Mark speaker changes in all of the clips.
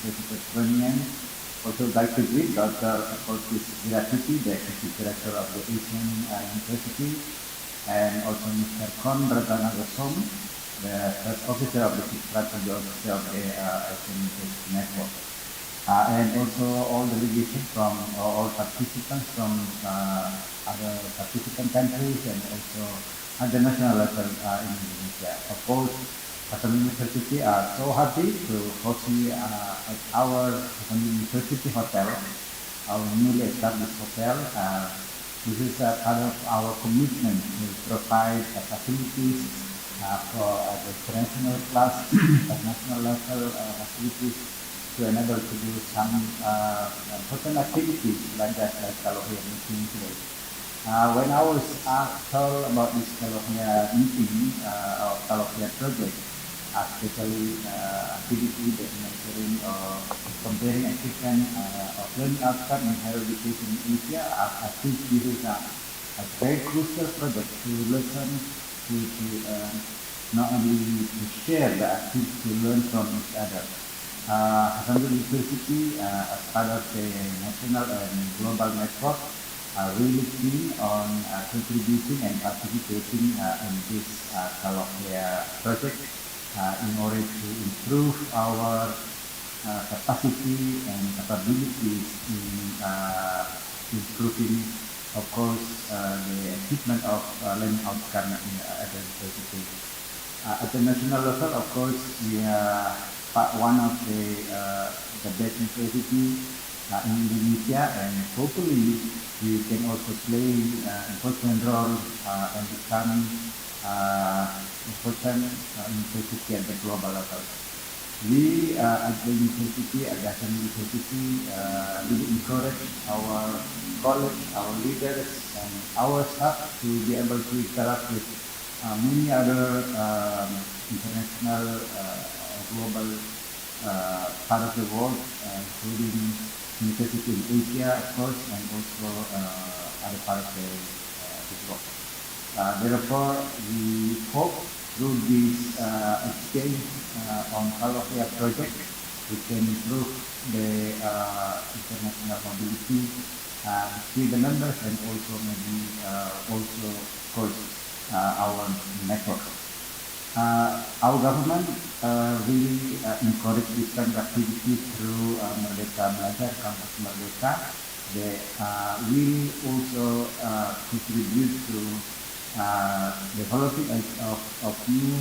Speaker 1: University of Groningen. Also, I'd like to greet Dr. Perintis, the Executive Director of the Asian University, and also Mr. Kon Ratanagosom, the First Officer of the Chief Strategy Officer of the Asian University Network. And also all delegation from all participants from other participant countries and also at the national level in Indonesia. Of course, Hasanuddin University are so happy to host you at our Hasanuddin University Hotel, our newly established hotel. This is part of our commitment to provide facilities for the international class, at national level facilities to enable to do some important activities like that, like CALOHEA meeting today. When I was told about this CALOHEA meeting or CALOHEA project, especially activity that measuring or comparing achievement of learning outcome in higher education in Asia, I think this is a very crucial project to listen to not only to share the activity to learn from each other. Hasanuddin University, as part of the national and global network, are really keen on contributing and participating in this CALOHEA project in order to improve our capacity and capabilities in improving, of course, the achievement of learning outcome at the university. At the national level, of course, we are one of the best university in Indonesia, and hopefully we can also play important role and become important university at the global level. We at the university, at the Hasanuddin University, really encourage our colleagues, our leaders, and our staff to be able to interact with many other international global part of the world, including university in Asia, of course, and also other part of the world. Therefore, we hope through this exchange on CALOHEA project, we can improve the international mobility with the members and also maybe also, of course, our network. Our government really encourage this kind of activity through Merdeka Belajar, Kampus Merdeka. They really also contribute to developing of new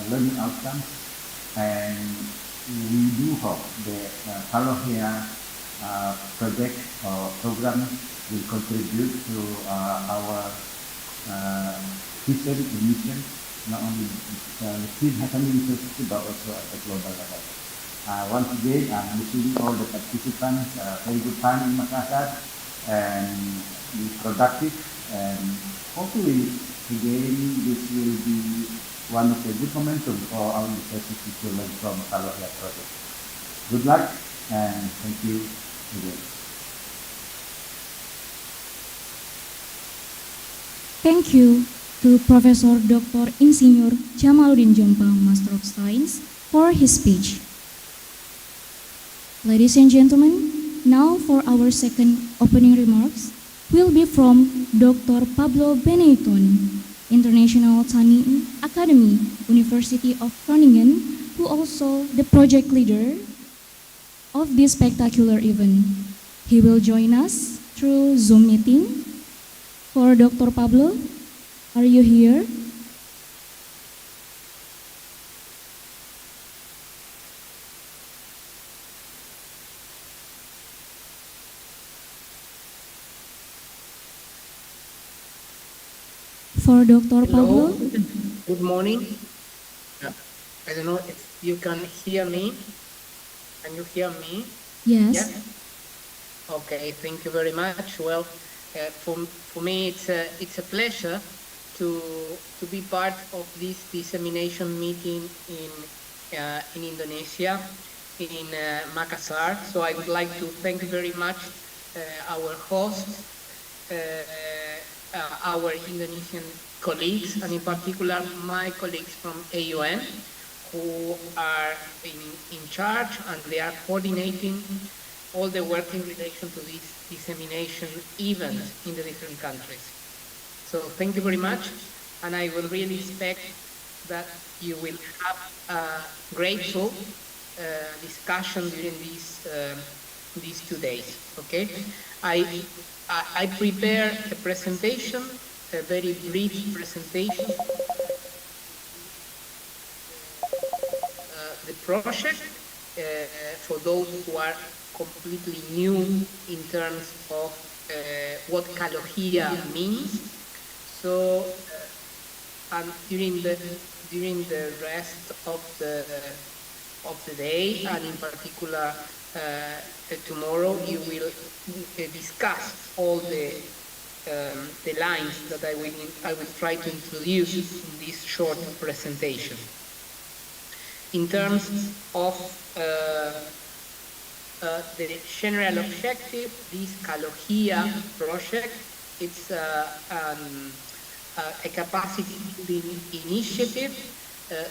Speaker 1: learning outcomes, and we do hope the CALOHEA project or program will contribute to our vision and mission, not only within Hasanuddin University but also at the global level. Once again, I'm wishing all the participants a very good time in Makassar and be productive, and hopefully again this will be one of the good momentum for our university to learn from CALOHEA project. Good luck and thank you again.
Speaker 2: Thank you to Professor Dr. Insinyur Jamaluddin Jompang, Master of Science, for his speech. Ladies and gentlemen, now for our second opening remarks will be from Dr. Pablo Beneyton, International Tani Academy, University of Groningen, who also the project leader of this spectacular event. He will join us through Zoom meeting. For Dr. Pablo, are you here? For Dr. Pablo?
Speaker 3: Good morning. I don't know if you can hear me. Can you hear me?
Speaker 2: Yes.
Speaker 3: Yeah? Okay, thank you very much. Well, for me, it's a pleasure to be part of this dissemination meeting in Indonesia, in Makassar. So I would like to thank very much our hosts, our Indonesian colleagues, and in particular my colleagues from AUN, who are in charge, and they are coordinating all the work in relation to this dissemination event in the different countries. So thank you very much, and I will really expect that you will have a grateful discussion during these 2 days. Okay, I prepared a presentation, a very brief presentation. The project for those who are completely new in terms of what CALOHEA means. So, and during the rest of the day, and in particular tomorrow, you will discuss all the lines that I will try to introduce in this short presentation. In terms of the general objective, this CALOHEA project, it's a capacity building initiative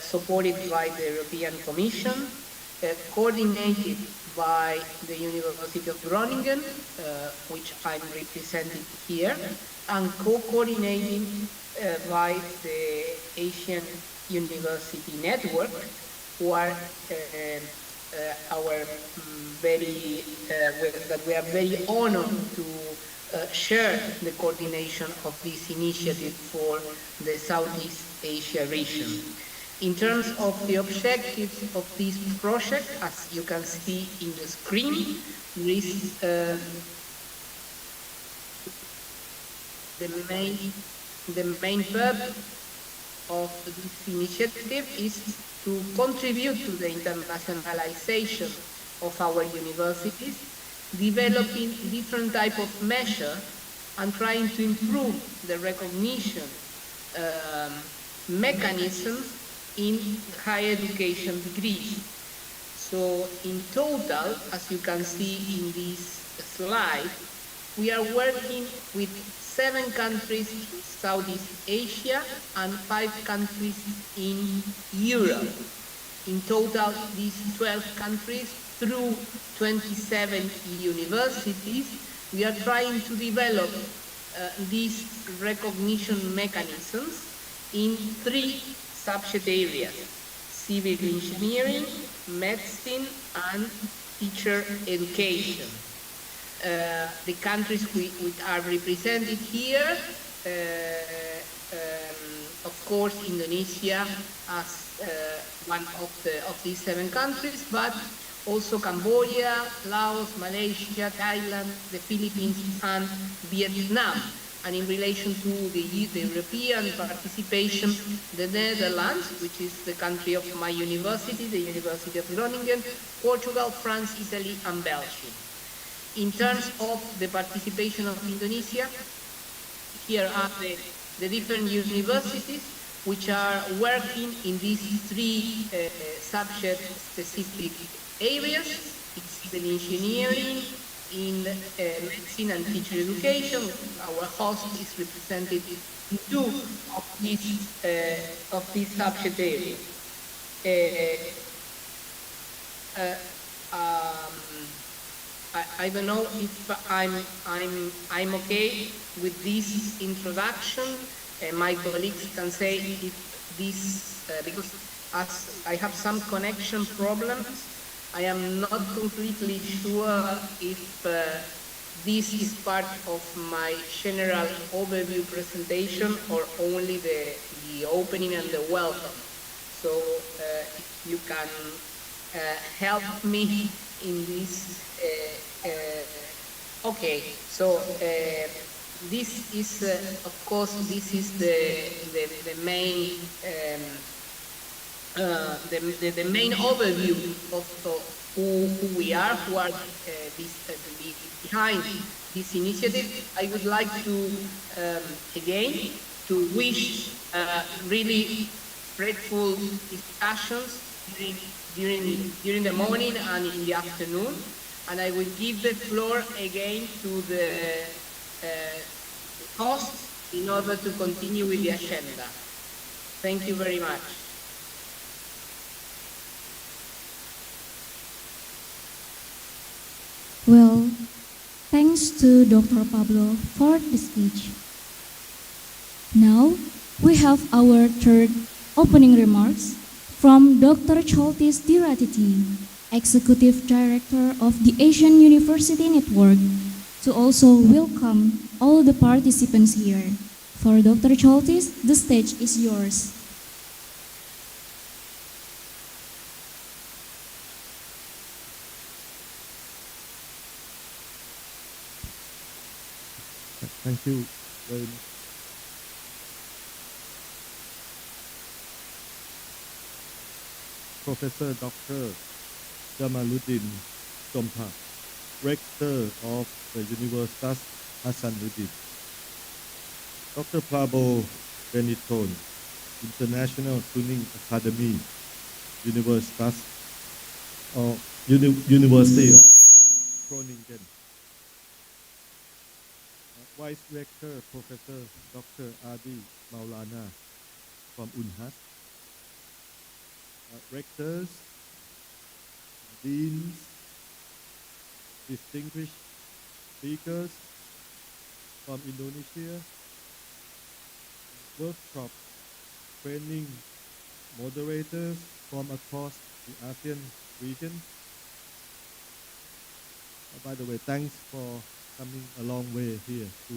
Speaker 3: supported by the European Commission, coordinated by the University of Groningen, which I'm representing here, and co-coordinating by the Asian University Network, who are that we are very honored to share the coordination of this initiative for the Southeast Asia region. In terms of the objectives of this project, as you can see in the screen, there is the main purpose of this initiative is to contribute to the internationalization of our universities, developing different type of measures and trying to improve the recognition mechanisms in higher education degrees. So in total, as you can see in this slide, we are working with 7 countries in Southeast Asia and 5 countries in Europe. In total, these 12 countries through 27 universities, we are trying to develop these recognition mechanisms in 3 subject areas: civil engineering, medicine, and teacher education. The countries which are represented here, of course, Indonesia as one of these 7 countries, but also Cambodia, Laos, Malaysia, Thailand, the Philippines, and Vietnam. And in relation to the European participation, the Netherlands, which is the country of my university, the University of Groningen, Portugal, France, Italy, and Belgium. In terms of the participation of Indonesia, here are the different universities which are working in these 3 subject-specific areas: it's civil engineering, in medicine and teacher education. Our host is represented in 2 of these subject areas. I don't know if I'm okay with this introduction. My colleagues can say if this because as I have some connection problems, I am not completely sure if this is part of my general overview presentation or only the opening and the welcome. So if you can help me in this. Okay, so this is, of course, this is the main the main overview of who we are, who are behind this initiative. I would like to again to wish really fruitful discussions during the morning and in the afternoon. And I will give the floor again to the host in order to continue with the agenda. Thank you very much.
Speaker 2: Well, thanks to Dr. Pablo for the speech. Now, we have our third opening remarks from Dr. Choltis Diratiti, Executive Director of the Asian University Network, to also welcome all the participants here. For Dr. Choltis, the stage is yours.
Speaker 4: Thank you very much. Professor Dr. Jamaluddin Sompa, Rector of the Universitas Hasanuddin. Dr. Pablo Benetton, International Tuning Academy, Universitas or University of Groningen. Vice Rector Professor Dr. Adi Maulana from UNHAS. Rectors, deans, distinguished speakers from Indonesia, workshop training moderators from across the ASEAN region. By the way, thanks for coming a long way here to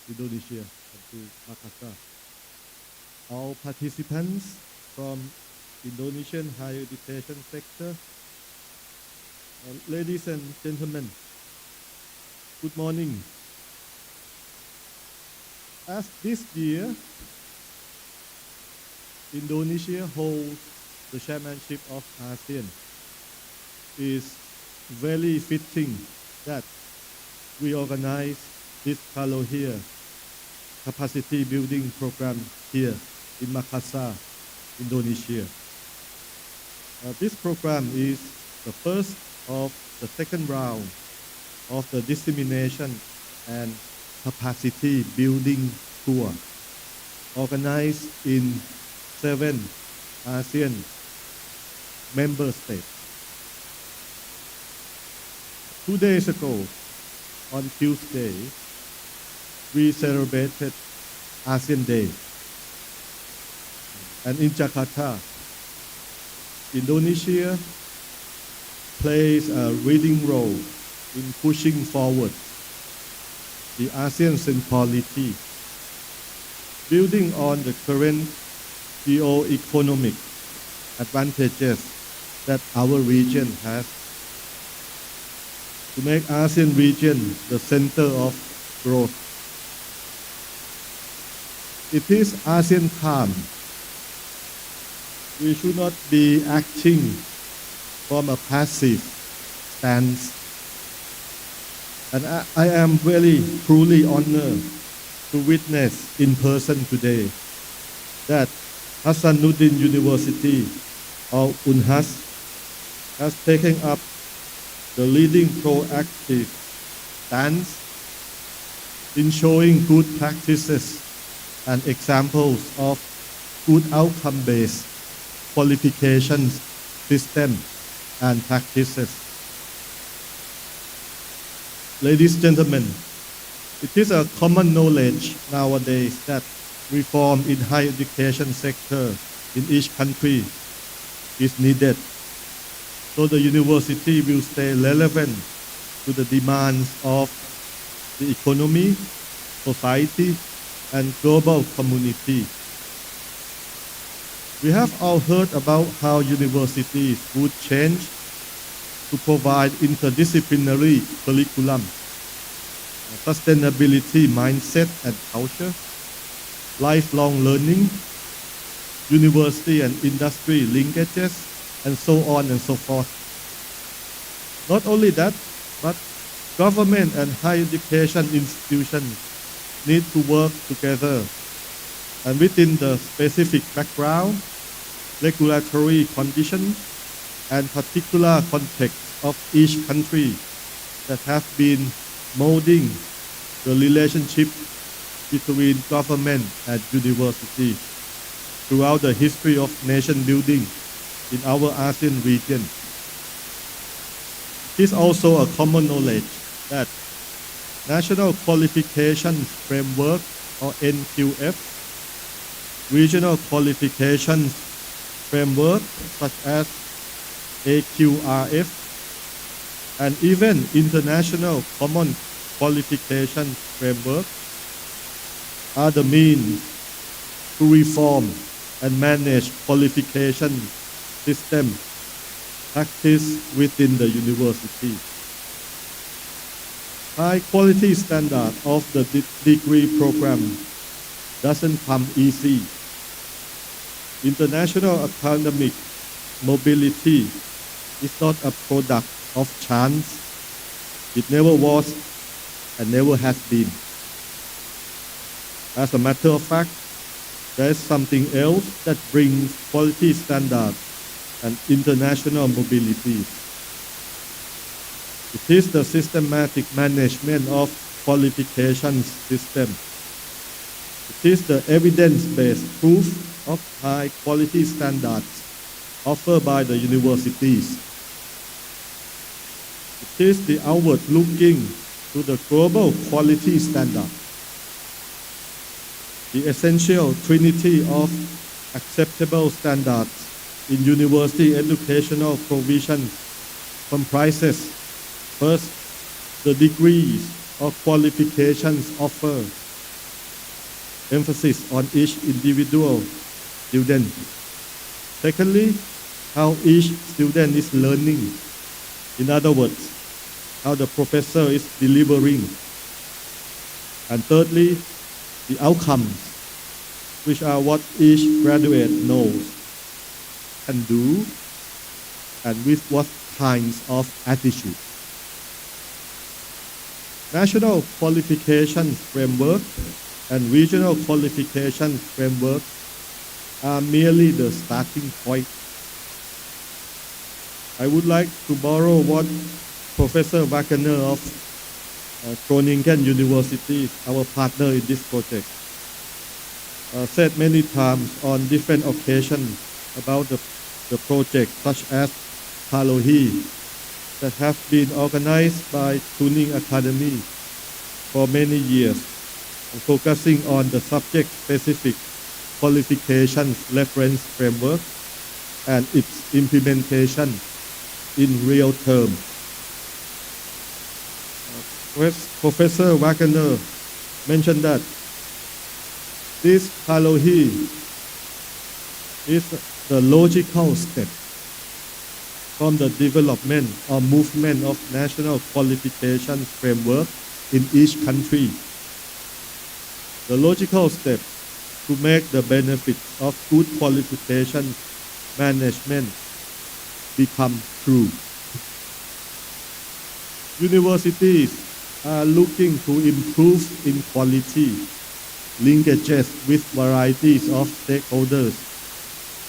Speaker 4: Indonesia and to Makassar. All participants from Indonesian higher education sector, ladies and gentlemen, good morning. As this year, Indonesia holds the chairmanship of ASEAN, is very fitting that we organize this CALOHEA capacity building program here in Makassar, Indonesia. This program is the first of the second round of the dissemination and capacity building tour organized in 7 ASEAN member states. 2 days ago, on Tuesday, we celebrated ASEAN Day. And in Jakarta, Indonesia plays a leading role in pushing forward the ASEAN centrality, building on the current geo-economic advantages that our region has to make ASEAN region the center of growth. It is ASEAN time. We should not be acting from a passive stance. And I am very truly honored to witness in person today that Hasanuddin University or UNHAS has taken up the leading proactive stance in showing good practices and examples of good outcome-based qualifications system and practices. Ladies and gentlemen, it is a common knowledge nowadays that reform in higher education sector in each country is needed, so the university will stay relevant to the demands of the economy, society, and global community. We have all heard about how universities would change to provide interdisciplinary curriculum, sustainability mindset and culture, lifelong learning, university and industry linkages, and so on and so forth. Not only that, but government and higher education institutions need to work together and within the specific background, regulatory conditions, and particular context of each country that have been molding the relationship between government and university throughout the history of nation building in our ASEAN region. It is also a common knowledge that National Qualifications Framework or NQF, regional qualifications framework such as AQRF, and even international common qualification framework are the means to reform and manage qualification system practice within the university. High quality standard of the degree program doesn't come easy. International academic mobility is not a product of chance. It never was and never has been. As a matter of fact, there is something else that brings quality standards and international mobility. It is the systematic management of qualifications system. It is the evidence-based proof of high quality standards offered by the universities. It is the outward looking to the global quality standard. The essential trinity of acceptable standards in university educational provision comprises first, the degrees or qualifications offered, emphasis on each individual student. Secondly, how each student is learning. In other words, how the professor is delivering. And thirdly, the outcomes, which are what each graduate knows, can do, and with what kinds of attitude. National qualifications framework and regional qualifications framework are merely the starting point. I would like to borrow what Professor Wagner of Groningen University, our partner in this project, said many times on different occasions about the project, such as CALOHEA, that have been organized by Tuning Academy for many years, focusing on the subject-specific qualifications reference framework and its implementation in real terms. Professor Wagner mentioned that this CALOHEA is the logical step from the development or movement of national qualifications framework in each country. The logical step to make the benefits of good qualification management become true. Universities are looking to improve in quality, linkages with varieties of stakeholders,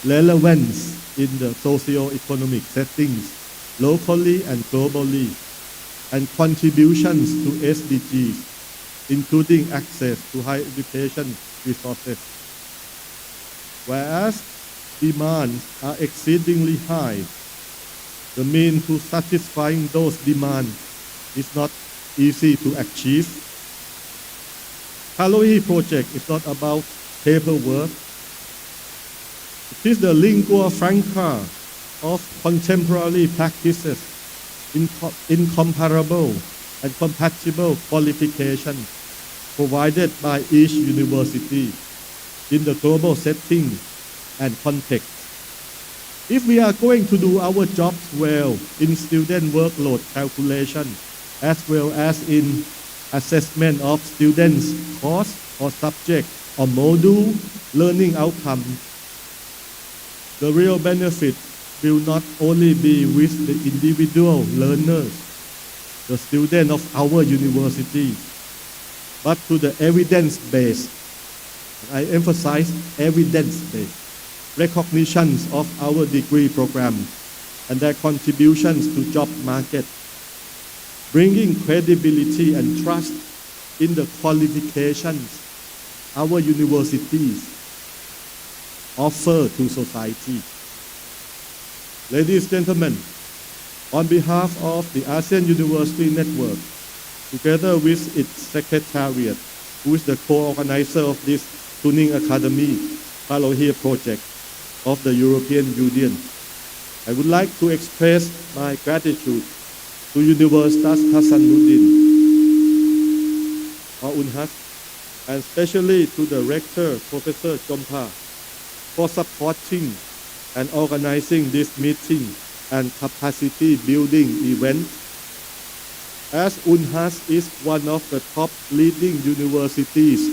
Speaker 4: relevance in the socio-economic settings, locally and globally, and contributions to SDGs, including access to higher education resources. Whereas demands are exceedingly high, the means to satisfying those demands is not easy to achieve. CALOHEA project is not about paperwork. It is the lingua franca of contemporary practices, incomparable and compatible qualifications provided by each university in the global setting and context. If we are going to do our jobs well in student workload calculation, as well as in assessment of students' course or subject or module learning outcome, the real benefit will not only be with the individual learners, the students of our university, but to the evidence-based, I emphasize evidence-based, recognitions of our degree program and their contributions to job market, bringing credibility and trust in the qualifications our universities offer to society. Ladies and gentlemen, On behalf of the ASEAN University Network, together with its secretariat, who is the co-organizer of this Tuning Academy CALOHEA project of the European Union, I would like to express my gratitude to Universitas Hasanuddin, or UNHAS, and especially to the rector, Professor Jompa, for supporting and organizing this meeting and capacity building event. As UNHAS is one of the top leading universities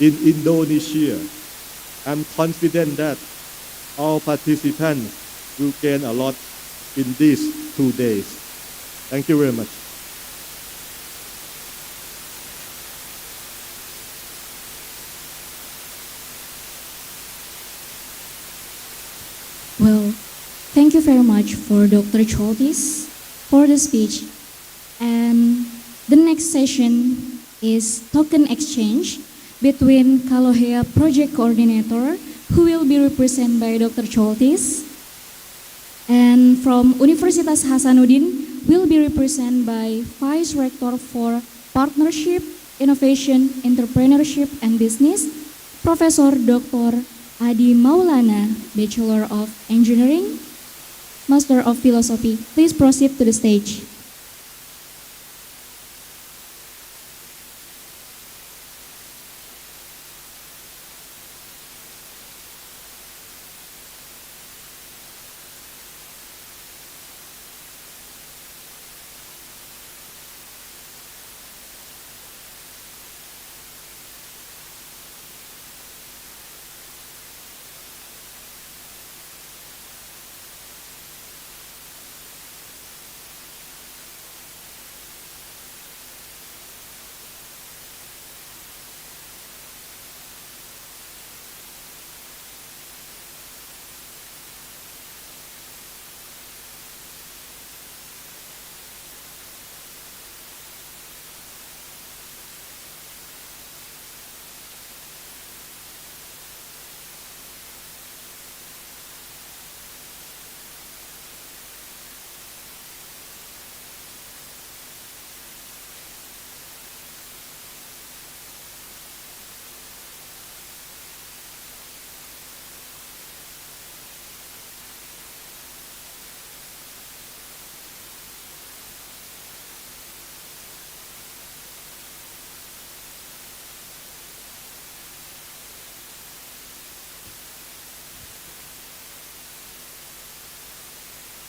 Speaker 4: in Indonesia, I'm confident that all participants will gain a lot in these 2 days. Thank you very much.
Speaker 2: Well, thank you very much for Dr. Choltis for the speech. And the next session is token exchange between CALOHEA project coordinator, who will be represented by Dr. Choltis, and from Universitas Hasanuddin will be represented by Vice Rector for Partnership, Innovation, Entrepreneurship, and Business, Professor Dr. Adi Maulana, Bachelor of Engineering, Master of Philosophy. Please proceed to the stage.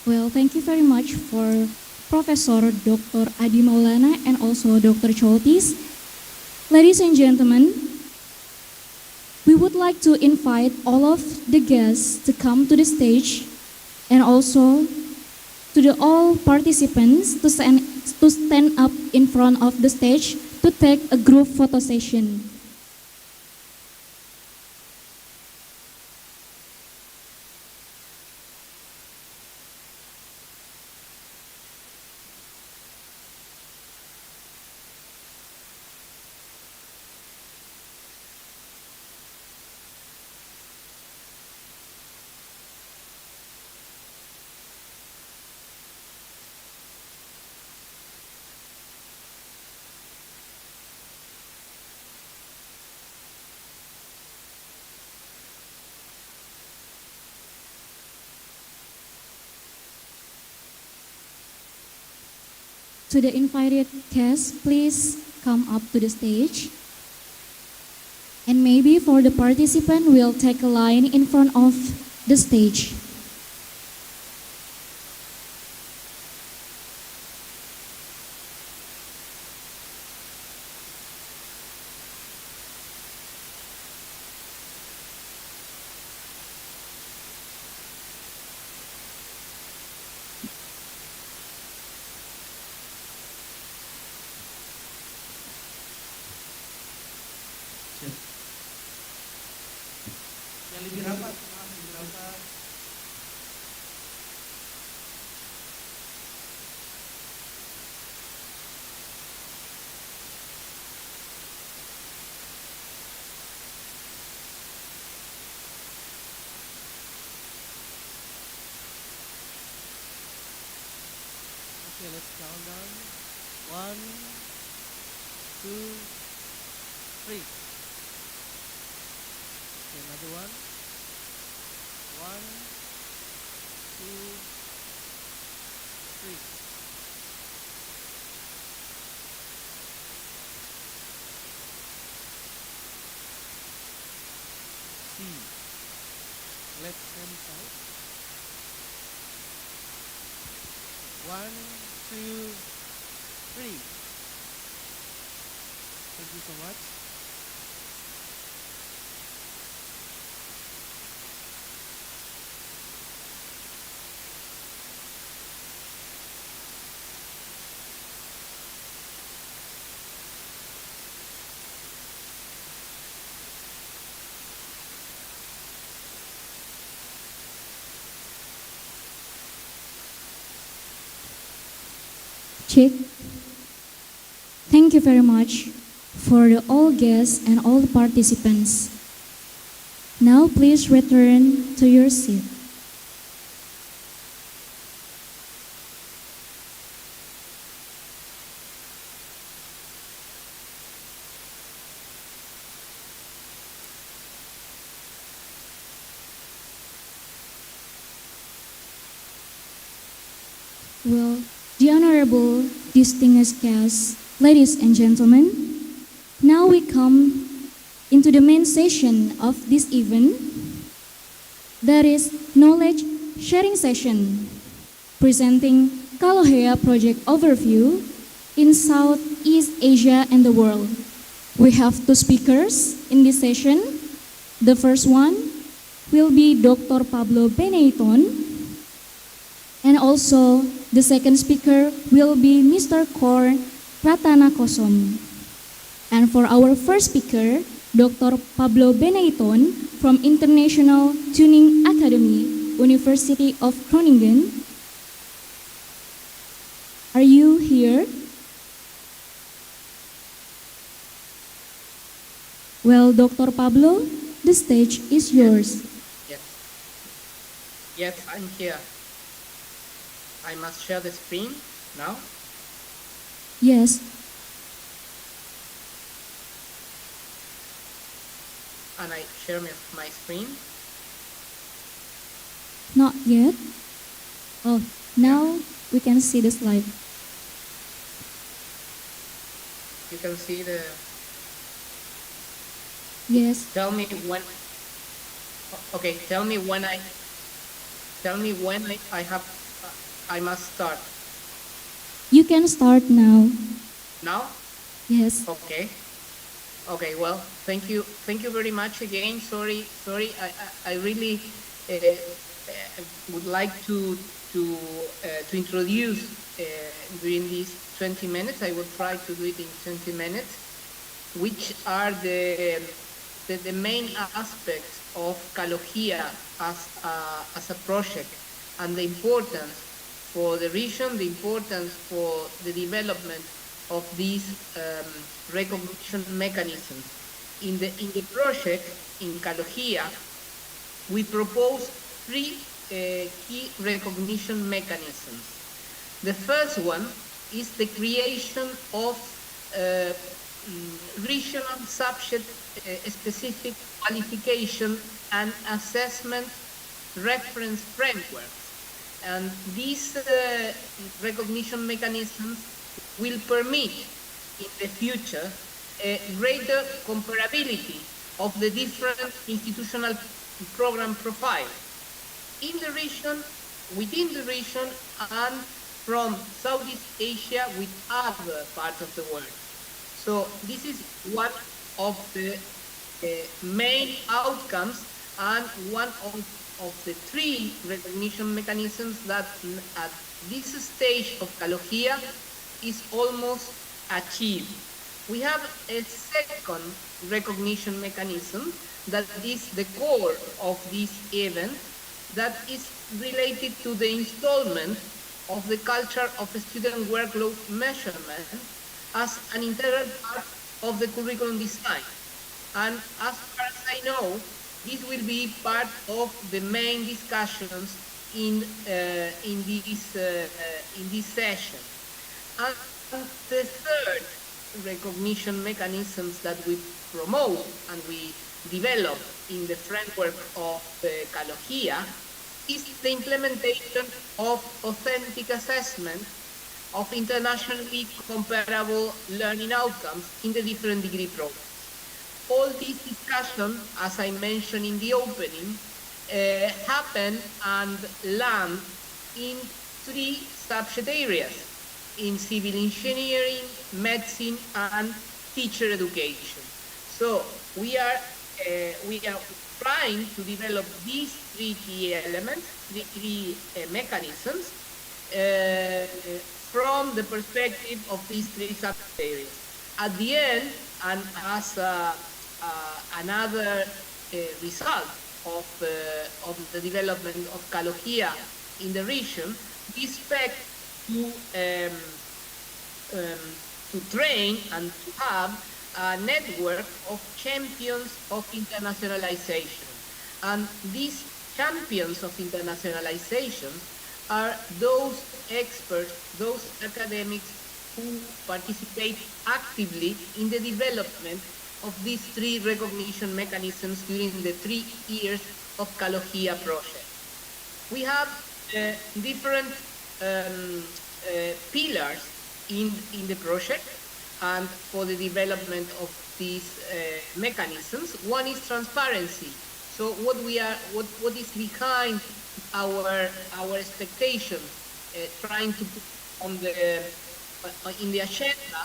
Speaker 2: Well, thank you very much for Professor Dr. Adi Maulana and also Dr. Choltis. Ladies and gentlemen, we would like to invite all of the guests to come to the stage and also to the all participants to stand up in front of the stage to take a group photo session. To the invited guests, please come up to the stage. And maybe for the participant, we'll take a line in front of the stage.
Speaker 5: Yang lebih rapat, maaf, lebih rapat. Countdown. 1, 2, 3. Okay, another one. 1, 2, 3. C. Left hand side. 1, 2, 3. Thank you so much.
Speaker 2: Check. Thank you very much for all guests and all participants. Now please return to your seat. Well, the honorable distinguished guests, ladies and gentlemen, now we come into the main session of this event, that is knowledge sharing session, presenting CALOHEA project overview in Southeast Asia and the world. We have two speakers in this session. The first one will be Dr. Pablo Beneiton, and also the second speaker will be Mr. Kor Pratanakosom. And for our first speaker, Dr. Pablo Beneiton from International Tuning Academy, University of Groningen. Are you here? Well, Dr. Pablo, the stage is yours.
Speaker 3: Yes. Yes, I'm here. I must share the screen now.
Speaker 2: Yes.
Speaker 3: And I share my screen.
Speaker 2: Not yet. Oh, now we can see the slide.
Speaker 3: You can see the.
Speaker 2: Yes.
Speaker 3: Tell me when. Okay, tell me when I have. I must start.
Speaker 2: You can start now.
Speaker 3: Now?
Speaker 2: Yes.
Speaker 3: Okay. Okay. Well, thank you very much again. Sorry. I really would like to introduce during these 20 minutes. I will try to do it in 20 minutes, which are the main aspects of CALOHEA as a project, and the importance for the region, the importance for the development of these recognition mechanisms. In the project, in CALOHEA, we propose three key recognition mechanisms. The first one is the creation of regional subject specific qualification and assessment reference frameworks. And these recognition mechanisms will permit in the future a greater comparability of the different institutional program profiles in the region, within the region, and from Southeast Asia with other parts of the world. So this is one of the main outcomes and one of the three recognition mechanisms that at this stage of CALOHEA is almost achieved. We have a second recognition mechanism that is the core of this event, that is related to the installment of the culture of student workload measurement as an integral part of the curriculum design. And as far as I know, this will be part of the main discussions in this session. And the third recognition mechanisms that we promote and we develop in the framework of CALOHEA is the implementation of authentic assessment of internationally comparable learning outcomes in the different degree programs. All this discussion, as I mentioned in the opening, happen and land in three subject areas: in civil engineering, medicine, and teacher education. So we are trying to develop these three key elements, three mechanisms, from the perspective of these three subject areas. At the end, and as another result of the development of CALOHEA in the region, we expect to train and to have a network of champions of internationalization. And these champions of internationalization are those experts, those academics who participate actively in the development of these three recognition mechanisms during the 3 years of CALOHEA project. We have different pillars in the project and for the development of these mechanisms. One is transparency. So what is behind our expectations, trying to put on in the agenda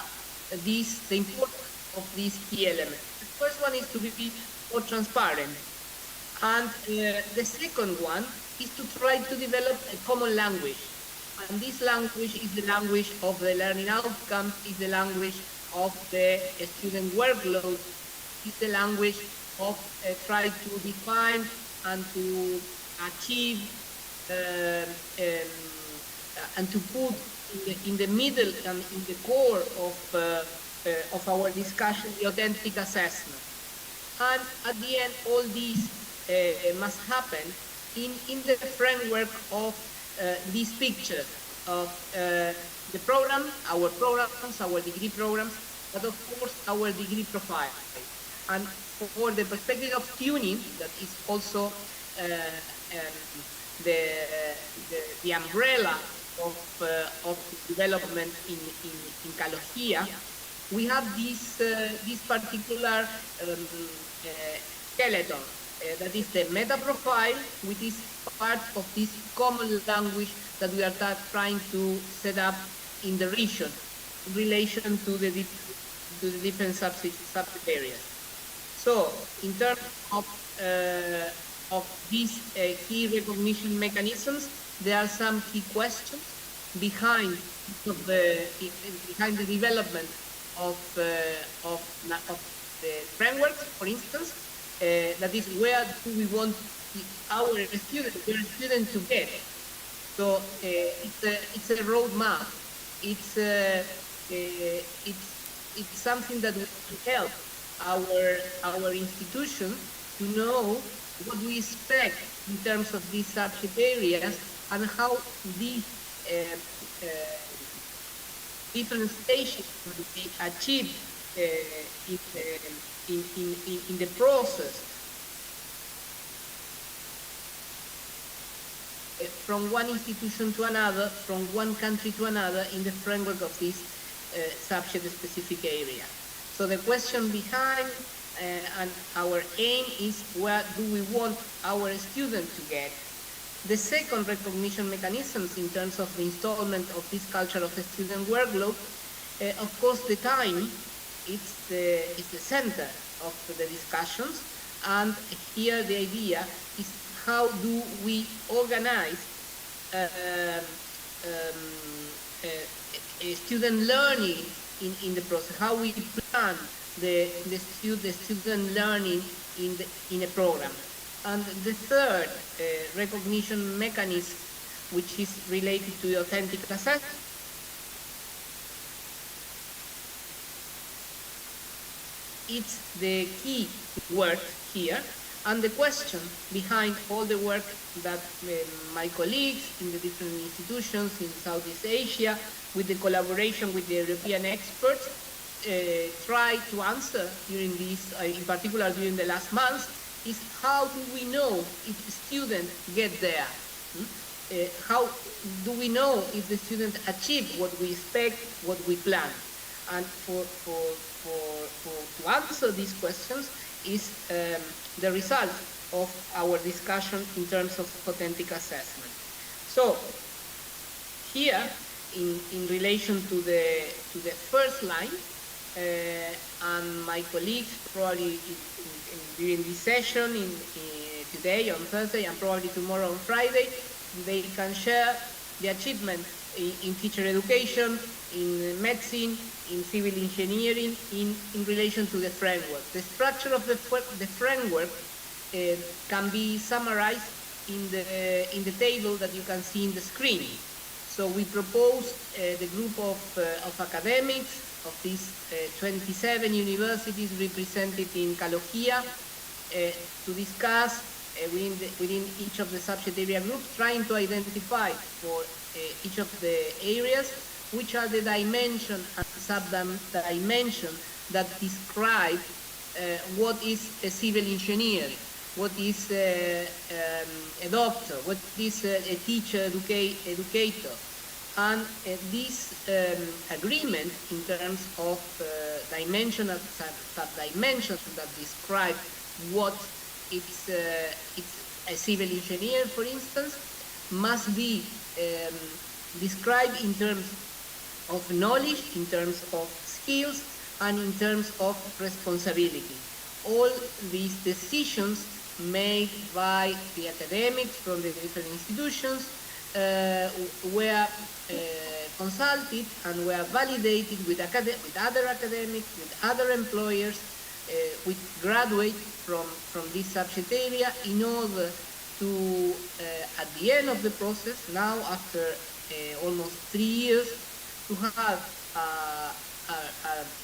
Speaker 3: the importance of these key elements. The first one is to be more transparent, and the second one is to try to develop a common language. And this language is the language of the learning outcomes, is the language of the student workload, is the language of try to define and to achieve and to put in the middle and in the core of our discussion the authentic assessment. And at the end, all these must happen in the framework of this picture of the program, our programs, our degree programs, but of course our degree profile. And for the perspective of tuning, that is also the umbrella of development in CALOHEA, we have this particular skeleton. That is the meta profile, which is part of this common language that we are trying to set up in the region in relation to the different subject areas. So, in terms of these key recognition mechanisms, there are some key questions behind the development of the framework, for instance. That is, where do we want our student to get? So it's a roadmap. It's something that will help our institution to know what we expect in terms of these subject areas and how these different stages will be achieved in the process from one institution to another, from one country to another in the framework of this subject-specific area. So the question behind and our aim is, where do we want our students to get? The second recognition mechanisms in terms of the installment of this culture of the student workload, of course the time, it's the center of the discussions, and here the idea is how do we organize student learning in the process, how we plan the student learning in a program. And the third recognition mechanism, which is related to the authentic assessment, it's the key word here, And the question behind all the work that my colleagues in the different institutions in Southeast Asia, with the collaboration with the European experts, try to answer during this, in particular during the last months, is how do we know if the student get there? How do we know if the student achieve what we expect, what we plan? And to answer these questions is the result of our discussion in terms of authentic assessment. So here, in relation to the first line, and my colleagues probably during this session today on Thursday and probably tomorrow on Friday, they can share the achievement in teacher education, in medicine, in civil engineering, in relation to the framework. The structure of the framework can be summarized in the table that you can see in the screen. So we proposed the group of academics of these 27 universities represented in CALOHEA to discuss within each of the subject area groups, trying to identify for each of the areas which are the dimension and sub-dimension that describe what is a civil engineer, what is a doctor, what is a teacher educator. And this agreement in terms of dimension and sub-dimensions that describe what it's a civil engineer, for instance, must be described in terms of knowledge, in terms of skills, and in terms of responsibility. All these decisions made by the academics from the different institutions were consulted and were validated with other academics, with other employers, with graduates from this subject area, in order to, at the end of the process, now after almost 3 years, to have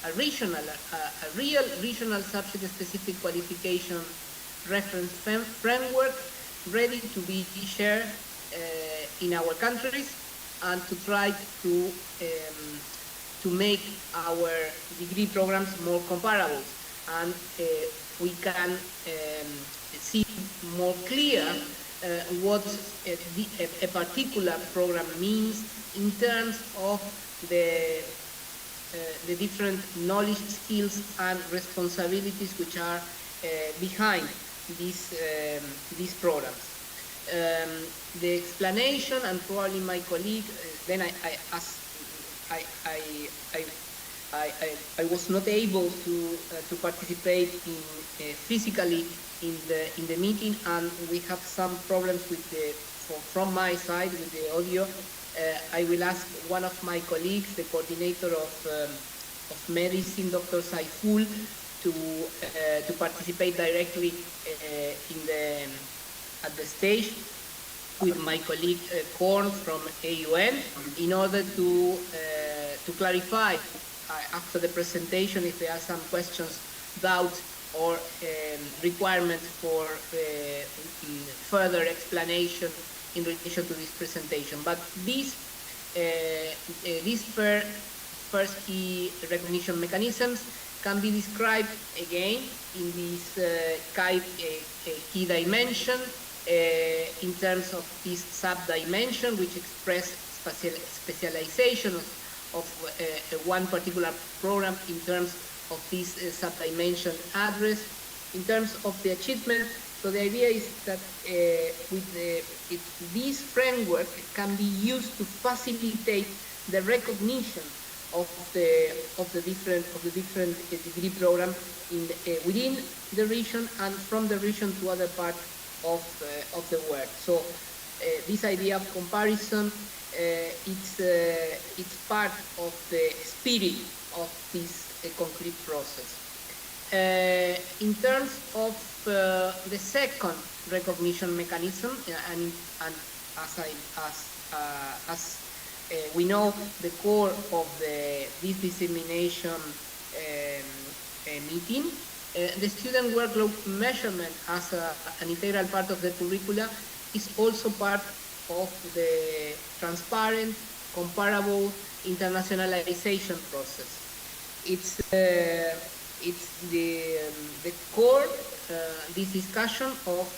Speaker 3: a real regional subject-specific qualification reference framework ready to be shared in our countries, and to try to make our degree programs more comparable, and we can see more clear what a particular program means in terms of the different knowledge, skills, and responsibilities which are behind these programs. The explanation, and probably my colleague, then I was not able to participate physically in the meeting, and we have some problems with from my side with the audio. I will ask one of my colleagues, the coordinator of medicine, Dr. Saiful, to participate directly at the stage with my colleague Korn from AUN, in order to clarify after the presentation if there are some questions, doubts, or requirements for further explanation in relation to this presentation. But these first key recognition mechanisms can be described again in this key dimension in terms of this sub-dimension, which express specialization of one particular program in terms of this sub-dimension address. In terms of the achievement, so the idea is that this framework can be used to facilitate the recognition of the different degree program within the region and from the region to other parts of the world. So this idea of comparison, it's part of the spirit of this concrete process. In terms of the second recognition mechanism, and as we know, the core of this dissemination meeting The student workload measurement as an integral part of the curricula is also part of the transparent, comparable internationalization process. It's the core, this discussion of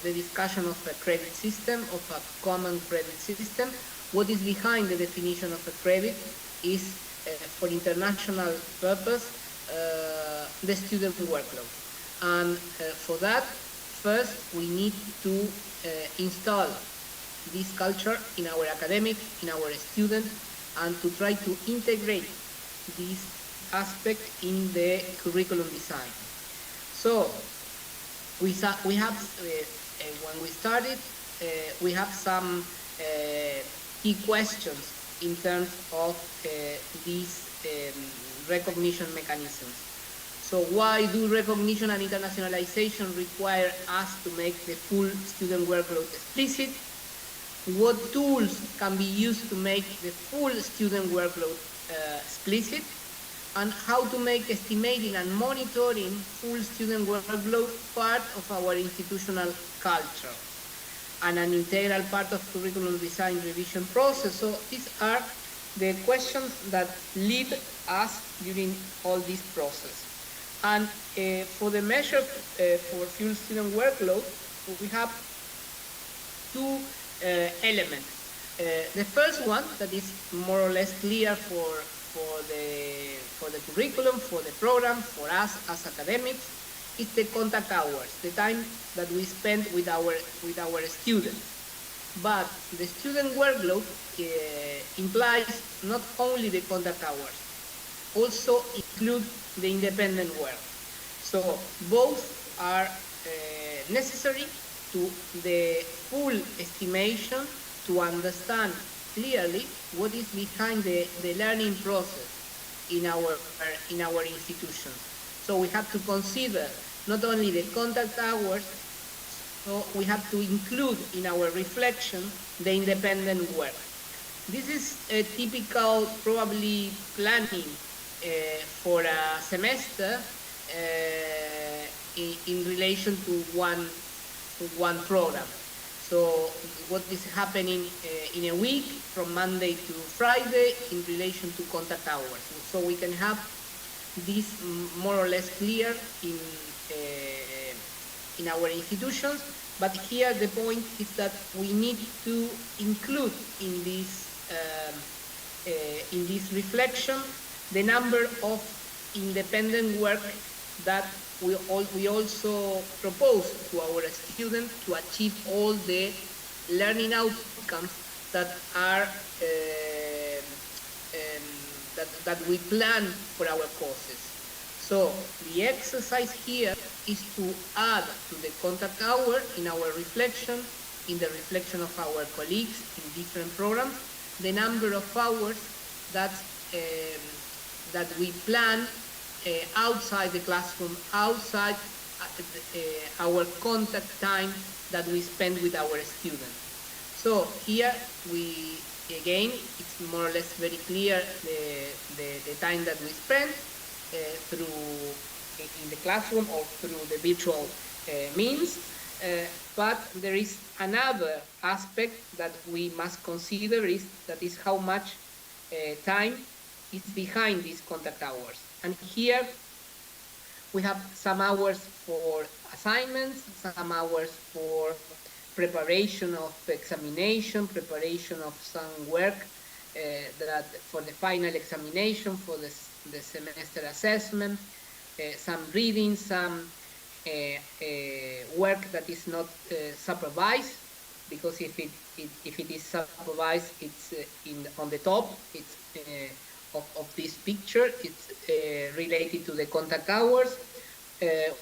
Speaker 3: the discussion of a credit system, of a common credit system. What is behind the definition of a credit is, for international purpose, the student workload. And for that, first we need to install this culture in our academics, in our students, and to try to integrate this aspect in the curriculum design. So we have, when we started, we have some key questions in terms of these recognition mechanisms. So why do recognition and internationalization require us to make the full student workload explicit? What tools can be used to make the full student workload explicit? And how to make estimating and monitoring full student workload part of our institutional culture and an integral part of curriculum design revision process. So these are the questions that lead us during all this process. And for the measure for full student workload, we have two elements. The first one that is more or less clear for the curriculum, for the program, for us as academics, is the contact hours, the time that we spend with our students. But the student workload implies not only the contact hours, also include the independent work. So both are necessary to the full estimation to understand clearly what is behind the learning process in our institutions. So we have to consider not only the contact hours, so we have to include in our reflection the independent work. This is a typical, probably, planning for a semester in relation to one program. So what is happening in a week from Monday to Friday in relation to contact hours. So we can have this more or less clear in our institutions, but here the point is that we need to include in this reflection the number of independent work that we also propose to our students to achieve all the learning outcomes that are that we plan for our courses. So the exercise here is to add to the contact hour in our reflection, in the reflection of our colleagues in different programs, the number of hours that we plan outside the classroom, outside our contact time that we spend with our students. So here again, it's more or less very clear the time that we spend in the classroom or through the virtual means. But there is another aspect that we must consider that is how much time is behind these contact hours. And here we have some hours for assignments, some hours for preparation of examination, preparation of some work that for the final examination, for the semester assessment, some reading, some work that is not supervised, because if it is supervised, it's on the top. It's of this picture. It's related to the contact hours.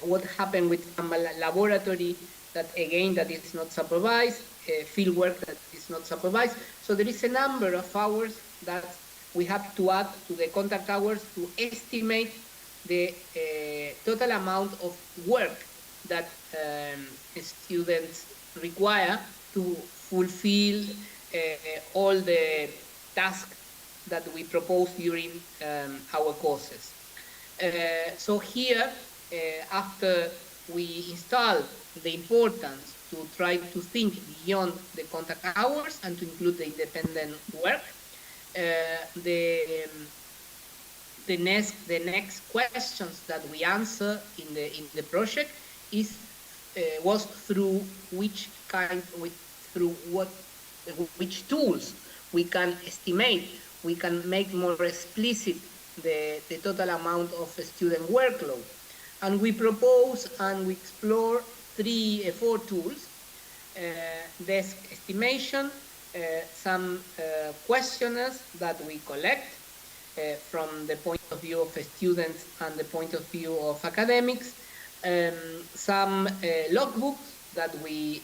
Speaker 3: What happened with some laboratory that is not supervised, field work that is not supervised. So there is a number of hours that we have to add to the contact hours to estimate the total amount of work that students require to fulfill all the tasks that we propose during our courses. So here after we install the importance to try to think beyond the contact hours and to include the independent work, the next questions that we answer in the project was through which tools we can estimate, we can make more explicit the total amount of student workload. And we propose and we explore 4 tools: desk estimation, some questionnaires that we collect from the point of view of students and the point of view of academics, some logbooks that we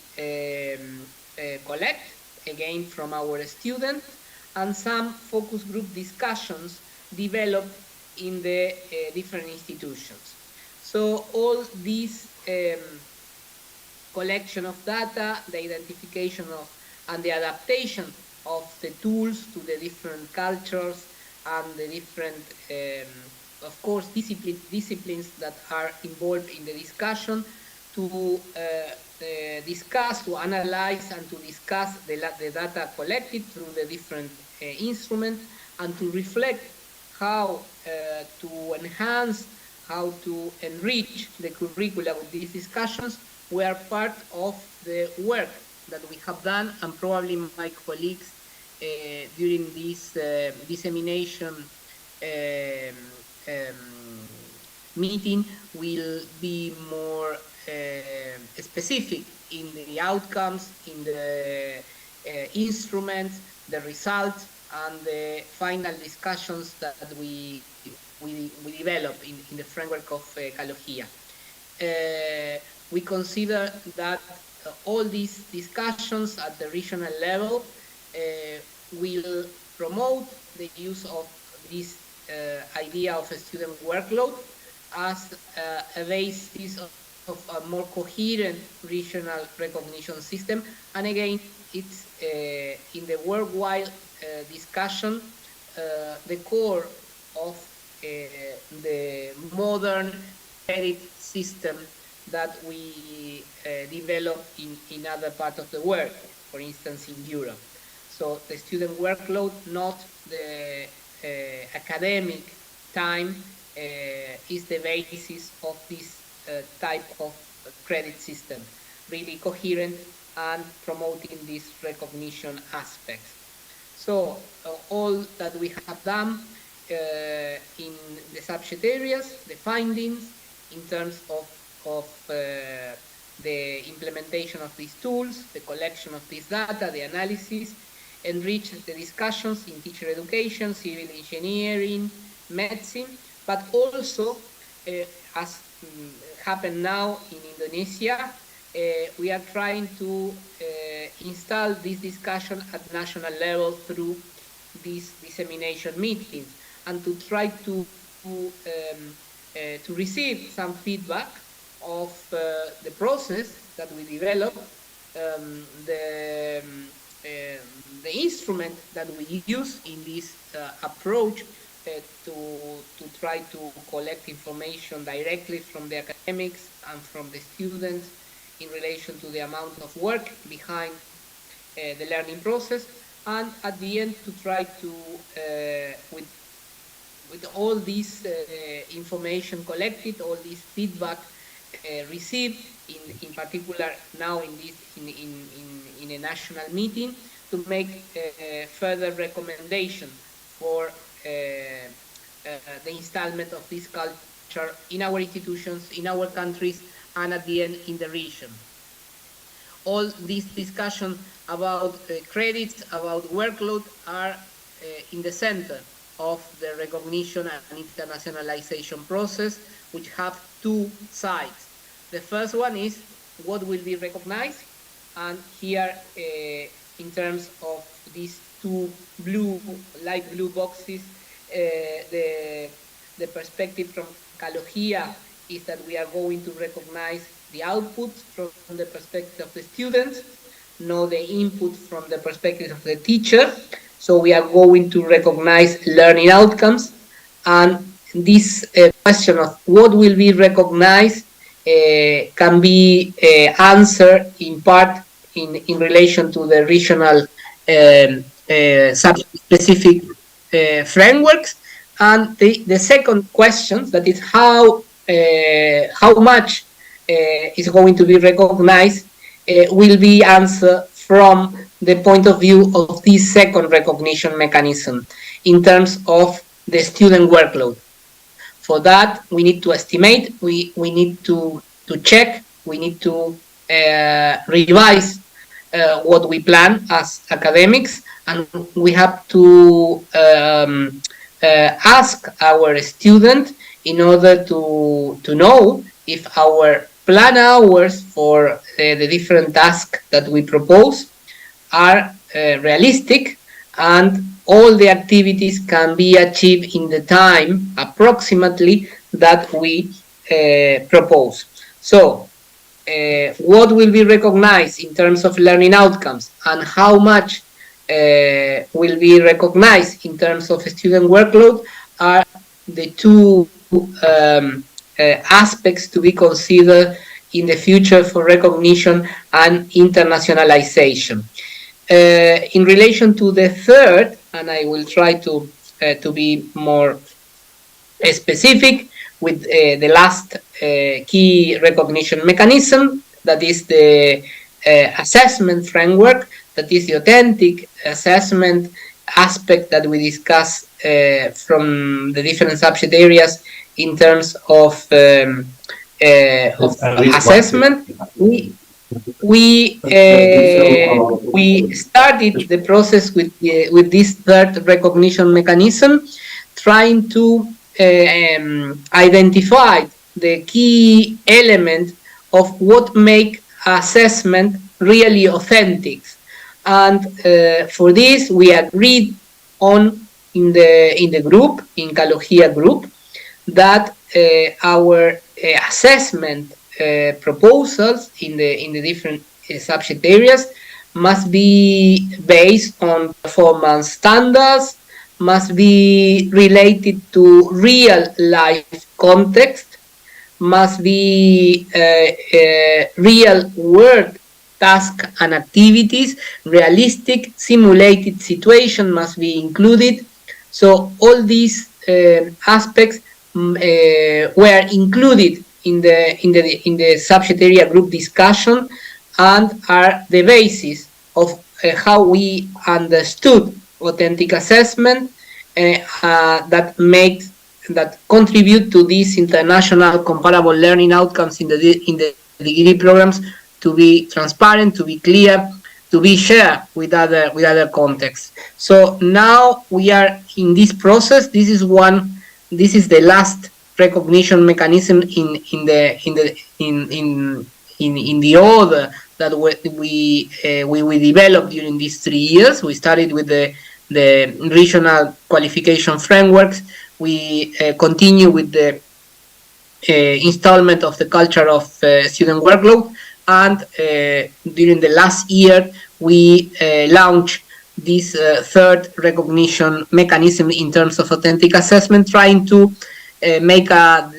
Speaker 3: collect, again from our students, and some focus group discussions developed in the different institutions. So all these collection of data, the identification of and the adaptation of the tools to the different cultures and the different, of course, disciplines that are involved in the discussion, to discuss, to analyze, and to discuss the data collected through the different instruments, and to reflect how to enhance, how to enrich the curricula with these discussions were part of the work that we have done, and probably my colleagues during this dissemination meeting will be more specific in the outcomes, in the instruments, the results, and the final discussions that we develop in the framework of CALOHEA. We consider that all these discussions at the regional level will promote the use of this idea of a student workload as a basis of a more coherent regional recognition system. And again, it's in the worldwide discussion, the core of the modern credit system that we develop in other parts of the world, for instance, in Europe. So the student workload, not the academic time, is the basis of this type of credit system, really coherent and promoting these recognition aspects. So all that we have done in the subject areas, the findings in terms of the implementation of these tools, the collection of this data, the analysis, enrich the discussions in teacher education, civil engineering, medicine, but also, as happened now in Indonesia, we are trying to install this discussion at national level through these dissemination meetings, and to try to receive some feedback of the process that we develop, the instrument that we use in this approach to try to collect information directly from the academics and from the students in relation to the amount of work behind the learning process, and at the end to try to, with all this information collected, all this feedback received, in particular now in a national meeting, to make further recommendation for the installment of this culture in our institutions, in our countries, and at the end in the region. All these discussions about credits, about workload, are in the center of the recognition and internationalization process, which have two sides. The first one is what will be recognized, and here in terms of these two light blue boxes, the perspective from CALOHEA is that we are going to recognize the output from the perspective of the students, not the input from the perspective of the teacher. So we are going to recognize learning outcomes, and this question of what will be recognized can be answered in part in relation to the regional subject-specific frameworks. And the second question, that is how much is going to be recognized, will be answered from the point of view of this second recognition mechanism in terms of the student workload. For that, we need to estimate, we need to check, we need to revise what we plan as academics, and we have to ask our student in order to know if our plan hours for the different tasks that we propose are realistic, and all the activities can be achieved in the time approximately that we propose. So what will be recognized in terms of learning outcomes and how much will be recognized in terms of student workload are the two aspects to be considered in the future for recognition and internationalization. In relation to the third, and I will try to be more specific with the last key recognition mechanism, that is the assessment framework, that is the authentic assessment aspect that we discuss from the different subject areas in terms of assessment. We started the process with this third recognition mechanism, trying to identify the key element of what make assessment really authentic. And for this, we agreed on in the group, in CALOHEA group, that our assessment proposals in the different subject areas must be based on performance standards, must be related to real life context, must be real work task and activities, realistic simulated situation must be included. So all these aspects were included in the subject area group discussion and are the basis of how we understood authentic assessment that contribute to these international comparable learning outcomes in the degree programs to be transparent, to be clear, to be shared with other contexts. So now we are in this process. This is the last recognition mechanism in the order that we developed during these 3 years. We started with the regional qualification frameworks. We continue with the installment of the culture of student workload, and during the last year we launched this third recognition mechanism in terms of authentic assessment, trying to make a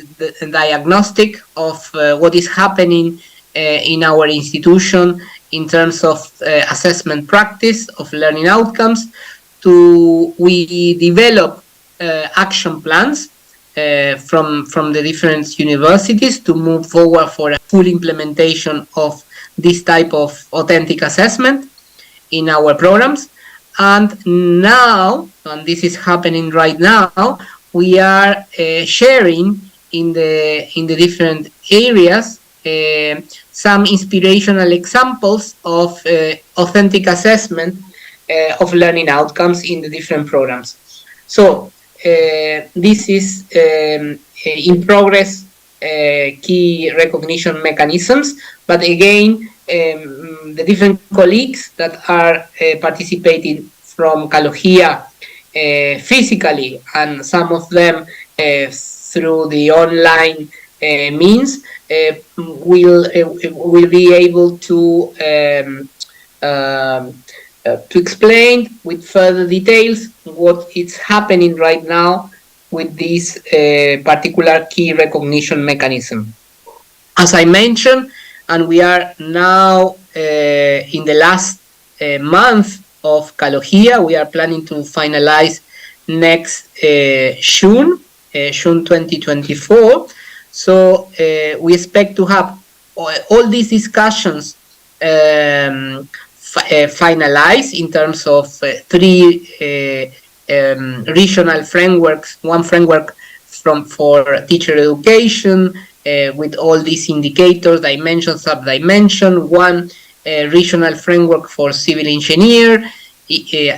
Speaker 3: diagnostic of what is happening in our institution in terms of assessment practice of learning outcomes. We develop action plans from the different universities to move forward for a full implementation of this type of authentic assessment in our programs. And now, and this is happening right now, we are sharing in the different areas some inspirational examples of authentic assessment of learning outcomes in the different programs. So this is in progress key recognition mechanisms, but again the different colleagues that are participating from CALOHEA physically, and some of them through the online means, will be able to explain with further details what is happening right now with this particular key recognition mechanism. As I mentioned, and we are now in the last month of CALOHEA, we are planning to finalize next June 2024. So we expect to have all these discussions finalized in terms of three regional frameworks, one framework for teacher education, with all these indicators, dimension, sub-dimension, one regional framework for civil engineer,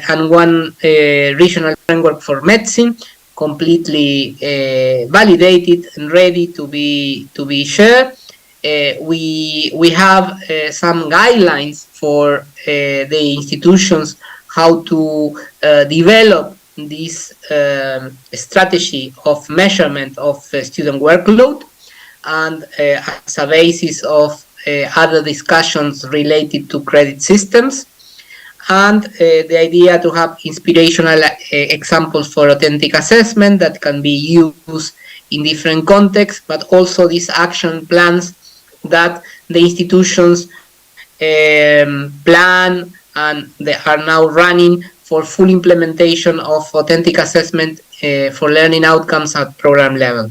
Speaker 3: and one regional framework for medicine, completely validated and ready to be shared. We have some guidelines for the institutions how to develop this strategy of measurement of student workload, and as a basis of other discussions related to credit systems, and the idea to have inspirational examples for authentic assessment that can be used in different contexts, but also these action plans that the institutions plan and they are now running for full implementation of authentic assessment for learning outcomes at program level.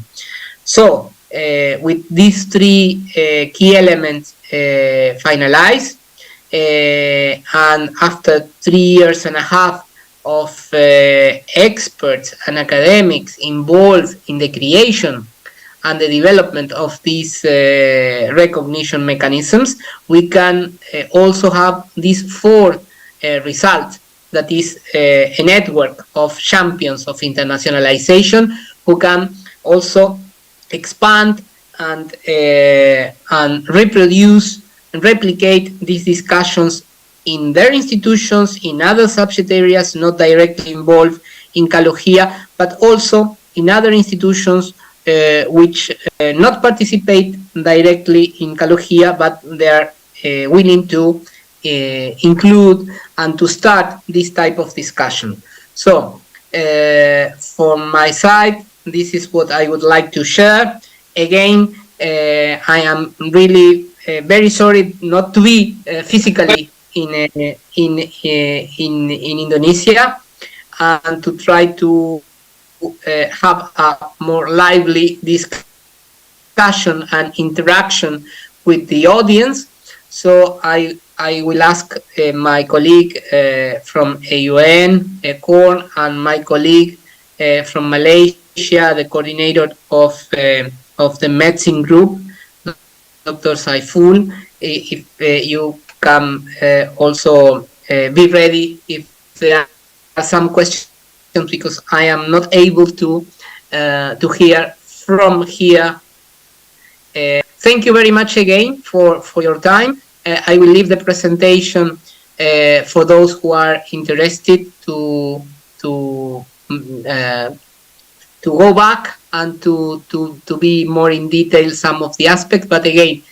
Speaker 3: So with these three key elements finalized, and after 3.5 years of experts and academics involved in the creation and the development of these recognition mechanisms, we can also have this fourth result, that is a network of champions of internationalization who can also expand and reproduce and replicate these discussions in their institutions, in other subject areas not directly involved in CALOHEA, but also in other institutions which not participate directly in CALOHEA, but they are willing to include and to start this type of discussion. So from my side, this is what I would like to share. Again, I am really very sorry not to be physically in Indonesia, and to try to have a more lively discussion and interaction with the audience. So I will ask my colleague from AUN, Korn, and my colleague from Malaysia, the coordinator of the medicine group, Dr. Saiful, if you can also be ready if there are some questions, because I am not able to hear from here. Thank you very much again for your time. I will leave the presentation for those who are interested to go back and to be more in detail some of the aspects. But again,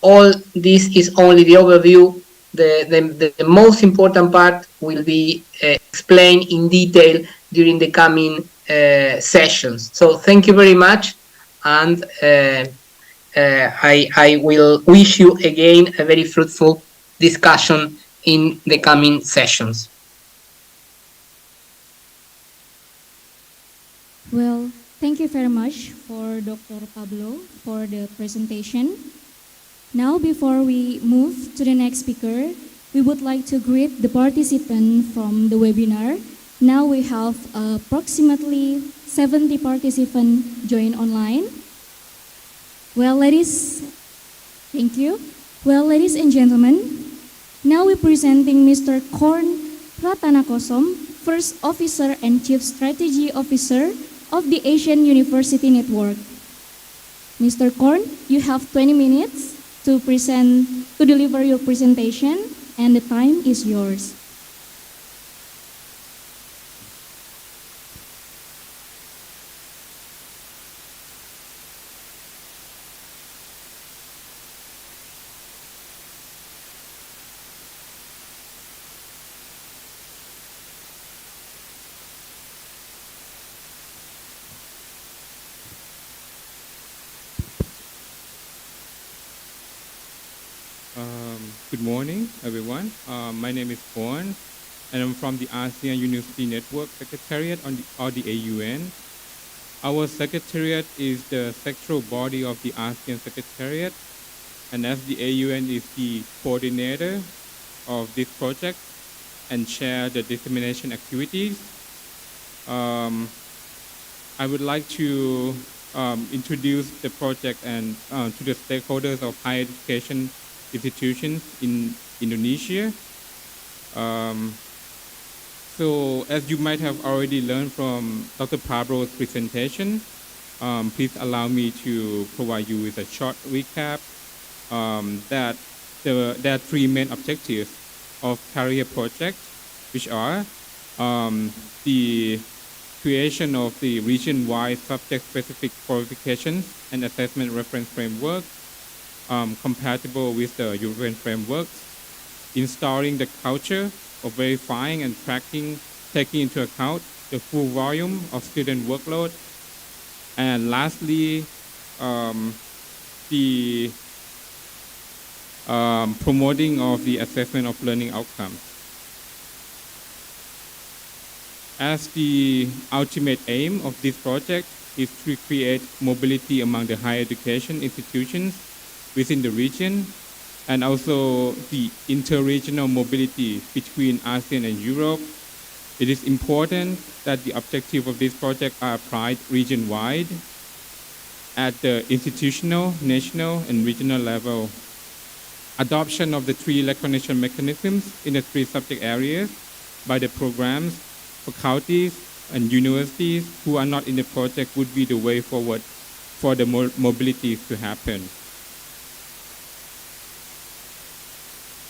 Speaker 3: all this is only the overview. The most important part will be explained in detail during the coming sessions. So thank you very much, and I will wish you again a very fruitful discussion in the coming sessions.
Speaker 2: Well, thank you very much for Dr. Pablo for the presentation. Now, before we move to the next speaker, we would like to greet the participants from the webinar. Now we have approximately 70 participants join online. Well, thank you. Well, ladies and gentlemen, now we're presenting Mr. Korn Pratanakosom, First Officer and Chief Strategy Officer of the Asian University Network. Mr. Korn, you have 20 minutes to deliver your presentation, and the time is yours.
Speaker 6: Good morning, everyone. My name is Porn, and I'm from the ASEAN University Network Secretariat or the AUN. Our secretariat is the sectoral body of the ASEAN Secretariat, and as the AUN is the coordinator of this project and chair the dissemination activities, I would like to introduce the project and to the stakeholders of higher education institutions in Indonesia. So as you might have already learned from Dr. Pablo's presentation, please allow me to provide you with a short recap that there are three main objectives of CALOHEA project, which are the creation of the region-wide subject-specific qualifications and assessment reference framework compatible with the European frameworks, installing the culture of verifying and tracking, taking into account the full volume of student workload, and lastly, the promoting of the assessment of learning outcomes. As the ultimate aim of this project is to create mobility among the higher education institutions within the region, and also the interregional mobility between ASEAN and Europe, it is important that the objective of this project are applied region-wide at the institutional, national, and regional level. Adoption of the three recognition mechanisms in the three subject areas by the programs, faculties, and universities who are not in the project would be the way forward for the mobility to happen.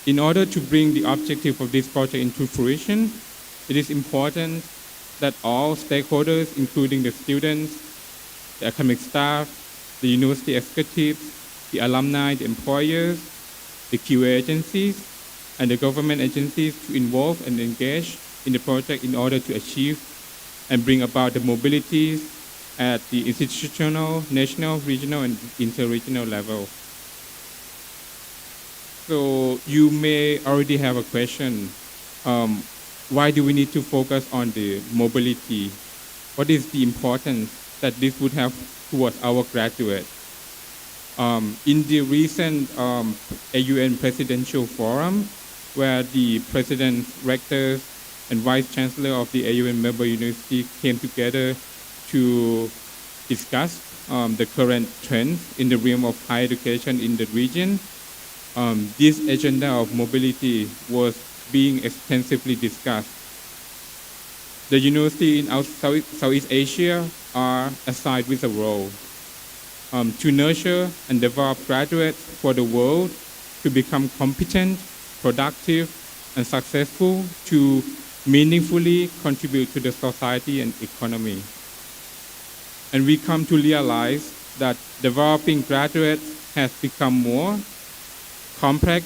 Speaker 6: In order to bring the objective of this project into fruition, it is important that all stakeholders, including the students, the academic staff, the university executives, the alumni, the employers, the QA agencies, and the government agencies to involve and engage in the project in order to achieve and bring about the mobilities at the institutional, national, regional, and interregional level. So you may already have a question. Why do we need to focus on the mobility? What is the importance that this would have towards our graduates? In the recent AUN Presidential Forum, where the presidents, rectors, and vice chancellor of the AUN member university came together to discuss the current trends in the realm of higher education in the region. This agenda of mobility was being extensively discussed. The university in Southeast Asia are assigned with a role to nurture and develop graduates for the world to become competent, productive, and successful to meaningfully contribute to the society and economy. And we come to realize that developing graduates has become more complex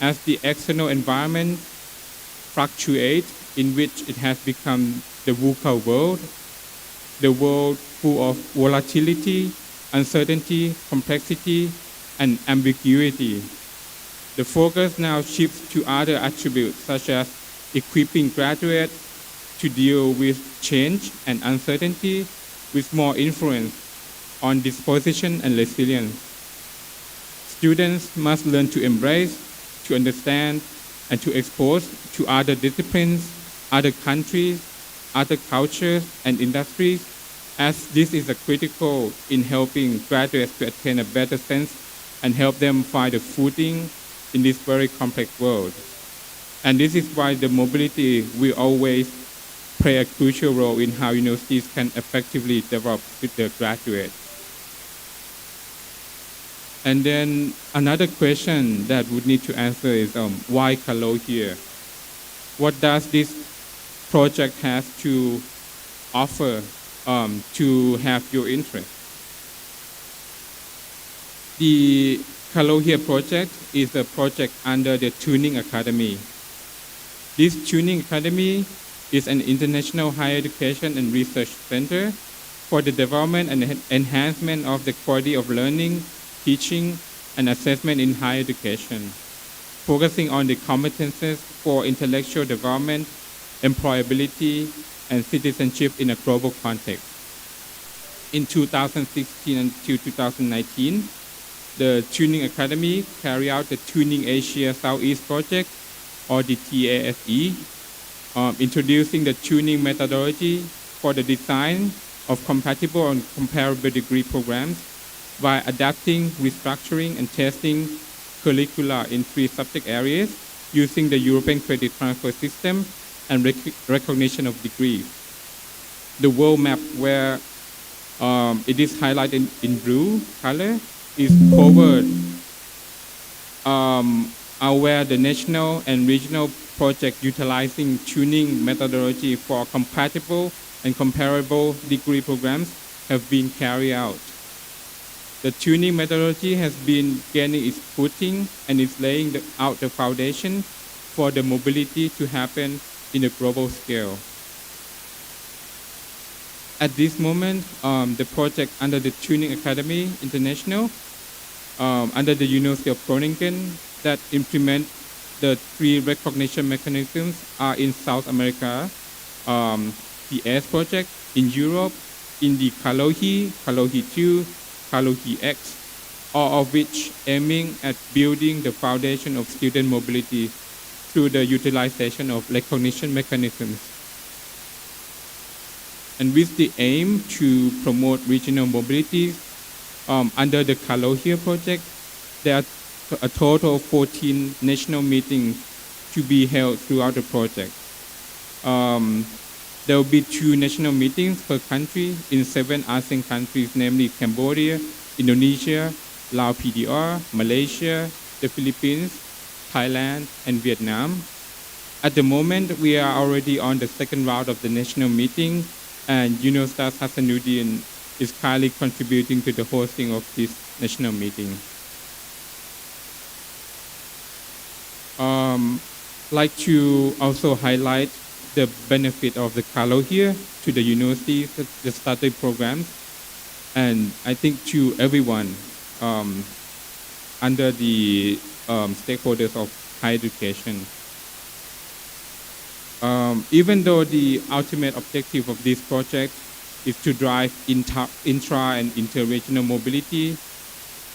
Speaker 6: as the external environment fluctuates, in which it has become the VUCA world, the world full of volatility, uncertainty, complexity, and ambiguity. The focus now shifts to other attributes such as equipping graduates to deal with change and uncertainty with more influence on disposition and resilience. Students must learn to embrace, to understand, and to expose to other disciplines, other countries, other cultures, and industries, as this is critical in helping graduates to attain a better sense and help them find a footing in this very complex world. And this is why the mobility will always play a crucial role in how universities can effectively develop with their graduates. And then another question that we need to answer is why CALOHEA? What does this project have to offer to have your interest? The CALOHEA project is a project under the Tuning Academy. This Tuning Academy is an international higher education and research center for the development and enhancement of the quality of learning, teaching, and assessment in higher education. focusing on the competences for intellectual development, employability, and citizenship in a global context. In 2016 until 2019, the Tuning Academy carried out the Tuning Asia Southeast Project, or the TASE, introducing the tuning methodology for the design of compatible and comparable degree programs by adapting, restructuring, and testing curricula in 3 subject areas using the European credit transfer system and recognition of degrees. The world map, where it is highlighted in blue color, is covered are where the national and regional projects utilizing tuning methodology for compatible and comparable degree programs have been carried out. The tuning methodology has been gaining its footing and is laying out the foundation for the mobility to happen in a global scale. At this moment, the project under the Tuning Academy International, under the University of Groningen, that implement the 3 recognition mechanisms are in South America, the ACE project, in Europe, in the CALOHEA, CALOHEA 2, CALOHEA X, all of which aiming at building the foundation of student mobility through the utilization of recognition mechanisms. And with the aim to promote regional mobility, under the CALOHEA project, there are a total of 14 national meetings to be held throughout the project. There will be 2 national meetings per country in 7 ASEAN countries, namely Cambodia, Indonesia, Laos PDR, Malaysia, the Philippines, Thailand, and Vietnam. At the moment, we are already on the 2nd round of the national meeting, and Universitas Hasanuddin is kindly contributing to the hosting of this national meeting. Like to also highlight the benefit of the CALOHEA to the universities, the study programs, and I think to everyone under the stakeholders of higher education. Even though the ultimate objective of this project is to drive intra and inter-regional mobility,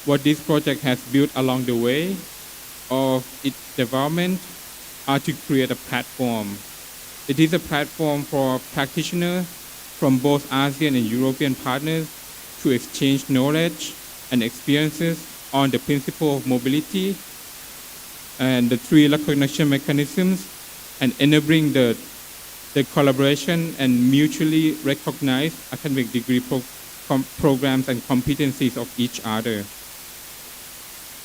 Speaker 6: what this project has built along the way of its development are to create a platform. It is a platform for practitioners from both ASEAN and European partners to exchange knowledge and experiences on the principle of mobility and the 3 recognition mechanisms, and enabling the collaboration and mutually recognized academic degree programs and competencies of each other.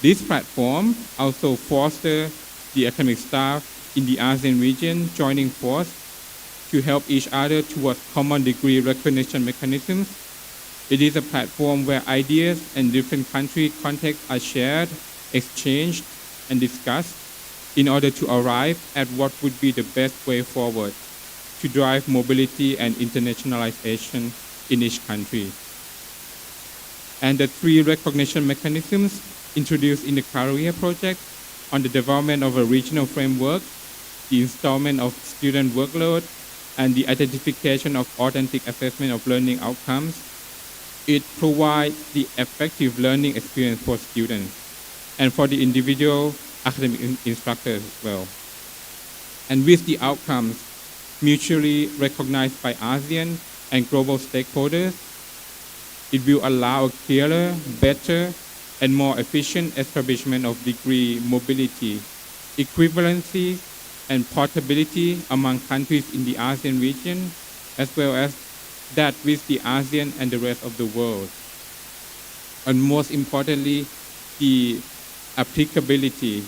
Speaker 6: This platform also fosters the academic staff in the ASEAN region joining force to help each other towards common degree recognition mechanisms. It is a platform where ideas and different country contexts are shared, exchanged, and discussed in order to arrive at what would be the best way forward to drive mobility and internationalization in each country. And the 3 recognition mechanisms introduced in the CALOHEA project on the development of a regional framework, the installment of student workload, and the identification of authentic assessment of learning outcomes. It provides the effective learning experience for students and for the individual academic instructors as well. And with the outcomes mutually recognized by ASEAN and global stakeholders, it will allow a clearer, better, and more efficient establishment of degree mobility, equivalency, and portability among countries in the ASEAN region, as well as that with the ASEAN and the rest of the world. And most importantly, the applicability.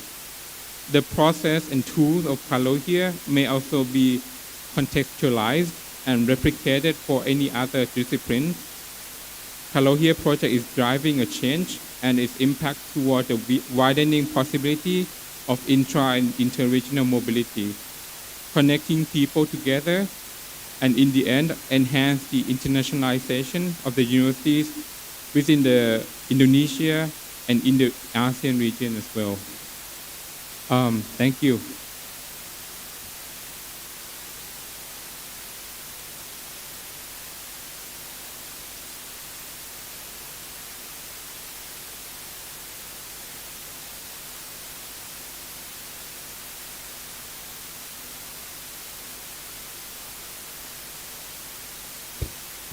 Speaker 6: The process and tools of CALOHEA may also be contextualized and replicated for any other discipline. CALOHEA project is driving a change and its impact toward the widening possibility of intra and interregional mobility, connecting people together, and in the end, enhance the internationalization of the universities within the Indonesia and in the ASEAN region as well. Thank you.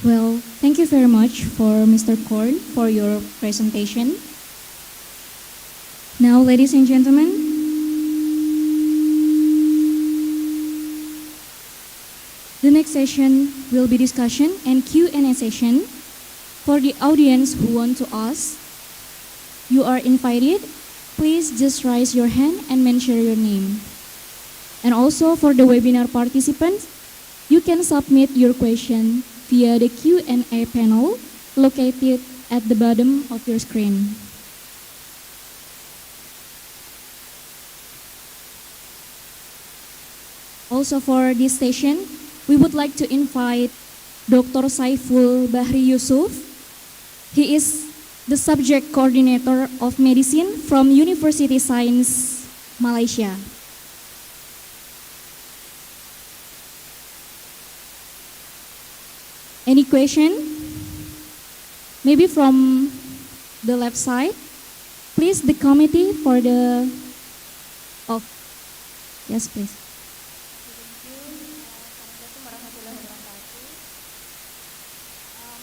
Speaker 2: Well, thank you very much for Mr. Korn for your presentation. Now, ladies and gentlemen, the next session will be discussion and Q&A session. For the audience who want to ask, you are invited. Please just raise your hand and mention your name. And also for the webinar participants, you can submit your question via the Q&A panel located at the bottom of your screen. Also for this session, we would like to invite Dr. Saiful Bahri Yusuf. He is the subject coordinator of medicine from University Science, Malaysia. Any question? Maybe from the left side. Please, the committee for the... Oh, yes, please.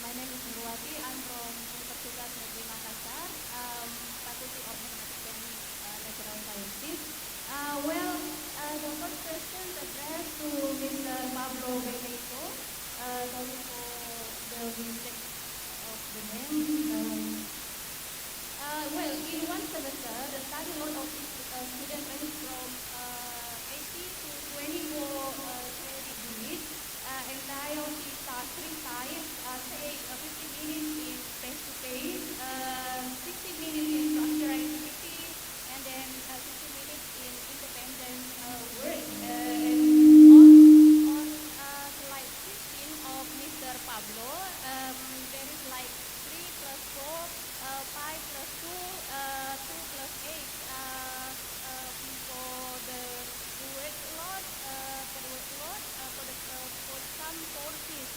Speaker 7: My name is Nurwati. I'm from Universitas Negeri Makassar, Faculty of Mathematics and Natural Sciences. The first question is addressed to Mr. Pablo Benito. Sorry for the mistake of the name. In one semester, the study load of students ranges from 80 to 24 credit units. And I only start 3 times, say 50 minutes in face-to-face, 60 minutes in structural activity, and then 60 minutes in independent work. And on slide 15 of Mr. Pablo, there is like 3 plus 4, 5 plus 2, 2 plus 8 for the workload, for some courses.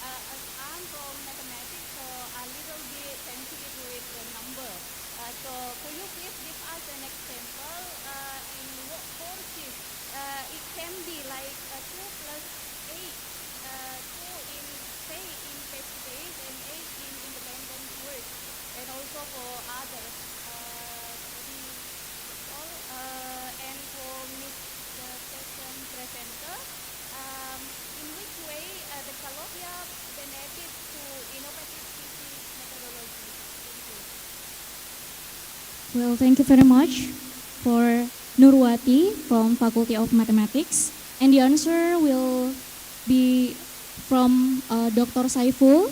Speaker 7: As I'm from mathematics, so a little bit sensitive with the number. So could you please give us an example in what courses it can be like 2 plus 8, 2 in say in face-to-face and 8 in independent work, and also for others. And for the session presenter, in which way the CALOHEA benefits to innovative teaching methodology? Thank you.
Speaker 2: Well, thank you very much for Nurwati from Faculty of Mathematics. And the answer will be from Dr. Saiful.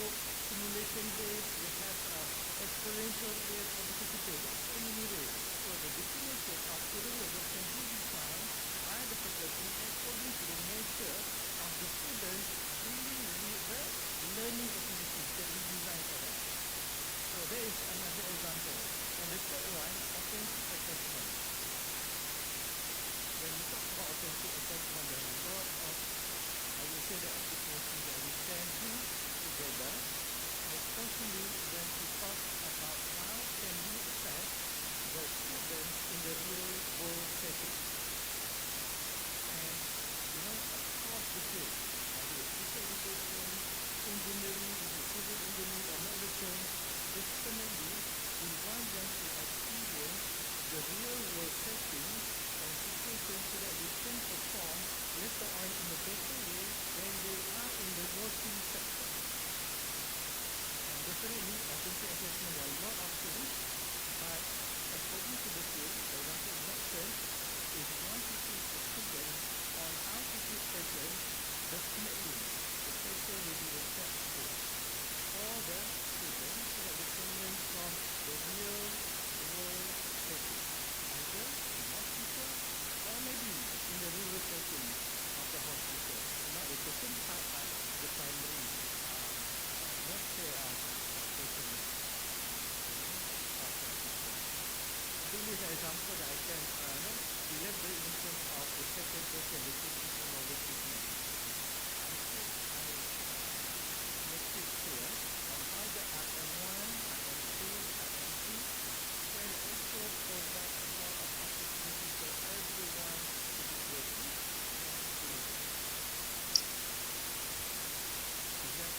Speaker 5: simulation based, we have experiential based participation. So many ways. So the definition of career work can be defined by the faculty according to the nature of the students dealing with the learning activities that we design for them. So there is another example. And the third one, authentic assessment. When we talk about authentic assessment, there are a lot of, I would say, the applications that we can do together, especially when we talk about how can we assess the students in the real world setting. And, across the field, either it's teacher education, engineering, civil engineering or medicine, definitely we want them to experience the real world setting and situation so that they can perform later on in a better way when they are in the working sector. And definitely, authentic assessment, there are a lot of things, but according to the field, for example, in medicine, if you want to teach the students on how to treat patients, definitely the patient will be the set case for the students so that they can learn from the real world setting, either in hospital or maybe in the rural setting of the hospital. Not the second part, but the primary care of patients of the hospital. I think this is an example that I can elaborate in terms of the second question, the critical knowledge treatment. I think I make it clear on how the RM1, RM2, RM3 can also provide a lot of opportunity for everyone to be creative and innovative. Is that?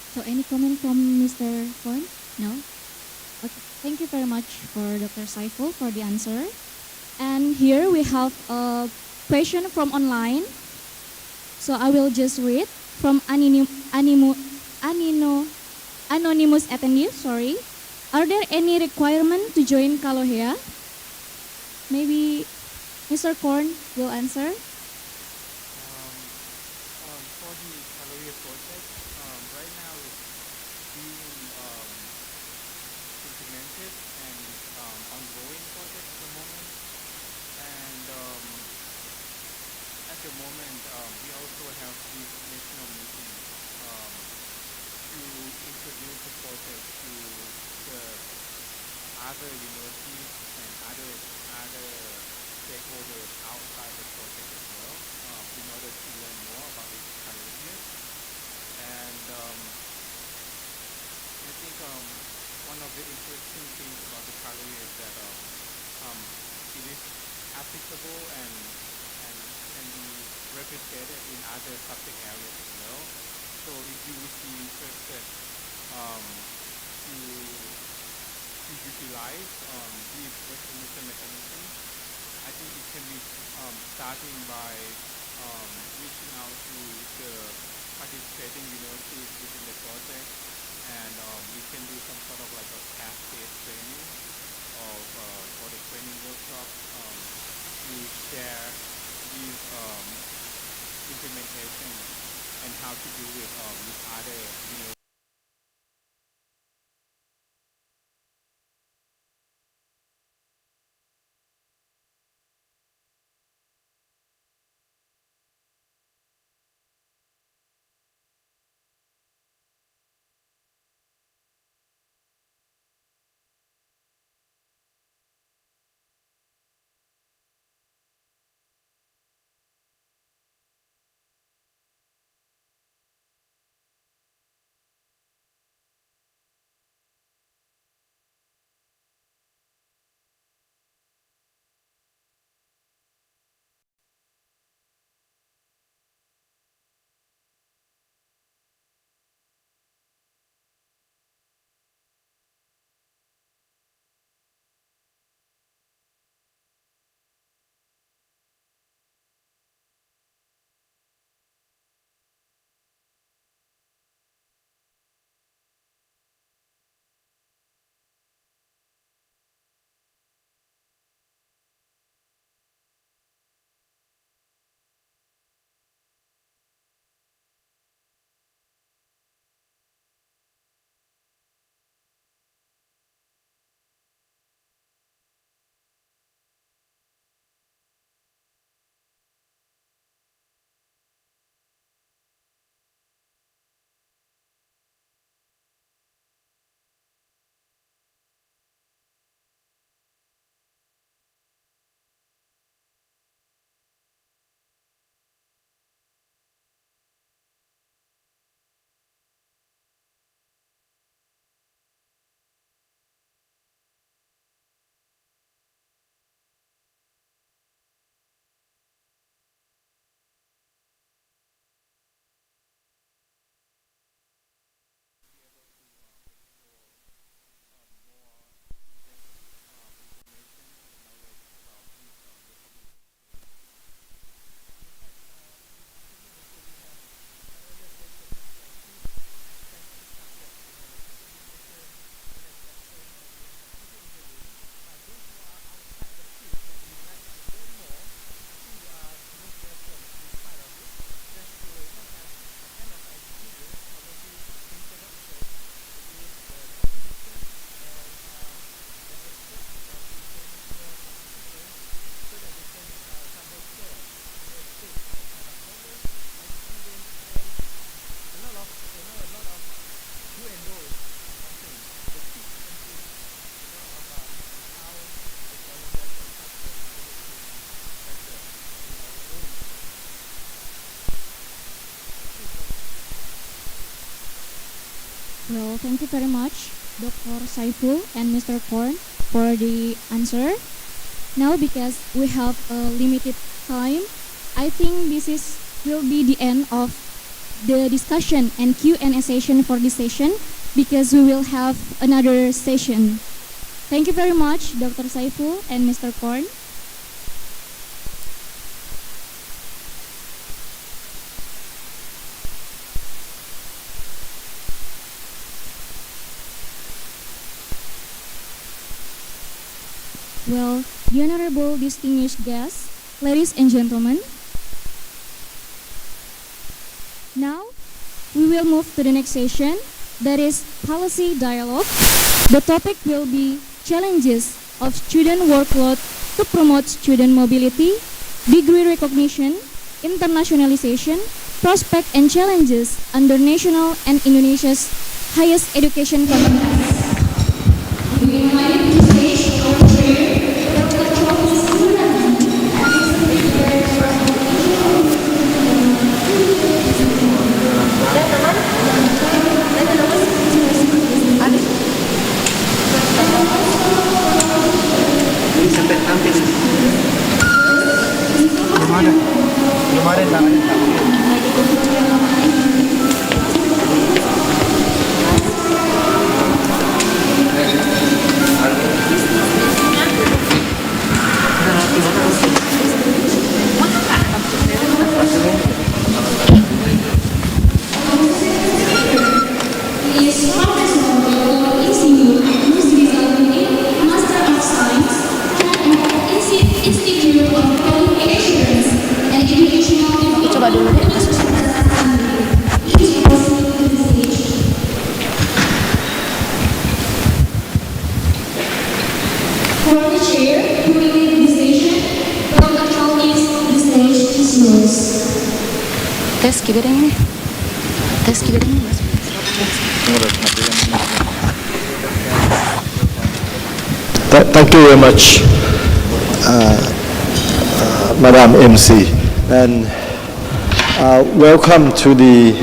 Speaker 2: So any comment from Mr. Korn? No? Okay. Thank you very much for Dr. Saiful for the answer. And here we have a question from online. So I will just read from anonymous attendee. Sorry. Are there any requirement to join CALOHEA? Maybe Mr. Korn will answer.
Speaker 6: For the CALOHEA project, right now it's being implemented and ongoing project at the moment. And at the moment, we also have this national meeting to introduce the project to the other universities and other stakeholders outside the project as well, in order to learn more about its CALOHEA. And I think one of the interesting things about the CALOHEA is that it is applicable and can be replicated in other subject areas as well. So if you would be interested to utilize these recognition mechanisms, I think it can be starting by reaching out to the participating universities within the project, and we can do some sort of like a cascade training of or the training workshop to share these implementation and how to do it with other universities.
Speaker 2: Well, thank you very much, Dr. Saiful and Mr. Korn, for the answer. Now, because we have a limited time, I think will be the end of the discussion and Q&A session for this session, because we will have another session. Thank you very much, Dr. Saiful and Mr. Korn. Well, the honorable distinguished guests, ladies and gentlemen, now we will move to the next session, that is policy dialogue. The topic will be challenges of student workload to promote student mobility, degree recognition, internationalization, prospect and challenges under national and Indonesia's highest education communities. We invite to stage our chair, Dr. Hasanuddin,
Speaker 8: Thank you very much, Madam MC, and welcome to the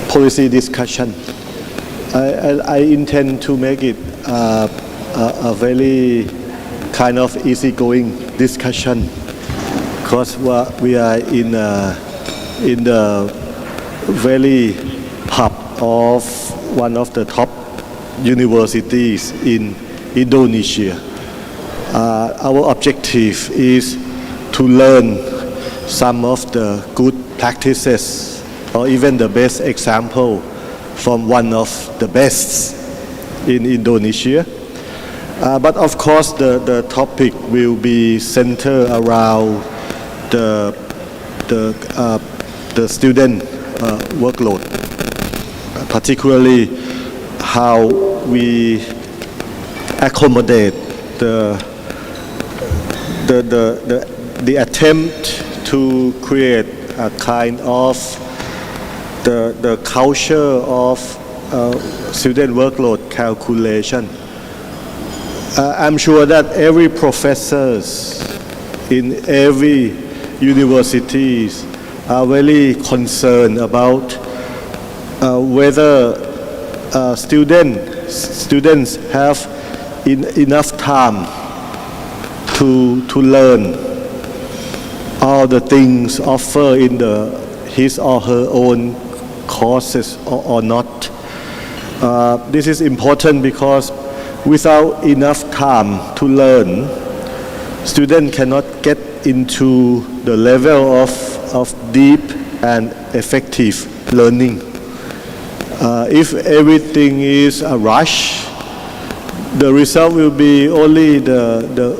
Speaker 8: policy discussion. I intend to make it a very kind of easygoing discussion, because we are in the very hub of one of the top universities in Indonesia. Our objective is to learn some of the good practices or even the best example from one of the best in Indonesia. But of course the topic will be centered around the student workload, particularly how we accommodate the attempt to create a kind of the culture of student workload calculation. I'm sure that every professors in every universities are very concerned about whether students have enough time to learn all the things offered in his or her own courses or not. This is important because without enough time to learn, students cannot get into the level of deep and effective learning. If everything is a rush, the result will be only the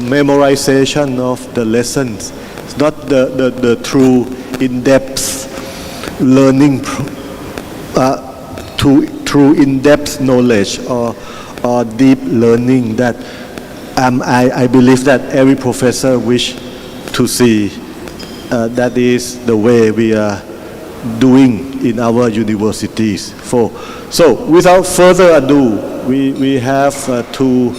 Speaker 8: memorization of the lessons. It's not the true in-depth learning, true in-depth knowledge or deep learning that I believe that every professor wish to see. That is the way we are doing in our universities. So without further ado, we have two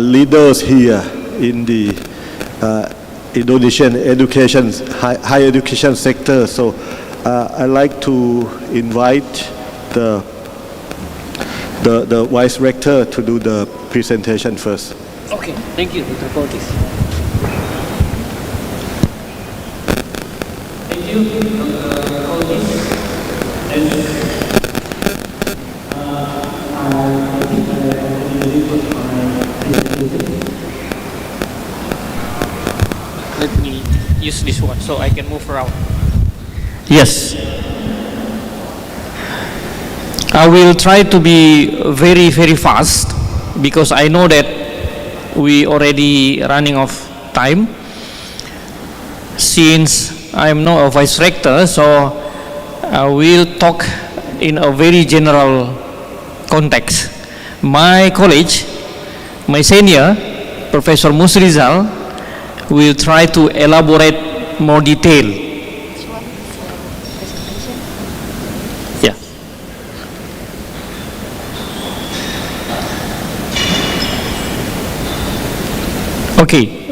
Speaker 8: leaders here in the Indonesian higher education sector. So I'd like to invite the Vice Rector to do the presentation first.
Speaker 9: Okay, thank you, Dr. Perintis. Thank you, Dr. Perintis. And I think I already delivered my presentation. Let me use this one so I can move around. Yes. I will try to be very, very fast because I know that we already running off time. Since I am now a Vice Rector, so I will talk in a very general context. My college, my senior, Professor Musrizal, will try to elaborate more detail. Yeah. Okay.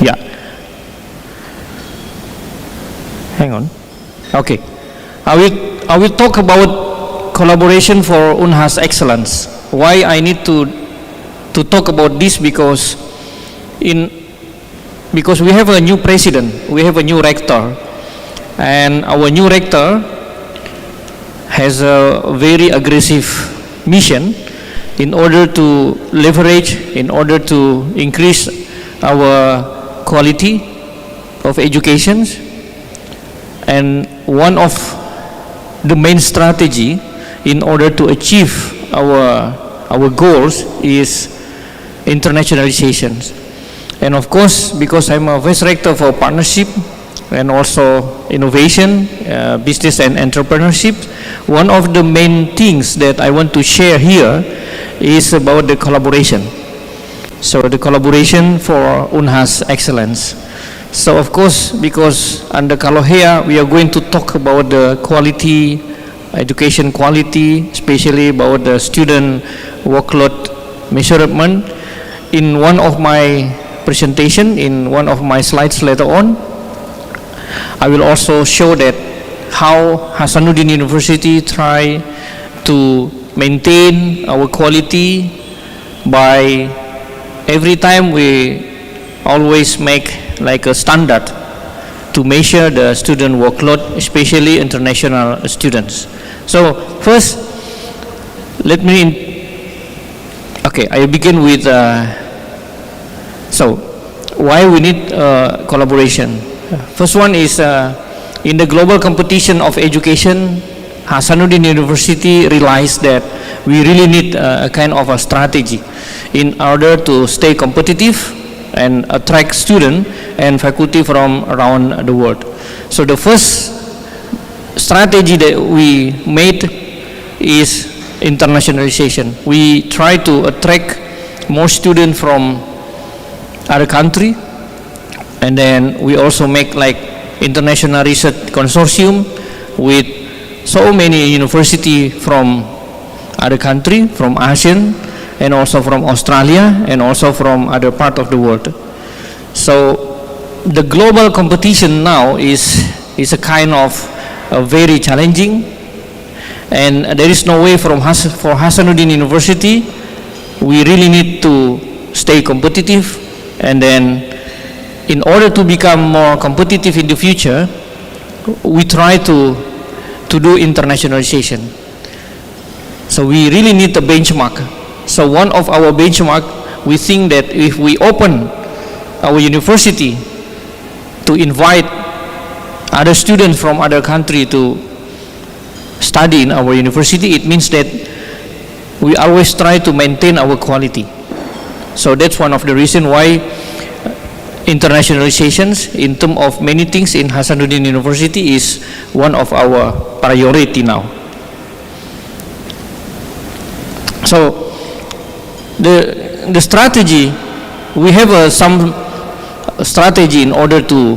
Speaker 9: Yeah. Hang on. Okay. I will talk about collaboration for UNHAS excellence. Why I need to talk about this because we have a new president, we have a new rector, and our new rector has a very aggressive mission in order to leverage, in order to increase our quality of education. And one of the main strategy in order to achieve our goals is internationalization. And of course, because I'm a Vice Rector for partnership and also innovation, business and entrepreneurship, one of the main things that I want to share here is about the collaboration. So the collaboration for UNHAS excellence. So of course, because under CALOHEA, we are going to talk about the quality, education quality, especially about the student workload measurement. In one of my presentation, in one of my slides later on, I will also show that how Hasanuddin University try to maintain our quality by every time we always make like a standard to measure the student workload, especially international students. So first, let me, okay, I begin with, so why we need collaboration. First one is in the global competition of education, Hasanuddin University realized that we really need a kind of a strategy in order to stay competitive and attract students and faculty from around the world. So the first strategy that we made is internationalization. We try to attract more students from other country, and then we also make like international research consortium with so many universities from other country, from ASEAN, and also from Australia, and also from other part of the world. So the global competition now is a kind of very challenging, and there is no way for Hasanuddin University. We really need to stay competitive, and then in order to become more competitive in the future, we try to do internationalization. So we really need a benchmark. So one of our benchmark, we think that if we open our university to invite other students from other country to study in our university, it means that we always try to maintain our quality. So that's one of the reasons why internationalizations in terms of many things in Hasanuddin University is one of our priority now. So the strategy, we have some strategy in order to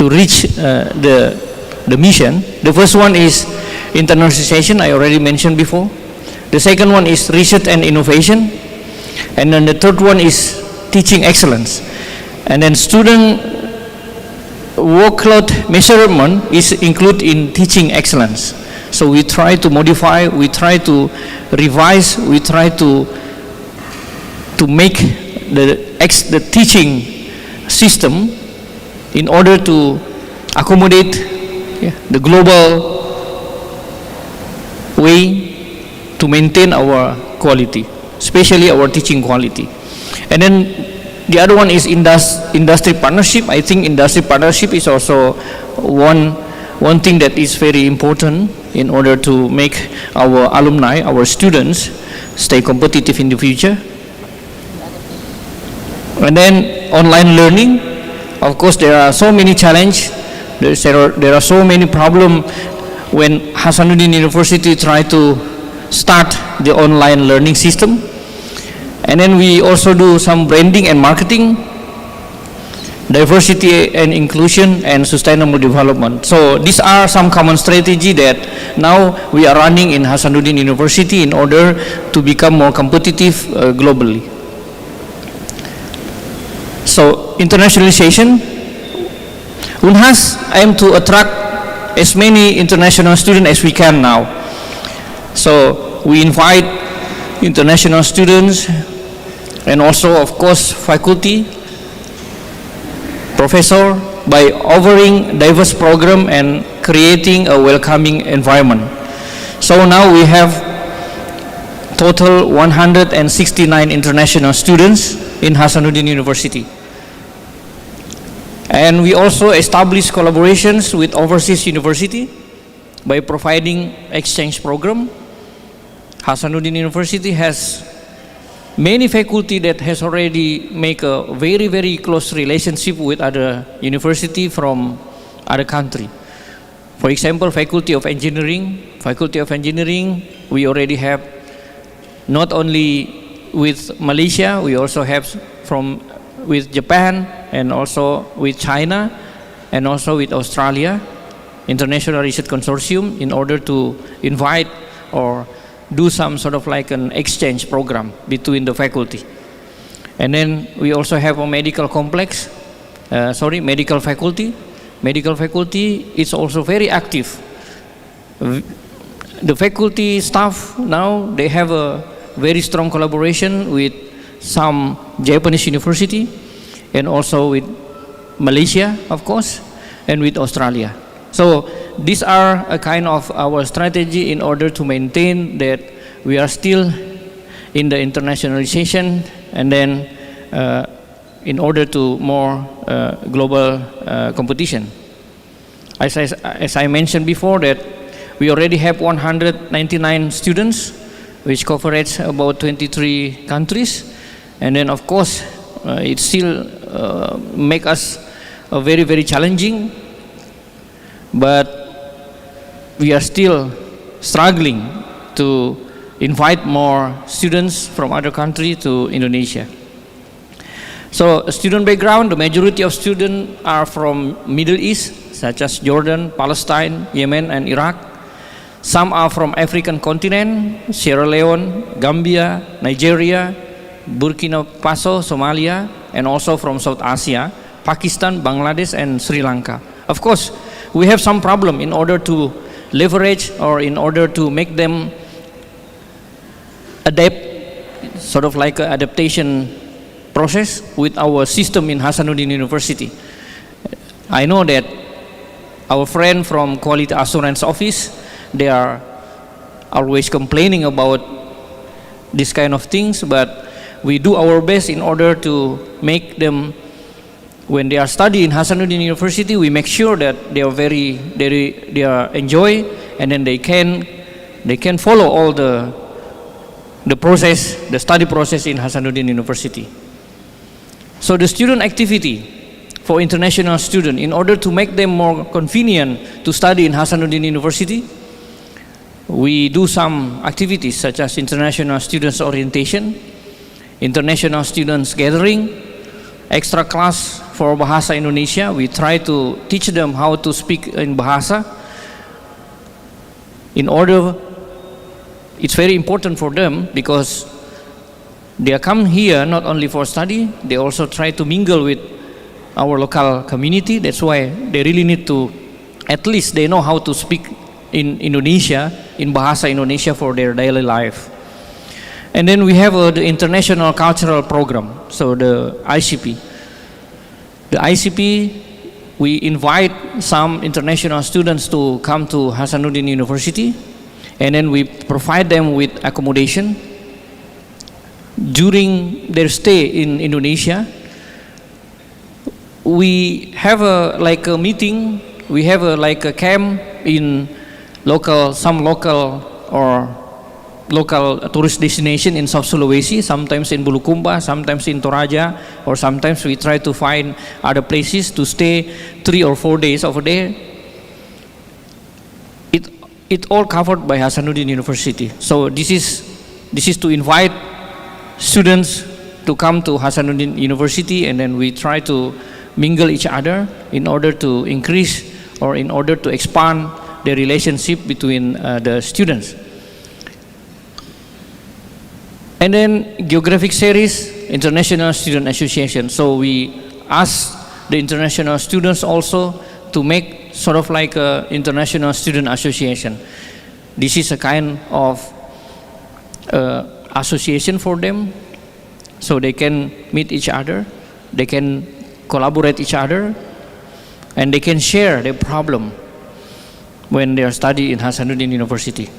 Speaker 9: reach the mission. The first one is internationalization, I already mentioned before. The second one is research and innovation, and then the third one is teaching excellence. And then student workload measurement is included in teaching excellence. So we try to modify, we try to revise, we try to make the teaching system in order to accommodate the global way to maintain our quality, especially our teaching quality. And then the other one is industry partnership. I think industry partnership is also one thing that is very important in order to make our alumni, our students, stay competitive in the future. And then online learning, of course there are so many challenges, there are so many problems when Hasanuddin University try to start the online learning system. And then we also do some branding and marketing, diversity and inclusion, and sustainable development. So these are some common strategy that now we are running in Hasanuddin University in order to become more competitive globally. So internationalization, UNHAS aim to attract as many international students as we can now. So we invite international students and also of course faculty, professor, by offering diverse program and creating a welcoming environment. So now we have total 169 international students in Hasanuddin University. And we also establish collaborations with overseas university by providing exchange program. Hasanuddin University has many faculty that has already make a very, very close relationship with other university from other country. For example, Faculty of Engineering, we already have not only with Malaysia, we also have with Japan, and also with China, and also with Australia, International Research Consortium, in order to invite or do some sort of like an exchange program between the faculty. And then we also have a medical faculty. Medical faculty is also very active. The faculty staff now, they have a very strong collaboration with some Japanese university, and also with Malaysia, of course, and with Australia. So these are a kind of our strategy in order to maintain that we are still in the internationalization, and then in order to more global competition. As I mentioned before, that we already have 199 students, which covers about 23 countries. And then of course, it still make us very, very challenging, but we are still struggling to invite more students from other countries to Indonesia. So student background, the majority of students are from Middle East, such as Jordan, Palestine, Yemen, and Iraq. Some are from African continent, Sierra Leone, Gambia, Nigeria, Burkina Faso, Somalia, and also from South Asia, Pakistan, Bangladesh, and Sri Lanka. Of course, we have some problem in order to leverage or in order to make them adapt, sort of like an adaptation process with our system in Hasanuddin University. I know that our friend from Quality Assurance Office, they are always complaining about this kind of things, but we do our best in order to make them, when they are studying in Hasanuddin University, we make sure that they are enjoy, and then they can follow all the process, the study process in Hasanuddin University. So the student activity for international students, in order to make them more convenient to study in Hasanuddin University, we do some activities such as international students orientation, international students gathering, extra class for Bahasa Indonesia. We try to teach them how to speak in Bahasa. In order, it's very important for them because They come here not only for study, they also try to mingle with our local community. That's why they really need to, at least they know how to speak in Indonesia, in Bahasa Indonesia for their daily life. And then we have the International Cultural Program, so the ICP. The ICP, we invite some international students to come to Hasanuddin University, and then we provide them with accommodation. During their stay in Indonesia, we have a meeting, we have a camp in some local tourist destination in South Sulawesi, sometimes in Bulukumba, sometimes in Toraja, or sometimes we try to find other places to stay 3 or 4 days over there. It all covered by Hasanuddin University. So this is to invite students to come to Hasanuddin University, and then we try to mingle each other in order to increase or in order to expand the relationship between the students. And then geographic series, International Student Association. So we ask the international students also to make sort of like a International Student Association. This is a kind of association for them, so they can meet each other, they can collaborate each other, and they can share their problem when they are studying in Hasanuddin University.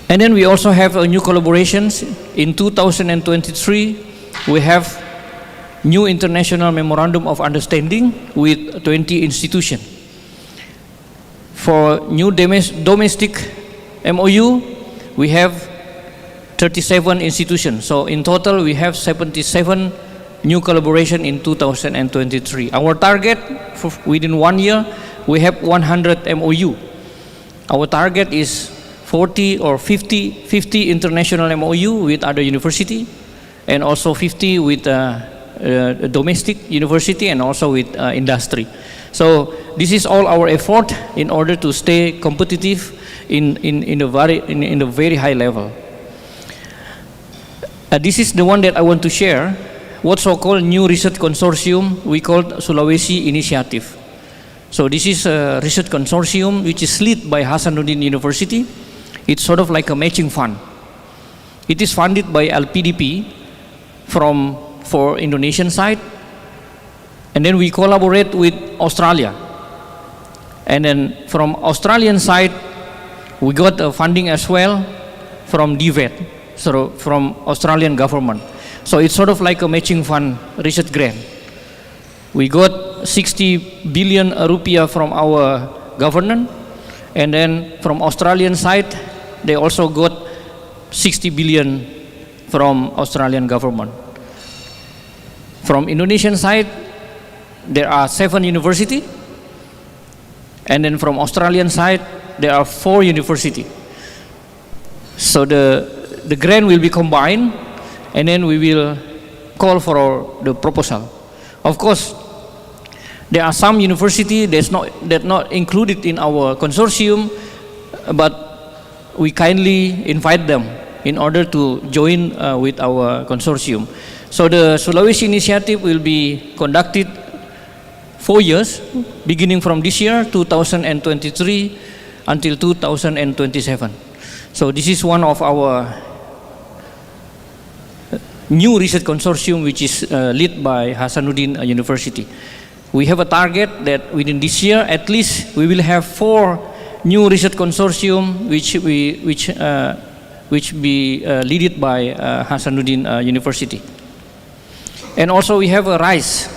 Speaker 9: And then we also have new collaborations. In 2023, we have new international memorandum of understanding with 20 institutions. For new domestic MOU, we have 37 institutions. So in total, we have 77 new collaboration in 2023. Our target within 1 year, we have 100 MOU. Our target is 40 or 50 international MOU with other university, and also 50 with domestic university, and also with industry. So this is all our effort in order to stay competitive in a very high level. This is the one that I want to share. What so-called new research consortium we called Sulawesi Initiative. So this is a research consortium which is led by Hasanuddin University. It's sort of like a matching fund. It is funded by LPDP for Indonesian side, and then we collaborate with Australia. And then from Australian side, we got funding as well from DVET, so from Australian government. So it's sort of like a matching fund research grant. We got 60 billion rupiah from our government, and then from Australian side, they also got 60 billion from Australian government. From Indonesian side, there are 7 universities, and then from Australian side, there are 4 universities. So the grant will be combined, and then we will call for the proposal. Of course, there are some universities that's not included in our consortium, but we kindly invite them in order to join with our consortium. So the Sulawesi Initiative will be conducted 4 years, beginning from this year, 2023, until 2027. So this is one of our new research consortium which is led by Hasanuddin University. We have a target that within this year, at least, we will have 4 new research consortium which be led by Hasanuddin University. And also we have a RISE.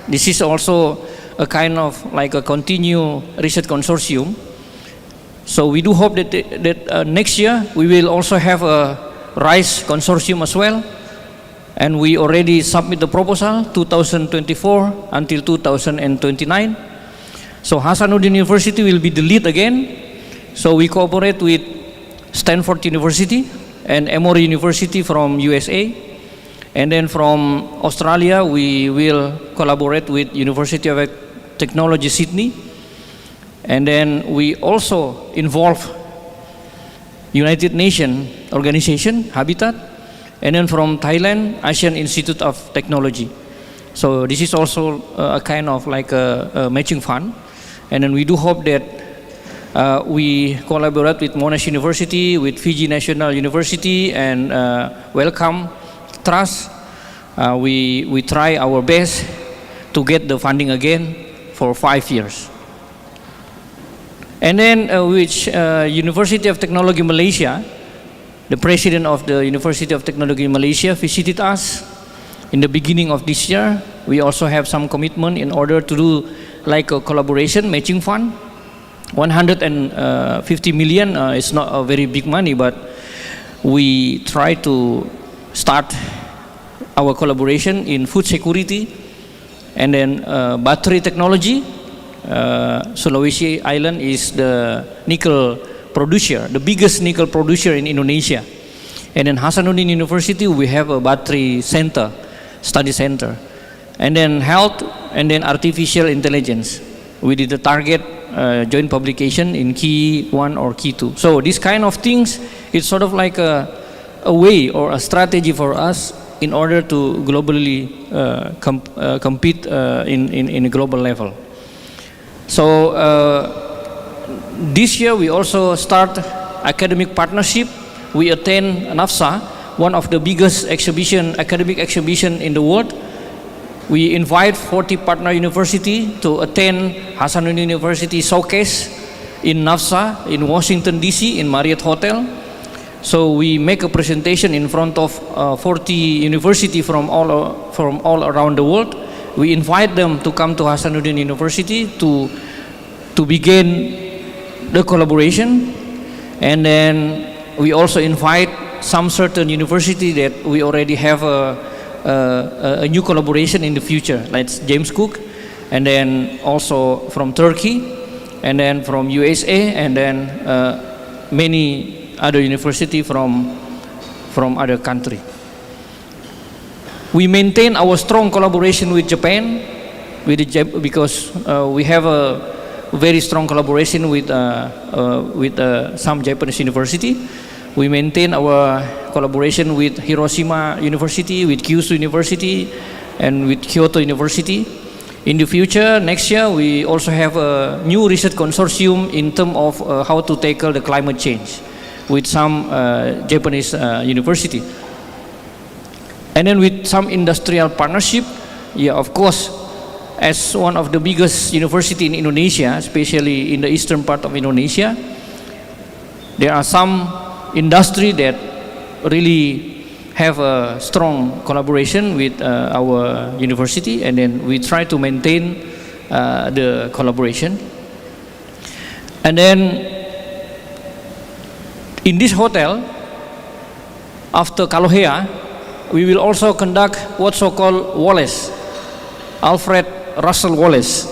Speaker 9: This is also a kind of like a continued research consortium. So we do hope that next year we will also have a RISE consortium as well. And we already submit the proposal 2024 until 2029. So Hasanuddin University will be the lead again. So we cooperate with Stanford University and Emory University from USA. And then from Australia, we will collaborate with University of Technology Sydney. And then we also involve United Nations organization, Habitat, And then from Thailand, Asian Institute of Technology. So this is also a kind of like a matching fund. And then we do hope that we collaborate with Monash University, with Fiji National University, and Welcome Trust. We try our best to get the funding again for 5 years. And then which University of Technology Malaysia, the president of the University of Technology Malaysia visited us in the beginning of this year. We also have some commitment in order to do like a collaboration matching fund. 150 million is not a very big money, but we try to start our collaboration in food security and then battery technology. Sulawesi Island is the nickel producer, the biggest nickel producer in Indonesia. And then Hasanuddin University, we have a battery center, study center. And then health, and then artificial intelligence. We did the target joint publication in key 1 or key 2. So this kind of things, it's sort of like a way or a strategy for us in order to globally compete in a global level. So this year we also start academic partnership. We attend NAFSA, one of the biggest academic exhibition in the world. We invite 40 partner university to attend Hasanuddin University showcase in NAFSA in Washington DC in Marriott Hotel. So we make a presentation in front of 40 university from all around the world. We invite them to come to Hasanuddin University to begin the collaboration, and then we also invite some certain university that we already have a new collaboration in the future, like James Cook, and then also from Turkey, and then from USA, and then many other university from other country. We maintain our strong collaboration with Japan, because we have a very strong collaboration with some Japanese university. We maintain our collaboration with Hiroshima University, with Kyushu University, and with Kyoto University. In the future, next year, we also have a new research consortium in terms of how to tackle the climate change with some Japanese university. And then with some industrial partnership, yeah, of course, as one of the biggest university in Indonesia, especially in the eastern part of Indonesia, there are some industry that really have a strong collaboration with our university, and then we try to maintain the collaboration. And then in this hotel, after CALOHEA, we will also conduct what's so-called Wallace, Alfred Russel Wallace.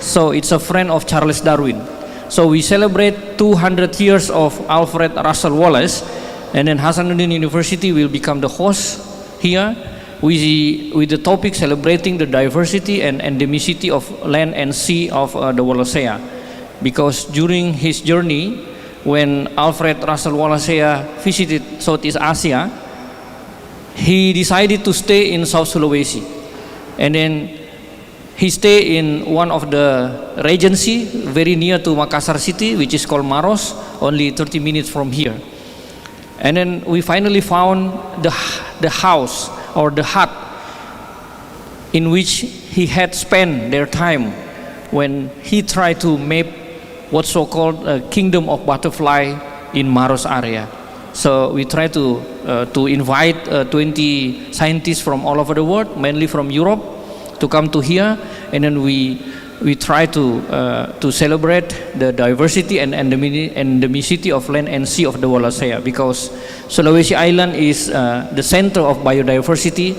Speaker 9: So it's a friend of Charles Darwin. So we celebrate 200 years of Alfred Russel Wallace, and then Hasanuddin University will become the host here with the topic celebrating the diversity and endemicity of land and sea of the Wallacea. Because during his journey, when Alfred Russel Wallacea visited Southeast Asia, he decided to stay in South Sulawesi, and then he stayed in one of the regency very near to Makassar city, which is called Maros, only 30 minutes from here. And then we finally found the house or the hut in which he had spent their time when he tried to map what's so-called a kingdom of butterfly in Maros area. So we try to invite 20 scientists from all over the world, mainly from Europe, to come to here, and then we try to celebrate the diversity and endemicity of land and sea of the Wallacea, because Sulawesi Island is the center of biodiversity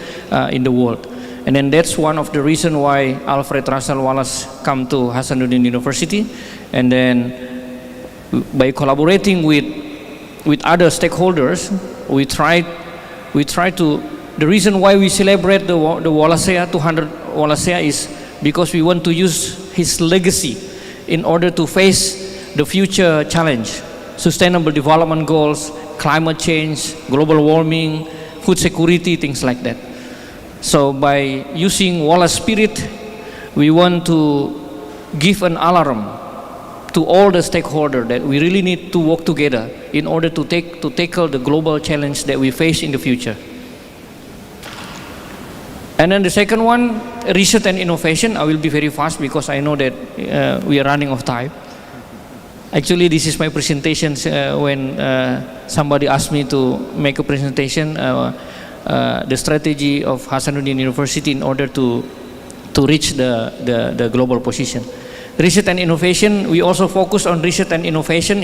Speaker 9: in the world. And then that's one of the reasons why Alfred Russel Wallace come to Hasanuddin University. And then by collaborating with other stakeholders, we try to, the reason why we celebrate the Wallacea, 200 Wallacea, is because we want to use his legacy in order to face the future challenge, sustainable development goals, climate change, global warming, food security, things like that. So by using Wallace spirit, we want to give an alarm to all the stakeholders that we really need to work together in order to tackle the global challenge that we face in the future. And then the second one, research and innovation. I will be very fast because I know that we are running out of time. Actually, this is my presentation when somebody asked me to make a presentation, the strategy of Hasanuddin University in order to reach the global position. Research and innovation, we also focus on research and innovation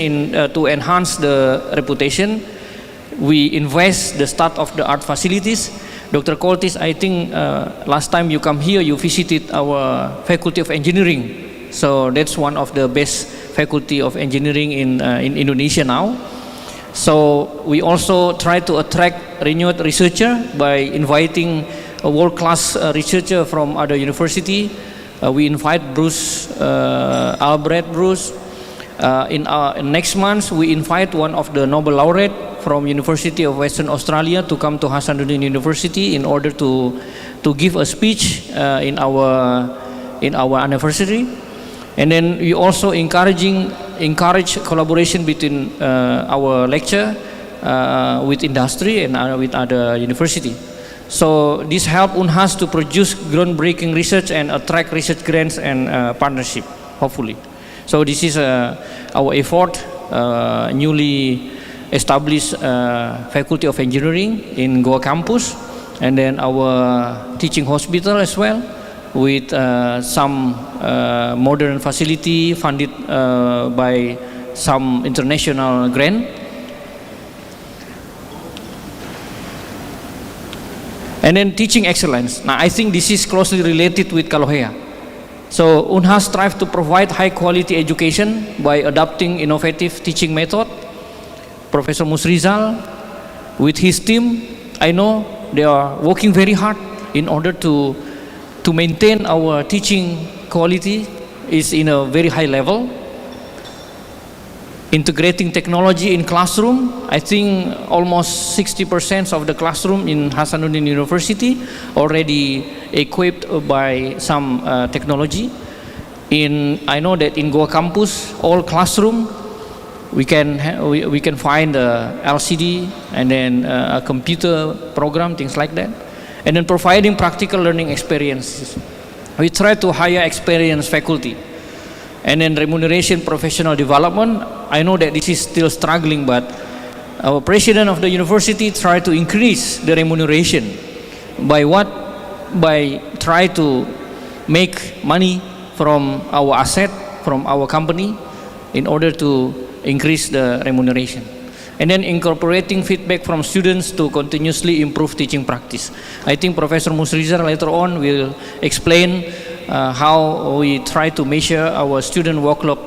Speaker 9: to enhance the reputation. We invest the state-of-the-art facilities. Dr. Koltis, I think last time you come here, you visited our Faculty of Engineering. So that's one of the best faculty of engineering in Indonesia now. So we also try to attract renewed researcher by inviting a world-class researcher from other university. We invite Bruce, Albert Bruce. In next month, we invite one of the Nobel laureate from University of Western Australia to come to Hasanuddin University in order to give a speech in our anniversary. And then we also encourage collaboration between our lecture with industry and with other university. So this help UNHAS to produce groundbreaking research and attract research grants and partnership, hopefully. So this is our effort, newly established Faculty of Engineering in Goa campus, and then our teaching hospital as well, with some modern facility funded by some international grant. And then teaching excellence. Now I think this is closely related with CALOHEA. So UNHAS strives to provide high quality education by adopting innovative teaching method. Professor Musrizal, with his team, I know they are working very hard in order to maintain our teaching quality is in a very high level. Integrating technology in classroom, I think almost 60% of the classroom in Hasanuddin University already equipped by some technology. I know that in Goa campus, all classroom we can find a LCD and then a computer program, things like that. And then providing practical learning experiences. We try to hire experienced faculty. And then remuneration, professional development. I know that this is still struggling, but our president of the university tried to increase the remuneration by what? By try to make money from our asset, from our company, in order to increase the remuneration. And then incorporating feedback from students to continuously improve teaching practice. I think Professor Musrizar later on will explain how we try to measure our student workload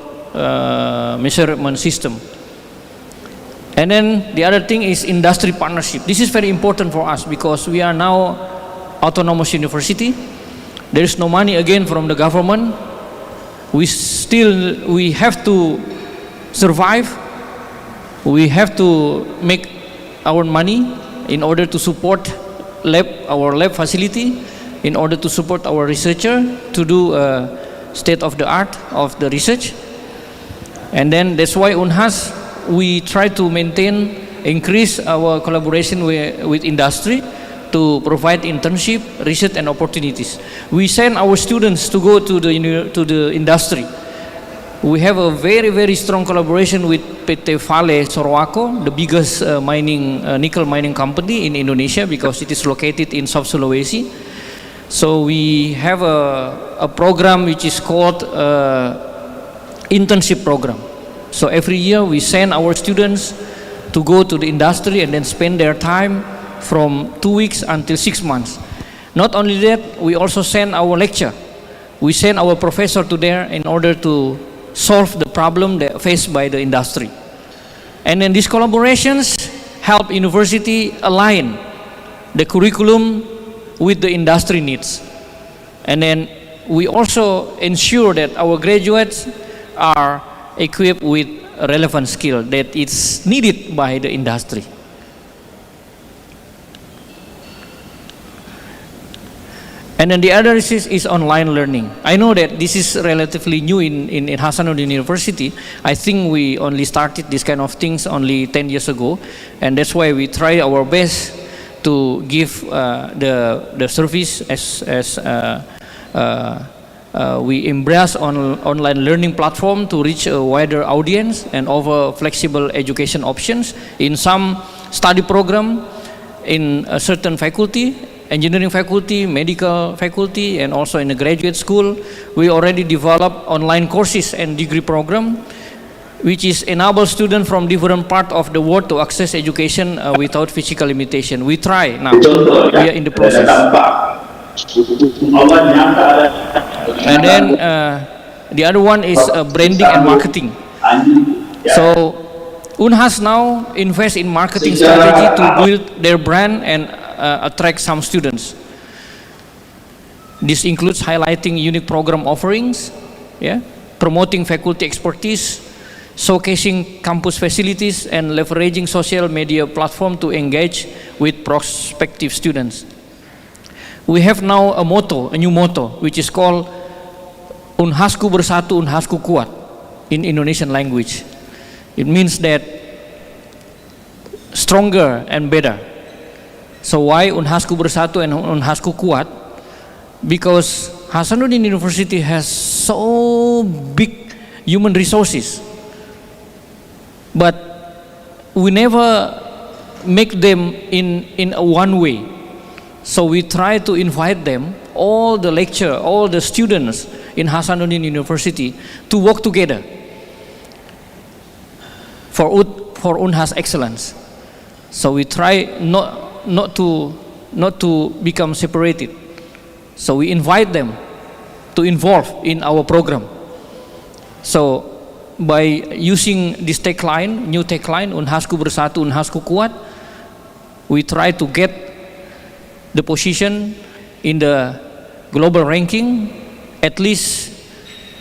Speaker 9: measurement system. And then the other thing is industry partnership. This is very important for us because we are now autonomous university. There is no money again from the government. We have to survive. We have to make our money in order to support our lab facility, in order to support our researcher to do state-of-the-art of the research. And then that's why UNHAS, we try to increase our collaboration with industry to provide internship, research and opportunities. We send our students to go to the industry. We have a very, very strong collaboration with PT Vale Sorowako, the biggest nickel mining company in Indonesia because it is located in South Sulawesi. So we have a program which is called internship program. So every year we send our students to go to the industry and then spend their time from 2 weeks until 6 months. Not only that, we also send our lecture. We send our professor to there in order to solve the problem that faced by the industry. And then these collaborations help university align the curriculum with the industry needs. And then we also ensure that our graduates are equipped with relevant skill that is needed by the industry. And then the other is online learning. I know that this is relatively new in Hasanuddin University. I think we only started this kind of things only 10 years ago. And that's why we try our best to give the service as we embrace online learning platform to reach a wider audience and offer flexible education options in some study program in a certain faculty, engineering faculty, medical faculty, and also in the graduate school. We already developed online courses and degree program which is enable students from different parts of the world to access education without physical limitation. We try now. We are in the process. And then the other one is branding and marketing. So UNHAS now invest in marketing strategy to build their brand and attract some students. This includes highlighting unique program offerings, promoting faculty expertise, showcasing campus facilities, and leveraging social media platform to engage with prospective students. We have now a new motto, which is called UNHASku Bersatu, UNHASku Kuat in Indonesian language. It means that stronger and better. So why UNHASku Bersatu and UNHASku Kuat? Because Hasanuddin University has so big human resources, but we never make them in a one way. So we try to invite them, all the lecturer, all the students in Hasanuddin University, to work together for UNHAS excellence. So we try not to become separated. So we invite them to involve in our program. So by using this tagline, new tagline, UNHASku Bersatu, UNHASku Kuat, we try to get the position in the global ranking at least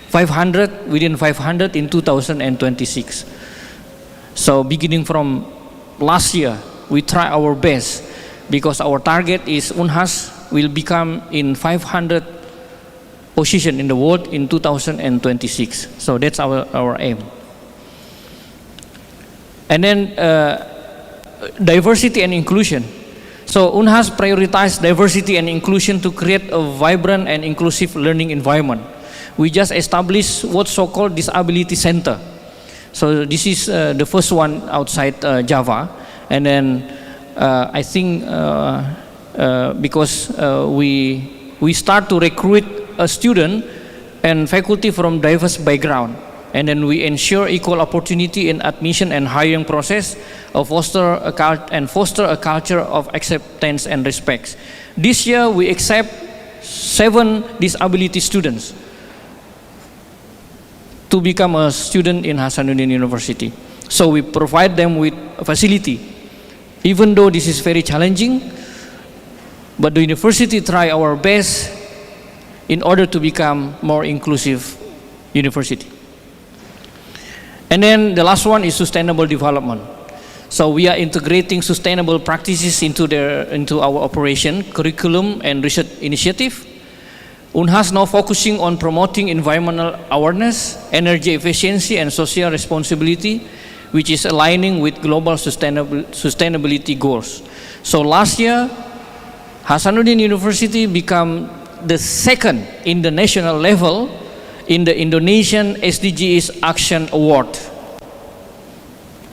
Speaker 9: 500, within 500 in 2026. So beginning from last year, we try our best because our target is UNHAS will become in 500 position in the world in 2026. So that's our aim. And then diversity and inclusion. So UNHAS prioritized diversity and inclusion to create a vibrant and inclusive learning environment. We just established what's so-called Disability Center. So this is the first one outside Java. And then I think because we start to recruit a student and faculty from diverse background, and then we ensure equal opportunity in admission and hiring process, foster a culture of acceptance and respect. This year we accept 7 disability students to become a student in Hasanuddin University. So we provide them with a facility, even though this is very challenging, but the university try our best in order to become more inclusive university. And then the last one is sustainable development. So we are integrating sustainable practices into our operation, curriculum, and research initiative. UNHAS now focusing on promoting environmental awareness, energy efficiency, and social responsibility, which is aligning with global sustainability goals. So last year, Hasanuddin University became the second in the national level in the Indonesian SDGs Action Award.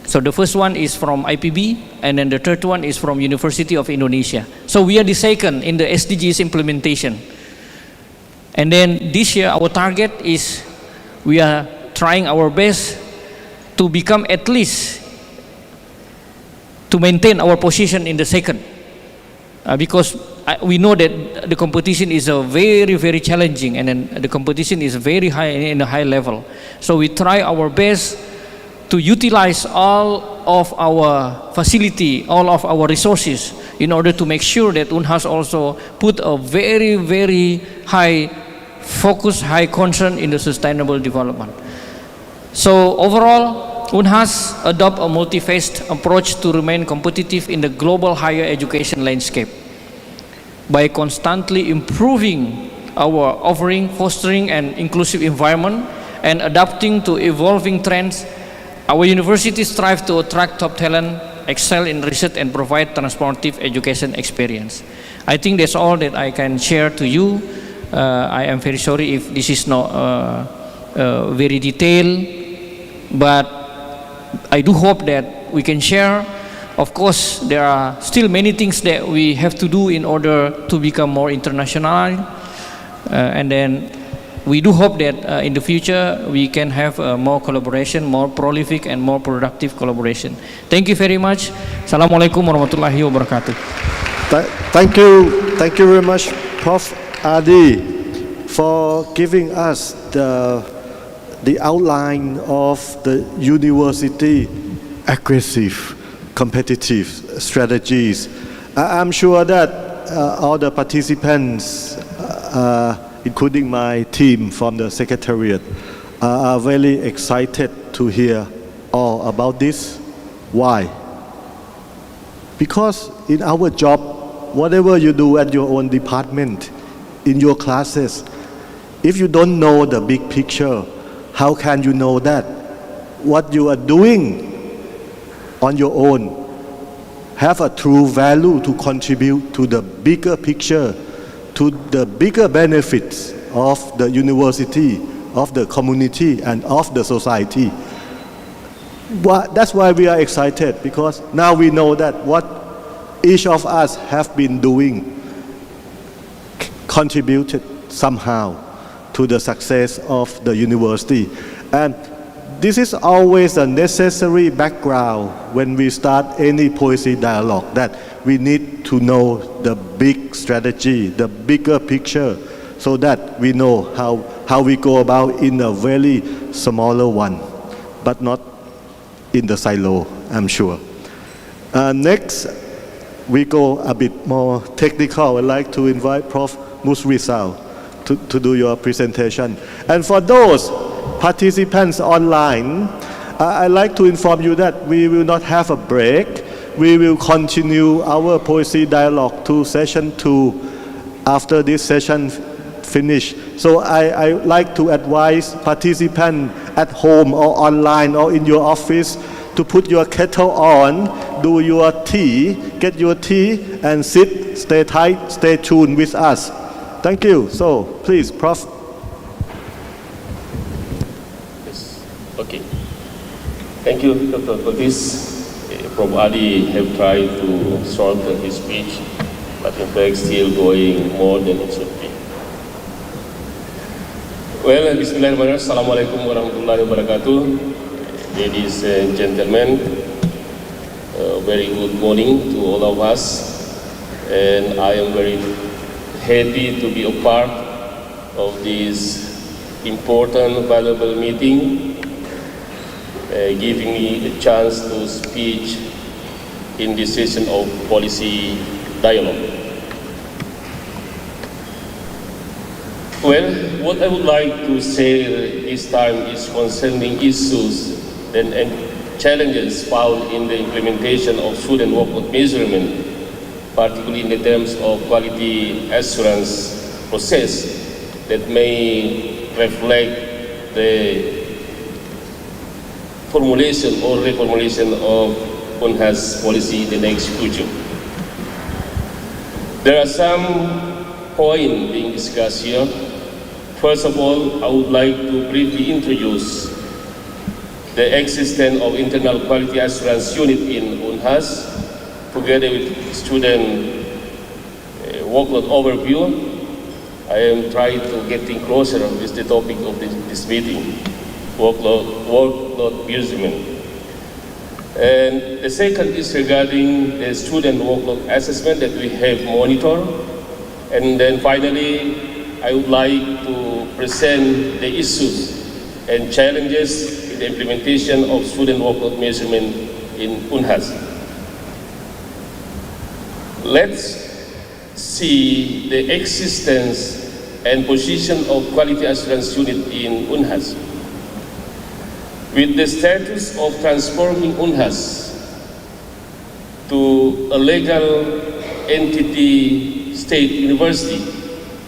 Speaker 9: So the first one is from IPB, and then the third one is from University of Indonesia. So we are the second in the SDGs implementation. And then this year our target is we are trying our best to become at least to maintain our position in the second, because we know that the competition is very, very challenging, and then the competition is very high in a high level. So we try our best to utilize all of our facility, all of our resources in order to make sure that UNHAS also put a very, very high focus, high concern in the sustainable development. So overall, UNHAS adopt a multi-phased approach to remain competitive in the global higher education landscape. by constantly improving our offering, fostering an inclusive environment, and adapting to evolving trends. Our university strives to attract top talent, excel in research, and provide transformative education experience. I think that's all that I can share to you. I am very sorry if this is not very detailed, but I do hope that we can share. Of course, there are still many things that we have to do in order to become more international, and then we do hope that in the future we can have more collaboration, more prolific and more productive collaboration. Thank you very much. Assalamualaikum warahmatullahi wabarakatuh.
Speaker 8: Thank you very much, Prof. Adi, for giving us the outline of the university aggressive, competitive strategies. I'm sure that all the participants, including my team from the Secretariat, are very excited to hear all about this. Why? Because in our job, whatever you do at your own department, in your classes, if you don't know the big picture, how can you know that what you are doing on your own have a true value to contribute to the bigger picture, to the bigger benefits of the university, of the community, and of the society? That's why we are excited, because now we know that what each of us have been doing contributed somehow to the success of the university. And this is always a necessary background when we start any policy dialogue, that we need to know the big strategy, the bigger picture, so that we know how we go about in a very smaller one, but not in the silo, I'm sure. Next, we go a bit more technical. I'd like to invite Prof. Musrizal to do your presentation. And for those participants online, I'd like to inform you that we will not have a break. We will continue our policy dialogue to session 2 after this session finish. So I like to advise participants at home or online or in your office to put your kettle on, do your tea, get your tea, and sit, stay tight, stay tuned with us. Thank you. So please, Prof.
Speaker 10: Yes. Okay. Thank you, Dr. Perintis. Prof. Adi have tried to shorten his speech, but in fact still going more than it should be. Well, Bismillahirrahmanirrahim. Assalamualaikum warahmatullahi wabarakatuh. Ladies and gentlemen, very good morning to all of us, and I am very happy to be a part of this important, valuable meeting, giving me a chance to speak in this session of policy dialogue. Well, what I would like to say this time is concerning issues and challenges found in the implementation of student workload measurement, particularly in the terms of quality assurance process that may reflect the formulation or reformulation of UNHAS policy in the next future. There are some points being discussed here. First of all, I would like to briefly introduce the existence of internal quality assurance unit in UNHAS, together with student workload overview. I am trying to get closer with the topic of this meeting, workload measurement. And the second is regarding the student workload assessment that we have monitored. And then finally, I would like to present the issues and challenges in the implementation of student workload measurement in UNHAS. Let's see the existence and position of quality assurance unit in UNHAS. With the status of transforming UNHAS to a legal entity State University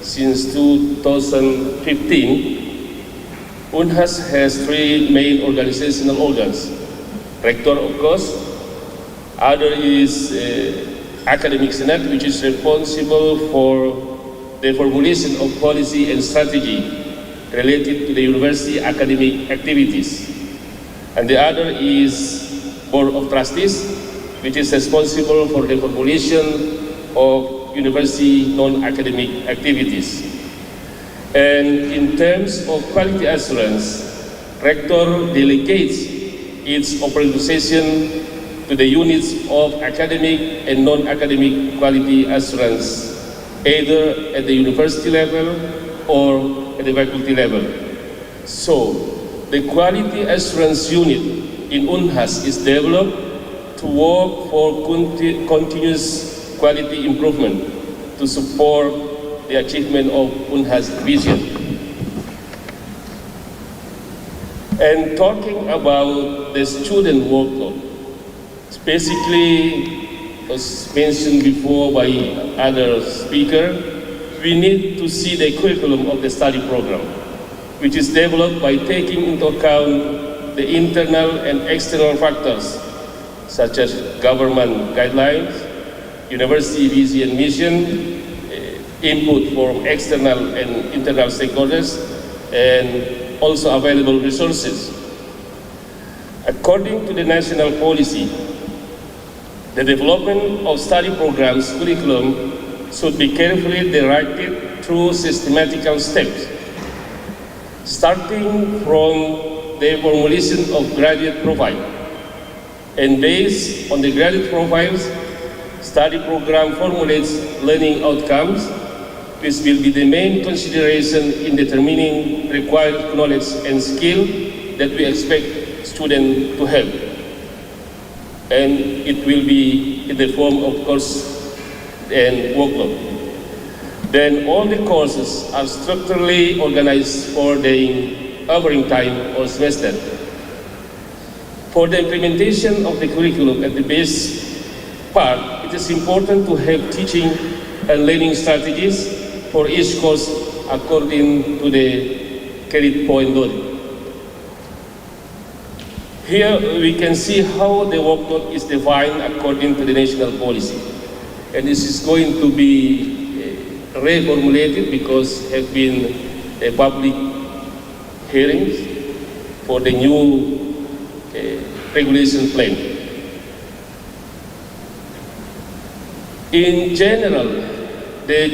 Speaker 10: since 2015, UNHAS has three main organizational organs. Rector, of course. Other is Academic Senate, which is responsible for the formulation of policy and strategy related to the university academic activities. And the other is Board of Trustees, which is responsible for the formulation of university non-academic activities. And in terms of quality assurance, Rector delegates its operationalization to the units of academic and non-academic quality assurance, either at the university level or at the faculty level. So, the quality assurance unit in UNHAS is developed to work for continuous quality improvement to support the achievement of UNHAS vision. And talking about the student workload, basically, as mentioned before by other speaker, we need to see the curriculum of the study program, which is developed by taking into account the internal and external factors, such as government guidelines, university vision and mission, input from external and internal stakeholders, and also available resources. According to the national policy, the development of study programs curriculum should be carefully directed through systematical steps, starting from the formulation of graduate profile. And based on the graduate profiles, study program formulates learning outcomes, which will be the main consideration in determining required knowledge and skill that we expect students to have. And it will be in the form of course and workload. Then all the courses are structurally organized for the covering time or semester. For the implementation of the curriculum at the base part, it is important to have teaching and learning strategies for each course according to the credit point loading. Here we can see how the workload is defined according to the national policy. And this is going to be reformulated because have been a public hearings for the new regulation plan. In general, the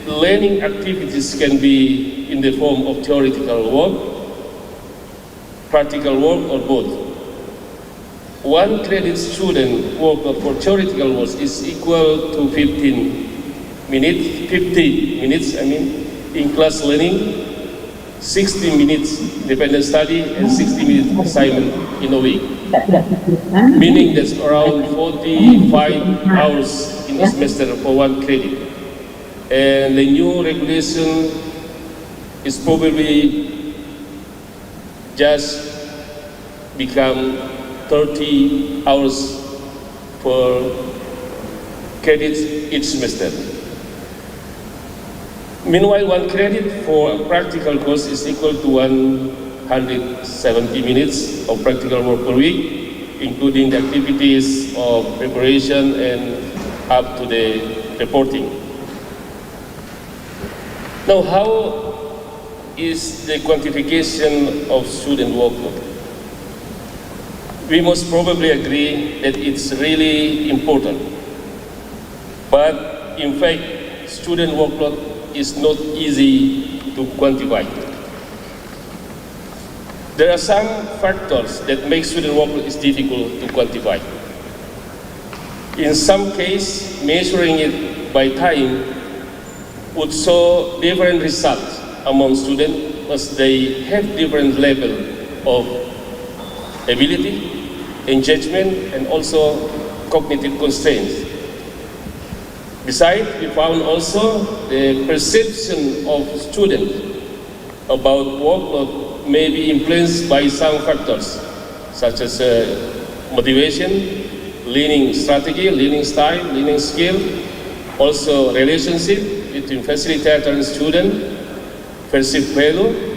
Speaker 10: learning activities can be in the form of theoretical work, practical work, or both. One credit student workload for theoretical work is equal to 50 minutes in class learning, 60 minutes dependent study, and 60 minutes assignment in a week. Meaning that's around 45 hours in a semester for one credit. And the new regulation is probably just become 30 hours per credit each semester. Meanwhile, one credit for a practical course is equal to 170 minutes of practical work per week, including the activities of preparation and up to the reporting. Now, how is the quantification of student workload? We must probably agree that it's really important. But in fact, student workload is not easy to quantify. There are some factors that make student workload is difficult to quantify. In some cases, measuring it by time would show different results among students as they have different level of ability, engagement, and also cognitive constraints. Besides, we found also the perception of students about workload may be influenced by some factors, such as motivation, learning strategy, learning style, learning skill, Also, relationship between facilitator and student, perceived value,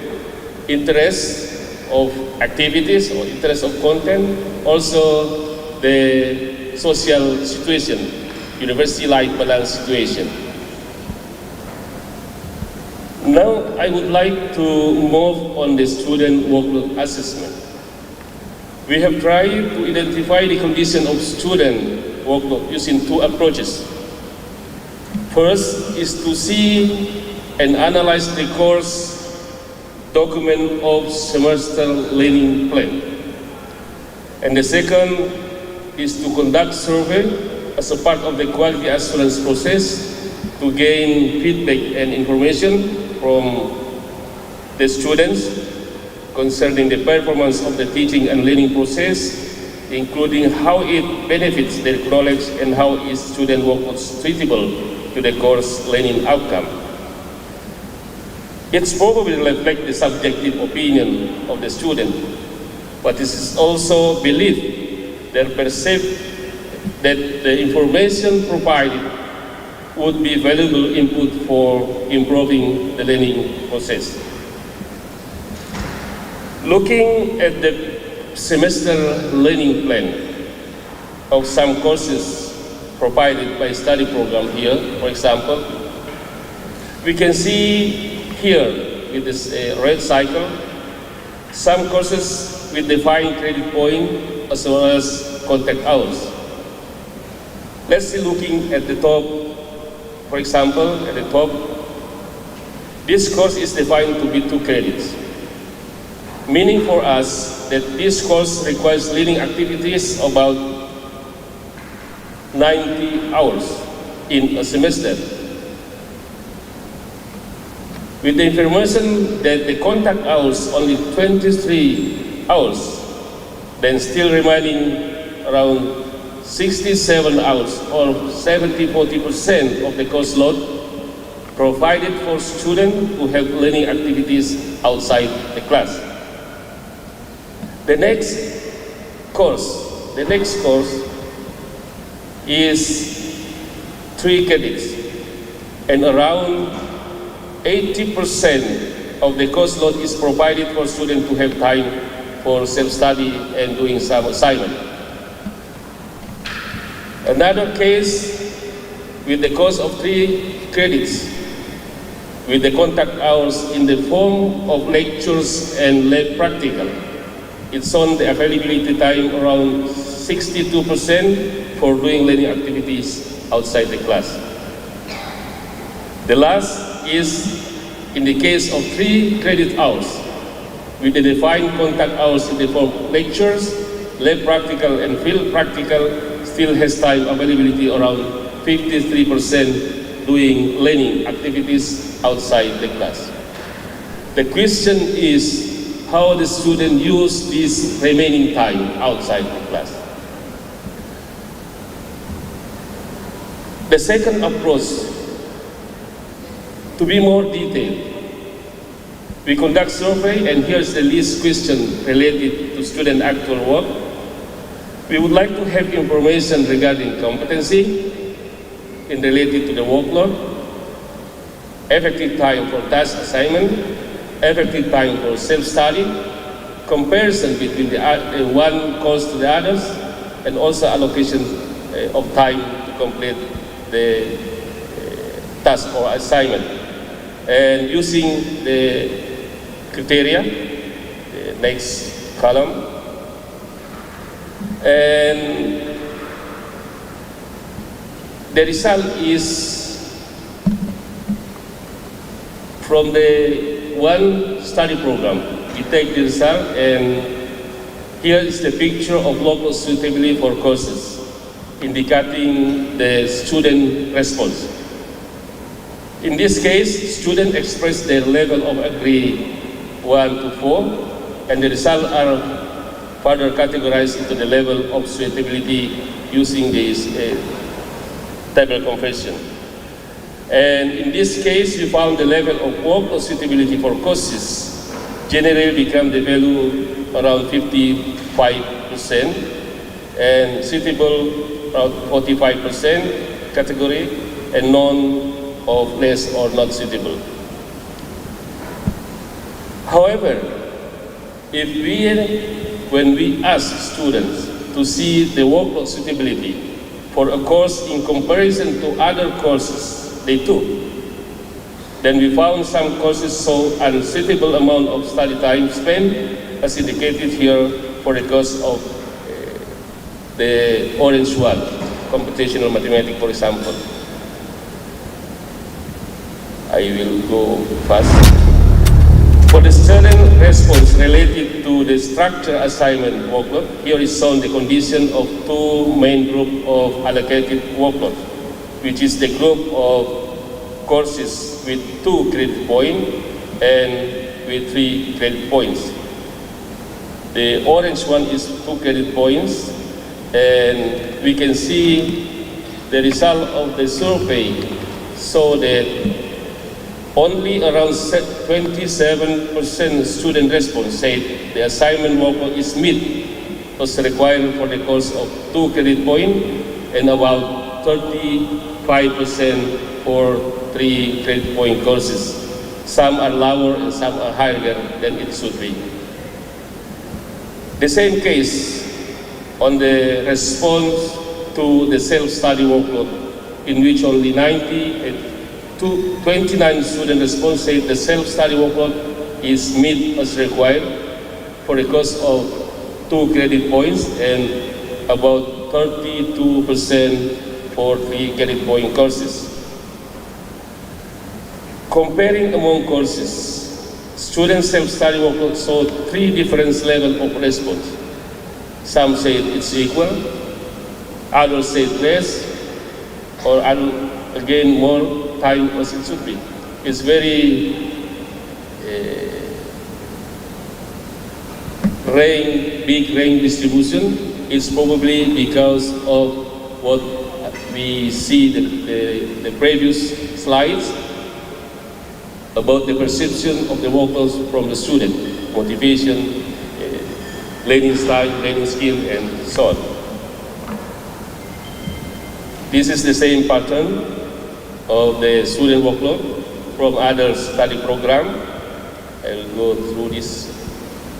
Speaker 10: interest of activities or interest of content, also the social situation, university-like balance situation. Now I would like to move on the student workload assessment. We have tried to identify the condition of student workload using two approaches. First is to see and analyze the course document of semester learning plan. And the second is to conduct survey as a part of the quality assurance process to gain feedback and information from the students concerning the performance of the teaching and learning process, including how it benefits their knowledge and how is student workload suitable to the course learning outcome. It's probably reflect the subjective opinion of the student, but it is also believed that perceived that the information provided would be valuable input for improving the learning process. Looking at the semester learning plan of some courses provided by study program here, for example, we can see here with this red cycle, some courses with defined credit point as well as contact hours. Let's see looking at the top, for example, at the top, this course is defined to be 2 credits, meaning for us that this course requires learning activities about 90 hours in a semester. With the information that the contact hours only 23 hours, then still remaining around 67 hours or 70-40% of the course load provided for students who have learning activities outside the class. The next course is 3 credits, and around 80% of the course load is provided for students who have time for self-study and doing some assignment. Another case with the course of 3 credits with the contact hours in the form of lectures and lab practical. It's on the availability time around 62% for doing learning activities outside the class. The last is in the case of 3 credit hours with the defined contact hours in the form of lectures, lab practical and field practical, still has time availability around 53% doing learning activities outside the class. The question is how the student use this remaining time outside the class. The second approach, to be more detailed, we conduct survey, and here's the list question related to student actual work. We would like to have information regarding competency in related to the workload, effective time for task assignment, effective time for self-study, comparison between the one course to the others, and also allocation of time to complete the task or assignment. And using the criteria, the next column, and the result is from the one study program. We take the result, and here is the picture of local suitability for courses, indicating the student response. In this case, students express their level of agree 1 to 4, and the results are further categorized into the level of suitability using this table conversion. And in this case, we found the level of workload suitability for courses generally become the value around 55%, and suitable around 45% category, and none of less or not suitable. However, when we ask students to see the workload suitability for a course in comparison to other courses they took, then we found some courses saw unsuitable amount of study time spent, as indicated here for the course of the orange one, computational mathematics, for example. I will go fast. For the student response related to the structure assignment workload, here is shown the condition of two main groups of allocated workload, which is the group of courses with 2 credit points and with 3 credit points. The orange one is 2 credit points, and we can see the result of the survey so that only around 27% student response said the assignment workload is met as required for the course of 2 credit points, and about 35% for 3 credit point courses. Some are lower and some are higher than it should be. The same case on the response to the self-study workload, in which only 29 student response said the self-study workload is met as required for the course of 2 credit points, and about 32% for 3 credit point courses. Comparing among courses, student self-study workload saw 3 different levels of response. Some said it's equal, others said less, or again more time as it should be. It's very big range distribution. It's probably because of what we see the previous slides about the perception of the workloads from the student, motivation, learning style, learning skill, and so on. This is the same pattern of the student workload from other study program. I will go through this.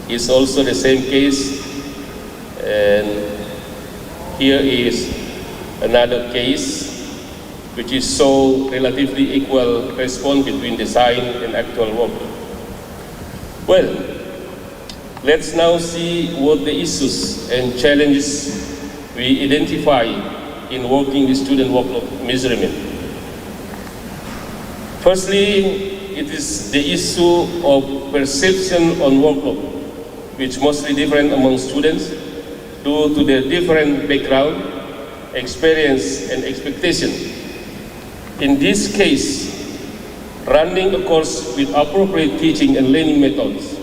Speaker 10: It's also the same case, and here is another case which is so relatively equal response between design and actual workload. Well, let's now see what the issues and challenges we identify in working with student workload measurement. Firstly, it is the issue of perception on workload, which mostly different among students due to their different background, experience, and expectation. In this case, running a course with appropriate teaching and learning methods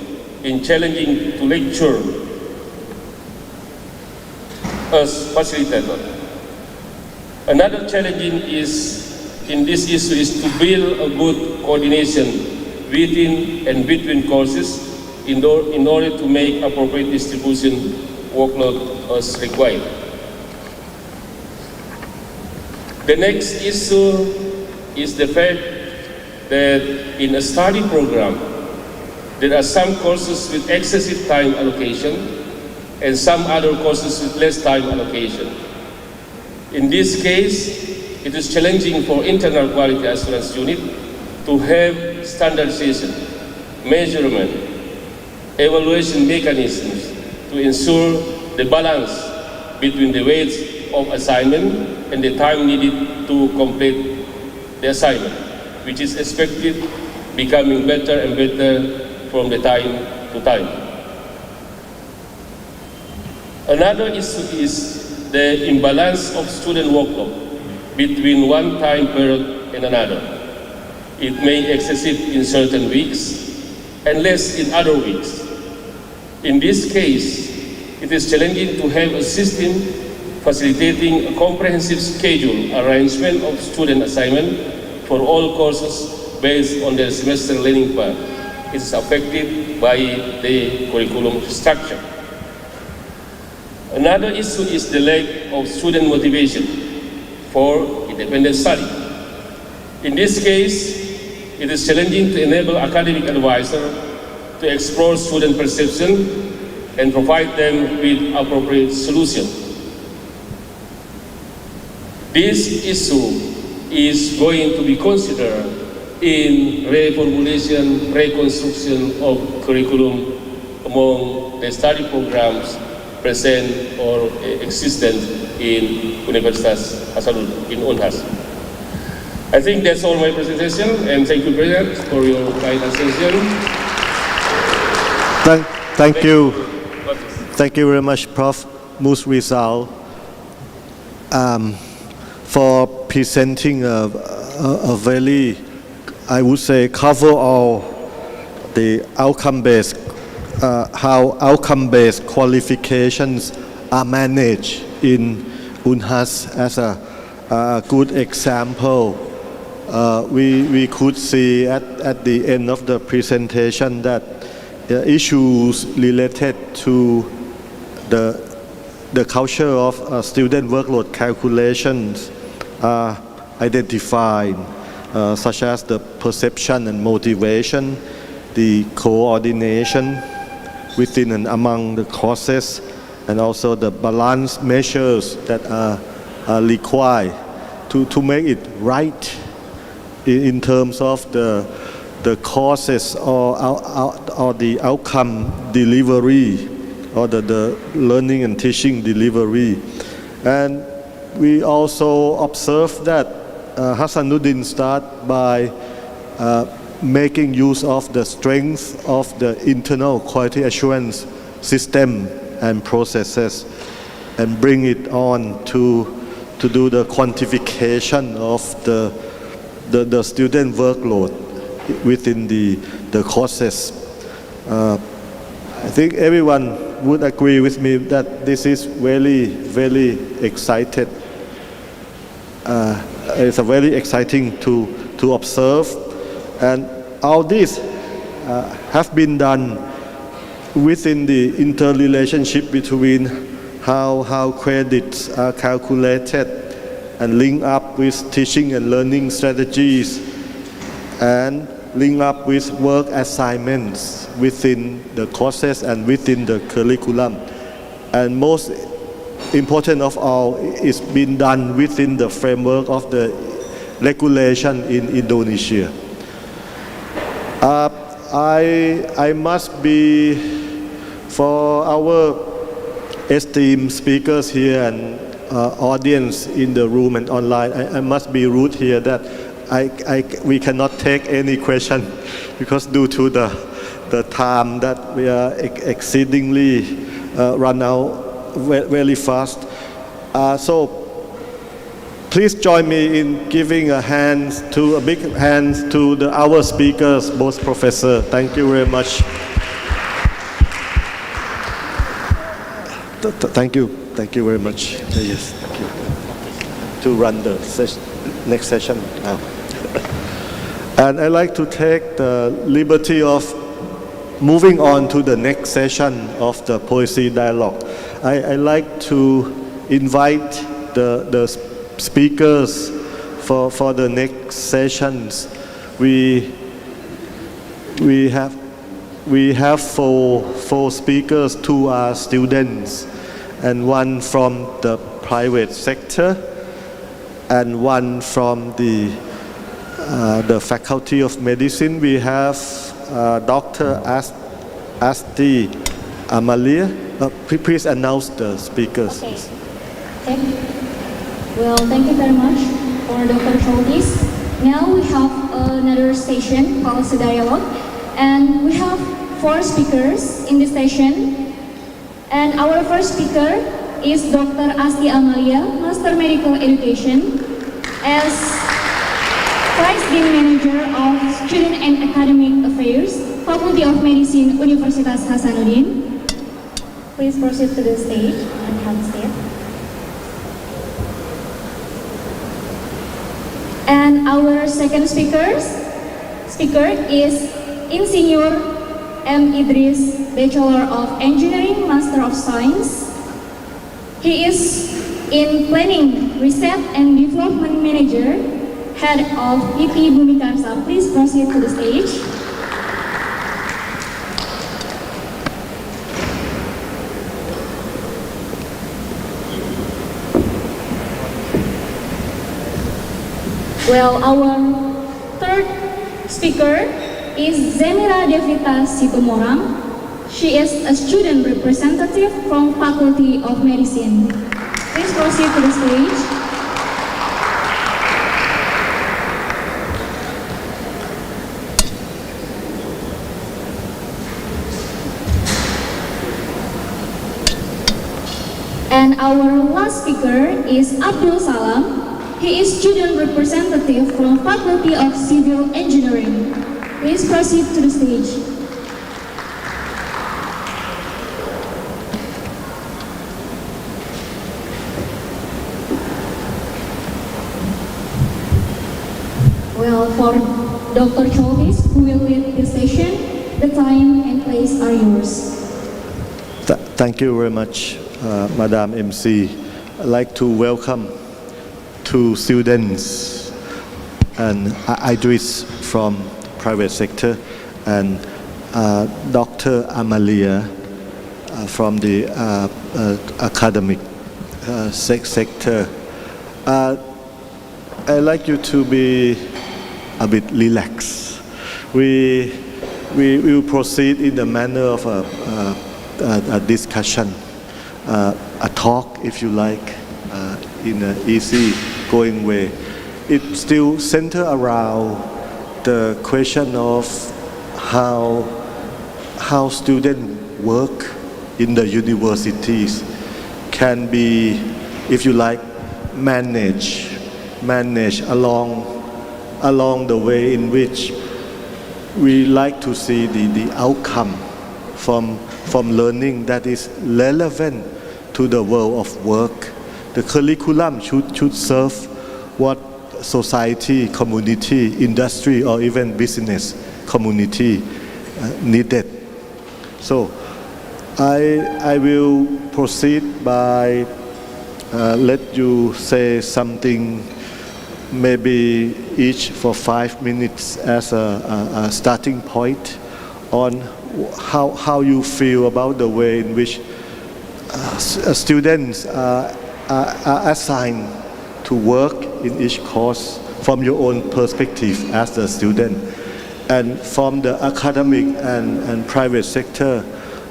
Speaker 10: in challenging to lecture as facilitator. Another challenging in this issue is to build a good coordination within and between courses in order to make appropriate distribution workload as required. The next issue is the fact that in a study program, there are some courses with excessive time allocation and some other courses with less time allocation. In this case, it is challenging for internal quality assurance unit to have standardization, measurement, evaluation mechanisms to ensure the balance between the weights of assignment and the time needed to complete the assignment, which is expected becoming better and better from the time to time. Another issue is the imbalance of student workload between one time period and another. It may excessive in certain weeks and less in other weeks. In this case, it is challenging to have a system facilitating a comprehensive schedule arrangement of student assignment for all courses based on their semester learning path. It is affected by the curriculum structure. Another issue is the lack of student motivation for independent study. In this case, it is challenging to enable academic advisors to explore student perception and provide them with appropriate solutions. This issue is going to be considered in reformulation, reconstruction of curriculum among the study programs present or existent in Universitas Hasanuddin, in UNHAS. I think that's all my presentation, and thank you, President, for your kind attention.
Speaker 8: Thank you. Thank you very much, Prof. Musrizal, for presenting a very, I would say, cover all the outcome-based, how outcome-based qualifications are managed in UNHAS as a good example. We could see at the end of the presentation that the issues related to the culture of student workload calculations are identified, such as the perception and motivation, the coordination within and among the courses, and also the balance measures that are required to make it right in terms of the courses or the outcome delivery or the learning and teaching delivery. And we also observe that Hasanuddin start by making use of the strength of the internal quality assurance system and processes and bring it on to do the quantification of the student workload within the courses. I think everyone would agree with me that this is very excited. It's a very exciting to observe, and all this have been done within the interrelationship between how credits are calculated and link up with teaching and learning strategies and link up with work assignments within the courses and within the curriculum. And most important of all, is being done within the framework of the regulation in Indonesia. I must be, for our esteemed speakers here and audience in the room and online, I must be rude here that we cannot take any question because due to the time that we are exceedingly run out very fast. So please join me in giving a big hand to our speakers, both professors. Thank you very much. Thank you very much. Yes, thank you. To run the next session now. And I'd like to take the liberty of moving on to the next session of the Poetry Dialogue. I'd like to invite the speakers for the next sessions. We have four speakers. Two are students, and one from the private sector, and one from the Faculty of Medicine. We have Dr. Asti Amalia. Please announce the speakers.
Speaker 2: Okay. Well, thank you very much for Dr. Choltis. Now we have another session called the Dialogue, and we have 4 speakers in this session. And our first speaker is Dr. Asti Amalia, Master Medical Education, as Vice Dean Manager of Student and Academic Affairs, Faculty of Medicine, Universitas Hasanuddin. Please proceed to the stage and have a seat. And our second speaker is Insinyur M. Idris, Bachelor of Engineering, Master of Science. He is in Planning, Research and Development Manager Head of PT Bhumikarsa, please proceed to the stage. Well, our third speaker is Zemira Devita Situmorang. She is a student representative from Faculty of Medicine. Please proceed to the stage. And our last speaker is Abdul Salam. He is student representative from Faculty of Civil Engineering. Please proceed to the stage. Well, for Dr. Cholvis, who will lead the session, the time and place are yours.
Speaker 8: Thank you very much, Madam MC. I'd like to welcome two students, and Idris from private sector, and Dr. Amalia from the academic sector. I'd like you to be a bit relaxed. We will proceed in the manner of a discussion, a talk, if you like, in an easy going way. It still centers around the question of how students work in the universities can be, if you like, managed along the way in which we like to see the outcome from learning that is relevant to the world of work. The curriculum should serve what society, community, industry, or even business community needed. So I will proceed by let you say something, maybe each for 5 minutes as a starting point on how you feel about the way in which students are assigned to work in each course from your own perspective as a student, and from the academic and private sector,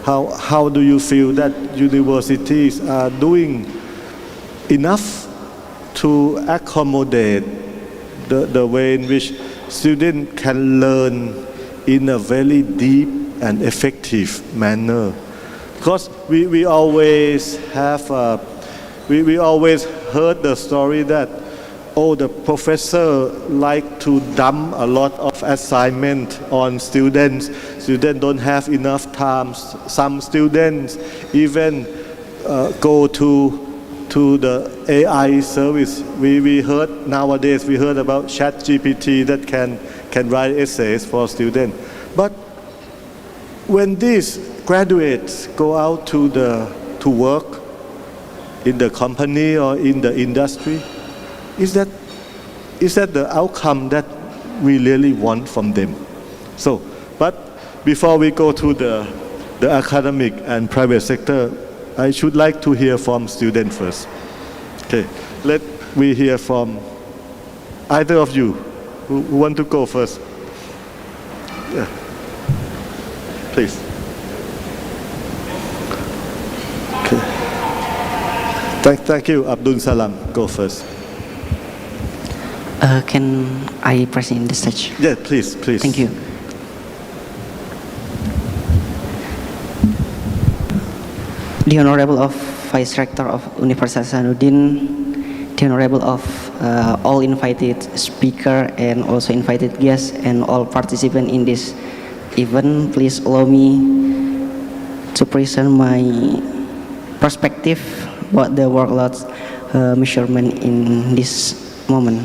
Speaker 8: how do you feel that universities are doing enough to accommodate the way in which students can learn in a very deep and effective manner? Because we always have we always heard the story that, oh, the professor like to dump a lot of assignment on students. Students don't have enough time. Some students even go to the AI service. We heard nowadays, we heard about ChatGPT that can write essays for students. But when these graduates go out to work in the company or in the industry, is that the outcome that we really want from them? So, but before we go to the academic and private sector, I should like to hear from students first. Okay, let me hear from either of you who want to go first. Yeah. Please. Okay. Thank you, Abdul Salam. Go first.
Speaker 11: Can I present the stage?
Speaker 8: Yeah, please.
Speaker 11: Thank you. The Honorable of Vice Rector of Universitas Hasanuddin, the Honorable of all invited speaker and also invited guests and all participants in this event, please allow me to present my perspective about the workload measurement in this moment.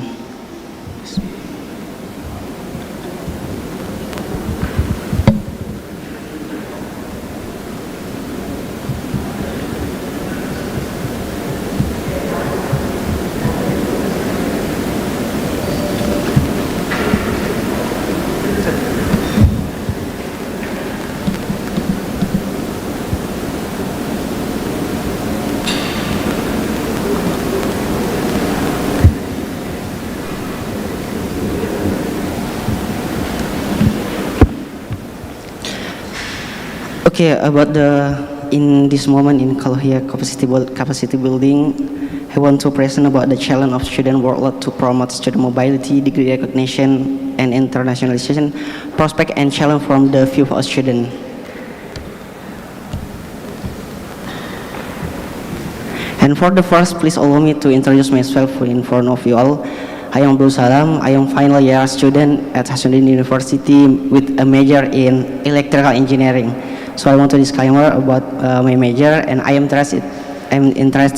Speaker 11: Okay, about in this moment in CALOHEA capacity building, I want to present about the challenge of student workload to promote student mobility, degree recognition, and internationalization, prospect and challenge from the view of student. And for the first, please allow me to introduce myself in front of you all. I am Abdul Salam. I am final year student at Hasanuddin University with a major in electrical engineering. So I want to disclaimer about my major, and I'm interested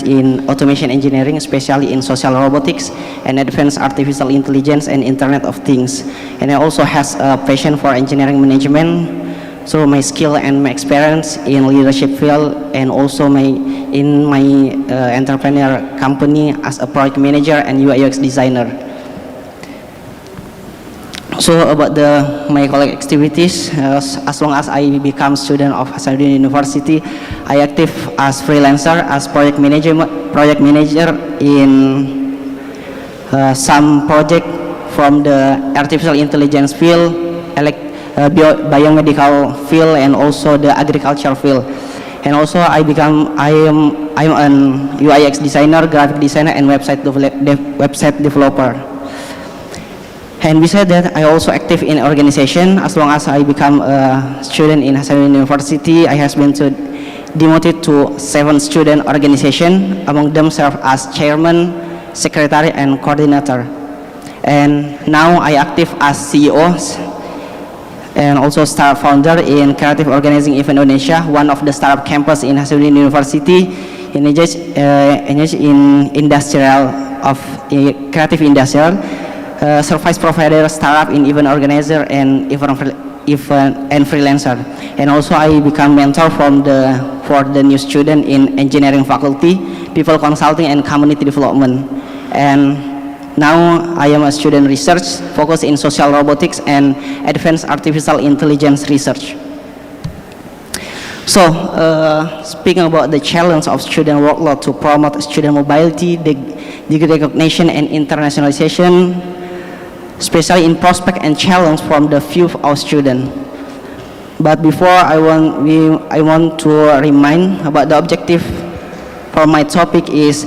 Speaker 11: in automation engineering, especially in social robotics and advanced artificial intelligence and Internet of Things. And I also has a passion for engineering management. So my skill and my experience in leadership field, and also in my entrepreneur company as a project manager and UI UX designer. So about my colleague activities, as long as I become student of Hasanuddin University, I active as freelancer, as project manager in some project from the artificial intelligence field, biomedical field, and also the agriculture field. And also I'm an UI UX designer, graphic designer, and website developer. And besides that, I also active in organization. As long as I become a student in Hasanuddin University, I have been demoted to 7 student organization. Among them serve as chairman, secretary, and coordinator. And now I active as CEO and also startup founder in Creative Organizing of Indonesia, one of the startup campus in Hasanuddin University, engaged in industrial of creative industrial. Service provider, startup in event organizer, and event and freelancer. And also I become mentor for the new student in engineering faculty, people consulting, and community development. And now I am a student research focused in social robotics and advanced artificial intelligence research. So speaking about the challenge of student workload to promote student mobility, degree recognition, and internationalization, especially in prospect and challenge from the view of our student. But before I want to remind about the objective for my topic is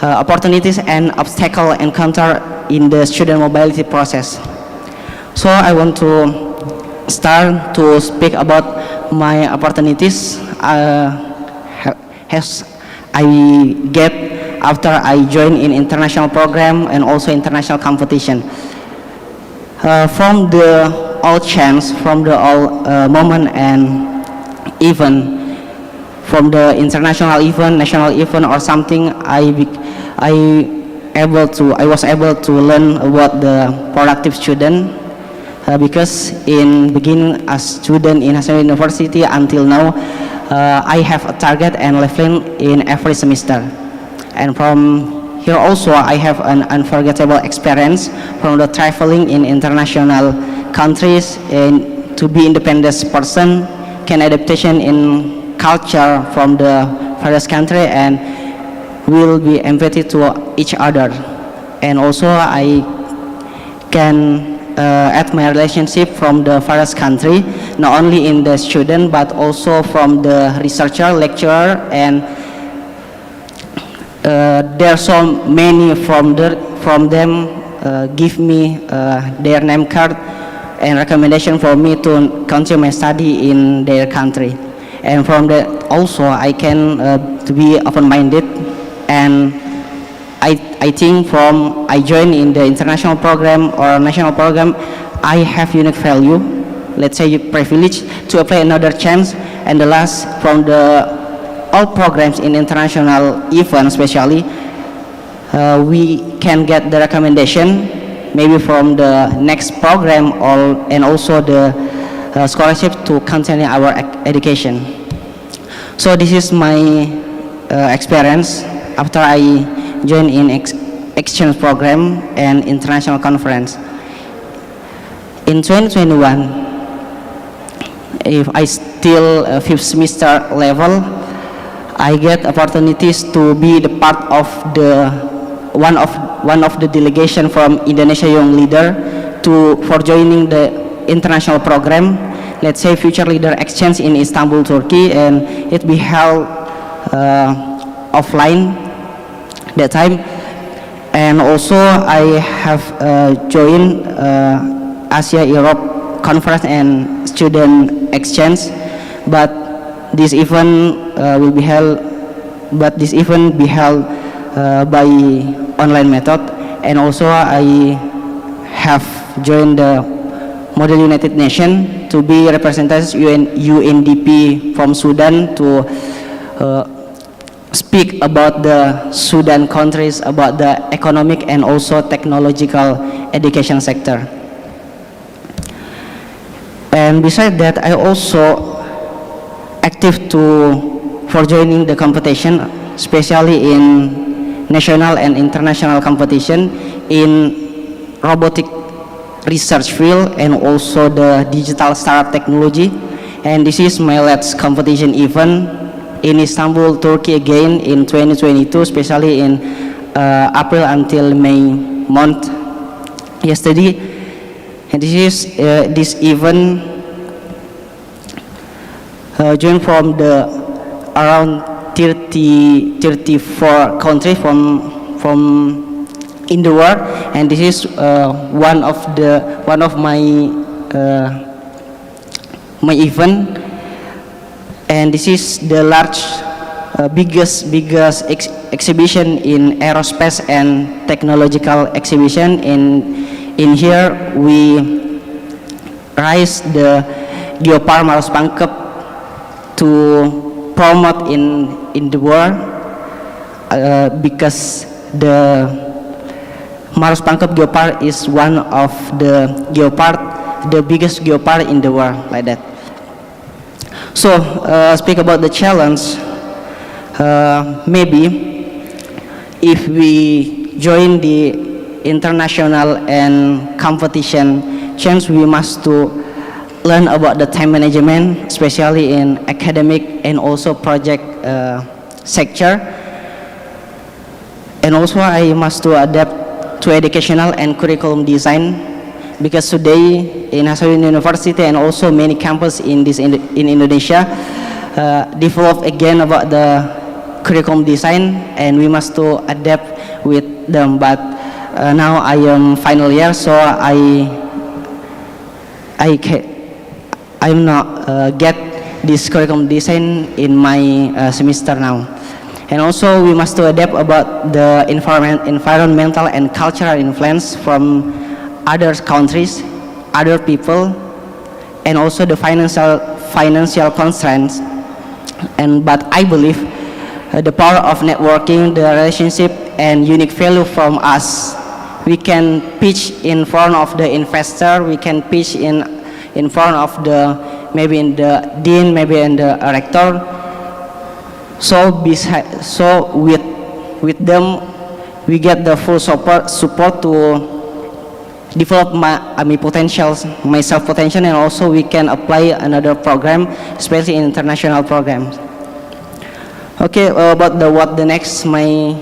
Speaker 11: opportunities and obstacle encountered in the student mobility process. So I want to start to speak about my opportunities as I get after I join in international program and also international competition. From the all chance, from the all moment and even from the international event, national event, or something, I was able to learn about the productive student because in beginning as student in Hasanuddin University until now, I have a target and leveling in every semester, and from here also I have an unforgettable experience from the traveling in international countries, and to be independent person, can adaptation in culture from the various country, and will be empathy to each other. And also I can add my relationship from the various country, not only in the student but also from the researcher, lecturer, and there are so many from them give me their name card and recommendation for me to continue my study in their country. And from that also I can to be open-minded, and I think from I join in the international program or national program, I have unique value, let's say privilege to apply another chance. And the last, from the all programs in international event especially, we can get the recommendation maybe from the next program and also the scholarship to continue our education. So this is my experience after I joined in exchange program and international conference. In 2021, if I still 5th semester level, I get opportunities to be the part of the one of the delegation from Indonesia Young Leader for joining the international program. let's say, future leader exchange in Istanbul, Turkey, and it be held offline that time. And also I have joined Asia Europe conference and student exchange, but this event will be held by online method. And also I have joined the Model United Nations to be representatives UNDP from Sudan to speak about the Sudan countries, about the economic and also technological education sector. And besides that, I also active for joining the competition, especially in national and international competition in robotic research field and also the digital startup technology. And this is my last competition event in Istanbul, Turkey again in 2022, especially in April until May month yesterday. And this event joined from the around 34 countries from in the world, and this is one of my event, and this is the biggest exhibition in aerospace and technological exhibition. In here we raise the Geopar Maros Pangkep to promote in the world because the Maros Pangkep Geopar is one of the biggest geopard in the world, like that. So speak about the challenge. Maybe if we join the international and competition chance, we must to learn about the time management, especially in academic and also project sector. And also I must to adapt to educational and curriculum design, because today in Hasanuddin University and also many campuses in Indonesia develop again about the curriculum design, and we must to adapt with them. But now I am final year, so I'm not get this curriculum design in my semester now. And also we must to adapt about the environmental and cultural influence from other countries, other people, and also the financial constraints. But I believe the power of networking, the relationship, and unique value from us. We can pitch in front of the investor. We can pitch in front of maybe in the dean, maybe in the rector. So with them, we get the full support to develop my self potential, and also we can apply another program, especially in international programs. Okay, about what the next my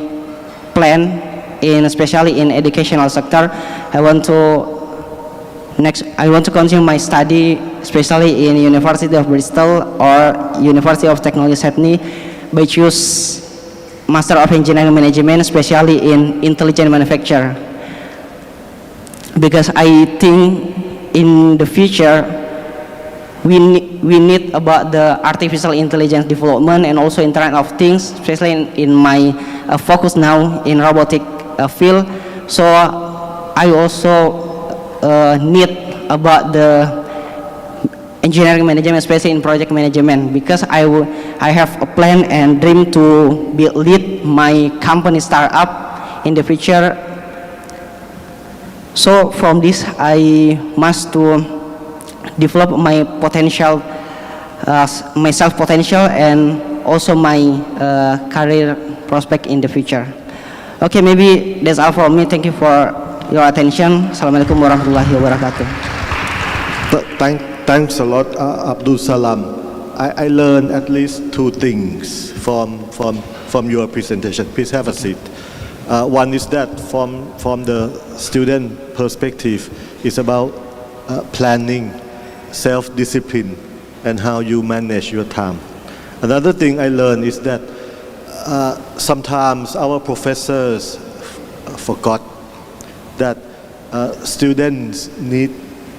Speaker 11: plan especially in educational sector. I want to continue my study, especially in University of Bristol or University of Technology Sydney, by choose Master of Engineering Management, especially in intelligent manufacture, because I think in the future we need about the artificial intelligence development and also Internet of Things, especially in my focus now in robotic field. So I also need about the engineering management, especially in project management, because I have a plan and dream to lead my company startup in the future. So from this, I must to develop my potential, my self potential, and also my career prospect in the future. Okay, maybe that's all from me. Thank you for your attention. Assalamualaikum warahmatullahi wabarakatuh.
Speaker 8: Thanks a lot, Abdul Salam. I learned at least two things from your presentation. Please have a seat. One is that from the student perspective, it's about planning self-discipline and how you manage your time. Another thing I learned is that sometimes our professors forgot that students need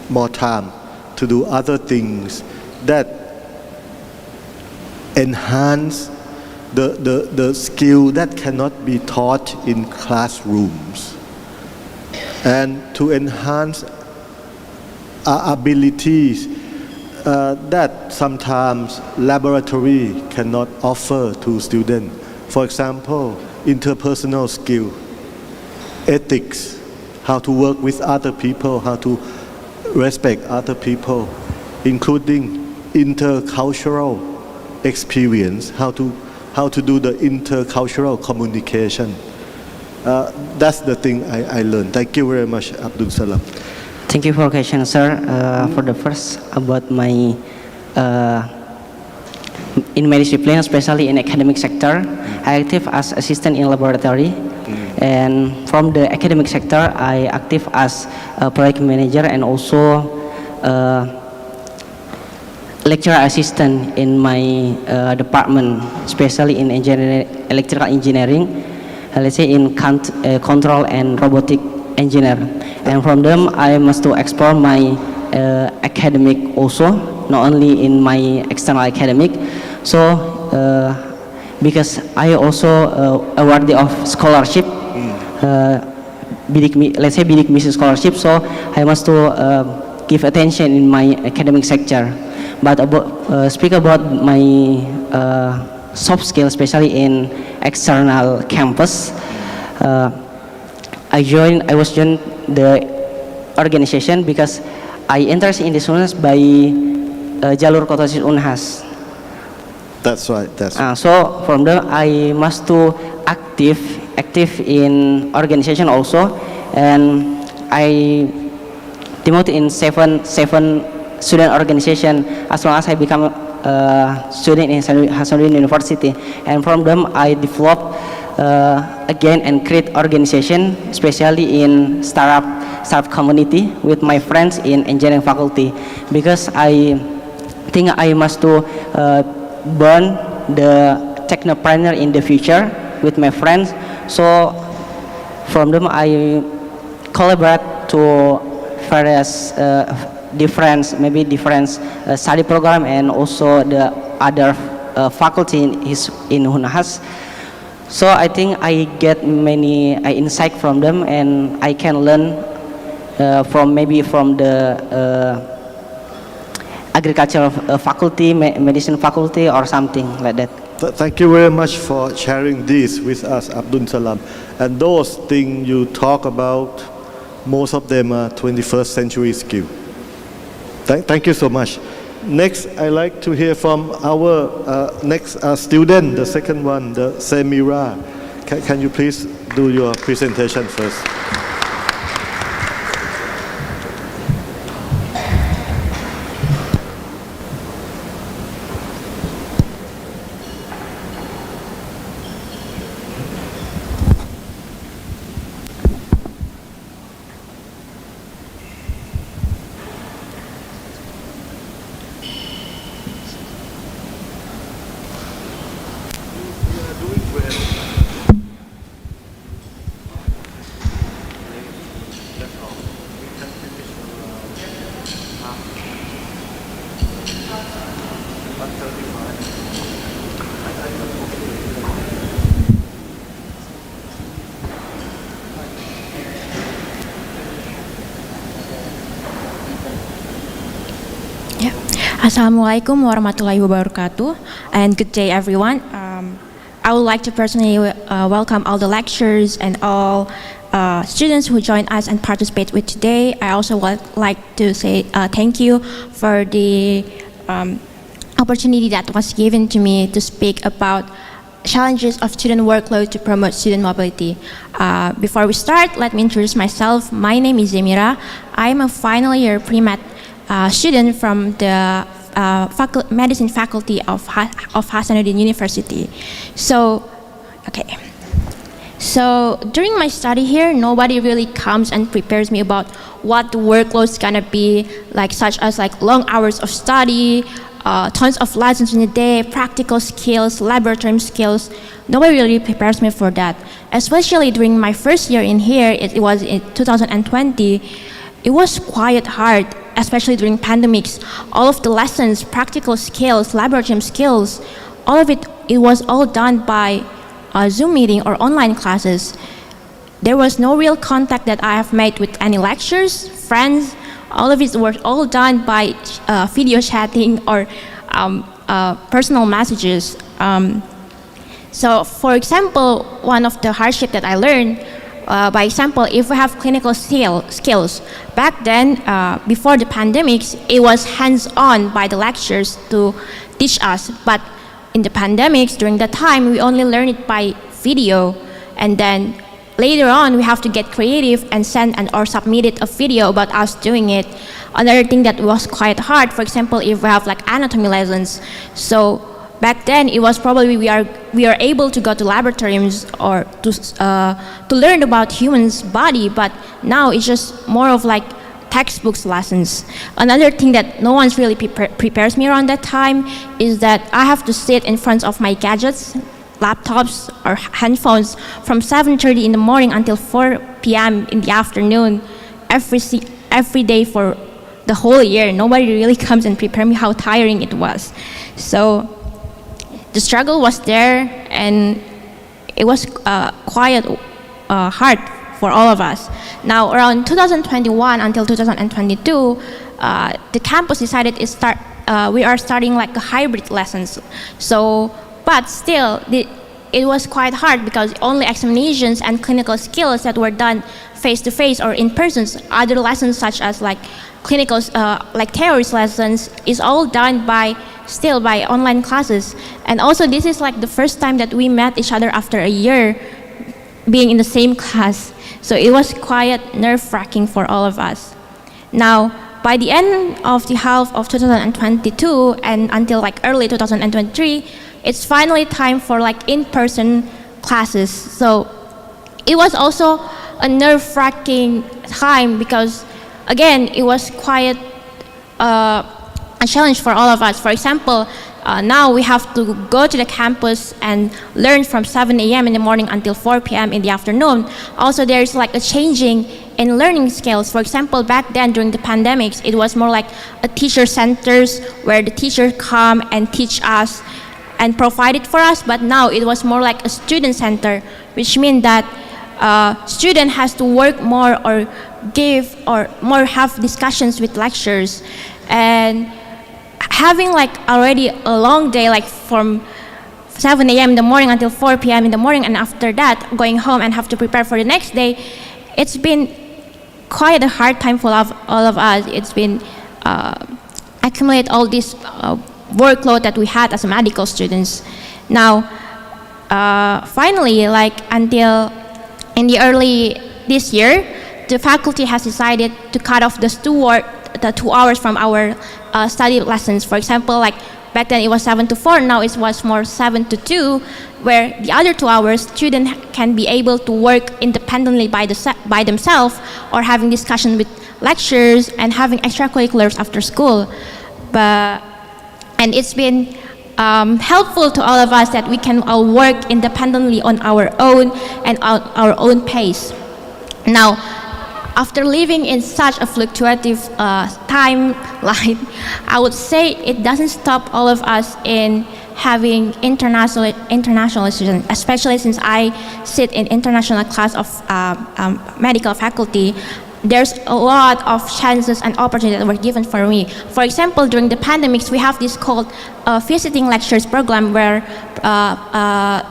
Speaker 8: more time to do other things that enhance the skill that cannot be taught in classrooms, and to enhance our abilities that sometimes laboratory cannot offer to students. For example, interpersonal skill, ethics, how to work with other people, how to respect other people, including intercultural experience, how to do the intercultural communication. That's the thing I learned. Thank you very much, Abdul Salam.
Speaker 11: Thank you for the question, sir. For the first, about my in my discipline, especially in academic sector, I active as assistant in laboratory, and from the academic sector, I active as a project manager and also lecturer assistant in my department, especially in electrical engineering, let's say in control and robotic engineer. And from them, I must to explore my academic also, not only in my external academic. So because I also awarded of scholarship, let's say bidik misi scholarship, so I must to give attention in my academic sector. But speak about my soft skills, especially in external campus. I was joined the organization because I interested in this UNHAS by jalur kotosis UNHAS.
Speaker 8: That's right.
Speaker 11: So from there I must to active in organization also, and I demoted in seven student organization as long as I become a student in Hasanuddin University. And from them I developed again and create organization, especially in startup community with my friends in engineering faculty, because I think I must to burn the technopreneur in the future with my friends. So from them I collaborate to various different study program and also the other faculty in UNHAS. So I think I get many insight from them, and I can learn from the agricultural faculty, medicine faculty, or something like that.
Speaker 8: Thank you very much for sharing this with us, Abdul Salam. And those things you talk about, most of them are 21st century skill. Thank you so much. Next, I'd like to hear from our next student, the second one, the Semira. Can you please do your presentation first?
Speaker 12: Assalamualaikum warahmatullahi wabarakatuh, and good day everyone. I would like to personally welcome all the lecturers and all students who joined us and participate with today. I also would like to say thank you for the opportunity that was given to me to speak about challenges of student workload to promote student mobility. Before we start, let me introduce myself. My name is Zemira. I'm a final year pre-med student from the medicine faculty of Hasanuddin University. So, okay. So during my study here, nobody really comes and prepares me about what the workload's gonna be, like such as like long hours of study, tons of lessons in a day, practical skills, laboratory skills. Nobody really prepares me for that. Especially during my first year in here, it was in 2020, it was quite hard, especially during pandemics. All of the lessons, practical skills, laboratory skills, all of it, it was all done by Zoom meeting or online classes. There was no real contact that I have made with any lecturers, friends. All of it was all done by video chatting or personal messages. So for example, one of the hardship that I learned, by example, if we have clinical skills, back then, before the pandemics, it was hands-on by the lecturers to teach us. But in the pandemics, during that time, we only learn it by video. And then later on, we have to get creative and send or submit a video about us doing it. Another thing that was quite hard, for example, if we have like anatomy lessons. So back then, it was probably we are able to go to laboratories or to learn about humans' body, but now it's just more of like textbooks lessons. Another thing that no one's really prepares me around that time is that I have to sit in front of my gadgets, laptops or handphones from 7:30 in the morning until 4 p.m. in the afternoon every day for the whole year. Nobody really comes and prepare me how tiring it was. So the struggle was there, and it was quite hard for all of us. Now, around 2021 until 2022, the campus decided we are starting like a hybrid lessons. So, but still, it was quite hard because only examinations and clinical skills that were done face-to-face or in person. Other lessons such as like clinical, like theories lessons, is all done by online classes. And also, this is like the first time that we met each other after a year being in the same class. So it was quite nerve-wracking for all of us. Now, by the end of the half of 2022 and until like early 2023, it's finally time for like in-person classes. So it was also a nerve-wracking time because, again, it was quite a challenge for all of us. For example, now we have to go to the campus and learn from 7 a.m. in the morning until 4 p.m. in the afternoon. Also, there's like a changing in learning skills. For example, back then during the pandemics, it was more like a teacher centers where the teachers come and teach us and provide it for us. But now it was more like a student center, which means that student has to work more or give or more have discussions with lecturers. And having like already a long day, like from 7 a.m. in the morning until 4 p.m. in the morning, and after that going home and have to prepare for the next day, it's been quite a hard time for all of us. It's been accumulate all this workload that we had as medical students. Now, finally, like until in the early this year, the faculty has decided to cut off the 2 hours from our study lessons. For example, like back then it was 7 to 4, now it was more 7 to 2, where the other 2 hours students can be able to work independently by themselves or having discussion with lecturers and having extracurriculars after school. And it's been helpful to all of us that we can all work independently on our own and on our own pace. Now, after living in such a fluctuative timeline, I would say it doesn't stop all of us in having international students, especially since I sit in international class of medical faculty. There's a lot of chances and opportunities that were given for me. For example, during the pandemics, we have this called visiting lectures program where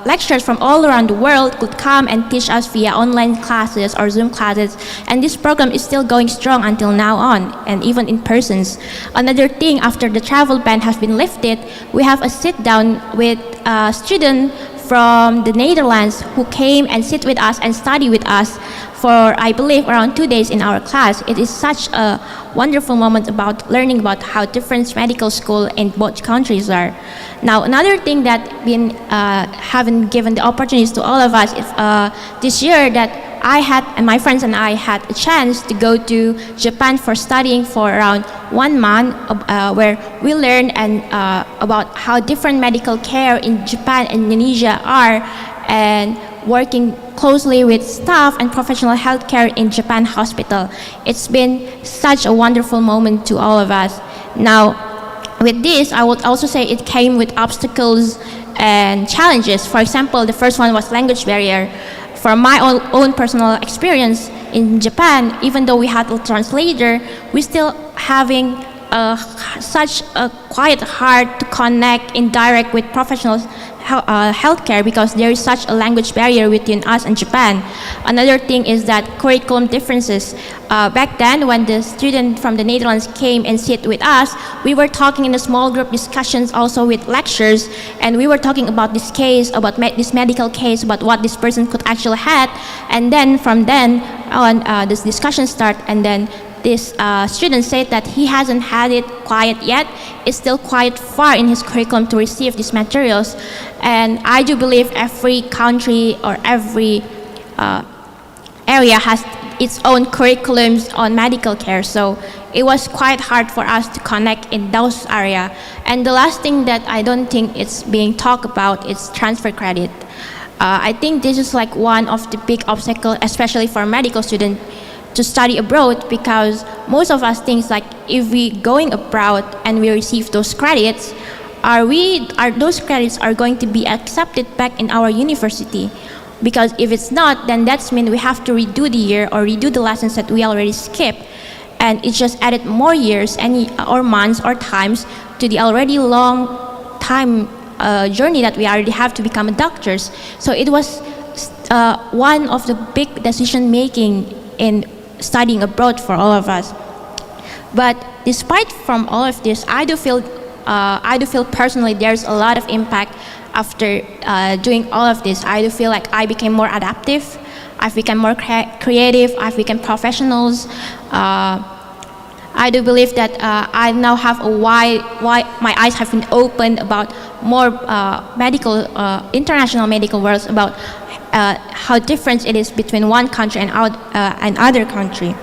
Speaker 12: lecturers from all around the world could come and teach us via online classes or Zoom classes. And this program is still going strong until now on, and even in persons. Another thing, after the travel ban has been lifted, we have a sit down with students from the Netherlands who came and sit with us and study with us for, I believe, around 2 days in our class. It is such a wonderful moment about learning about how different medical school in both countries are. Now, another thing that been haven't given the opportunities to all of us is this year that I had, and my friends and I had a chance to go to Japan for studying for around 1 month, where we learned about how different medical care in Japan and Indonesia are, and working closely with staff and professional healthcare in Japan hospital. It's been such a wonderful moment to all of us. Now, with this, I would also say it came with obstacles and challenges. For example, the first one was language barrier. From my own personal experience in Japan, even though we had a translator, we still having such a quiet heart to connect in direct with professionals healthcare, because there is such a language barrier between us and Japan. Another thing is that curriculum differences. Back then, when the student from the Netherlands came and sit with us, we were talking in a small group discussions also with lectures, and we were talking about this case, about this medical case, about what this person could actually had, and then from then on, this discussion start, and then this student said that he hasn't had it quiet yet. It's still quite far in his curriculum to receive these materials. And I do believe every country or every area has its own curriculums on medical care. So it was quite hard for us to connect in those areas. And the last thing that I don't think it's being talked about is transfer credit. I think this is like one of the big obstacles, especially for medical students, to study abroad, because most of us think like if we going abroad and we receive those credits, those credits are going to be accepted back in our university? Because if it's not, then that's mean we have to redo the year or redo the lessons that we already skipped, and it just added more years or months or times to the already long time journey that we already have to become doctors. So it was one of the big decision making in studying abroad for all of us. But despite from all of this, I do feel personally there's a lot of impact after doing all of this. I do feel like I became more adaptive, I've become more creative, I've become professionals. I do believe that I now have a wide, my eyes have been opened about more international medical worlds, about how different it is between one country and other country.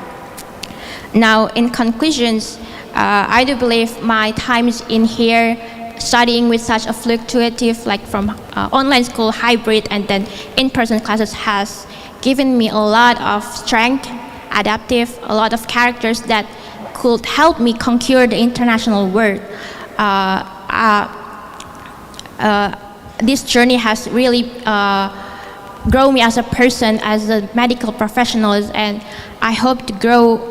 Speaker 12: Now, in conclusions, I do believe my times in here, studying with such a fluctuative, like from online school, hybrid, and then in-person classes, has given me a lot of strength, adaptive, a lot of characters that could help me conquer the international world. This journey has really grow me as a person, as a medical professional, and I hope to grow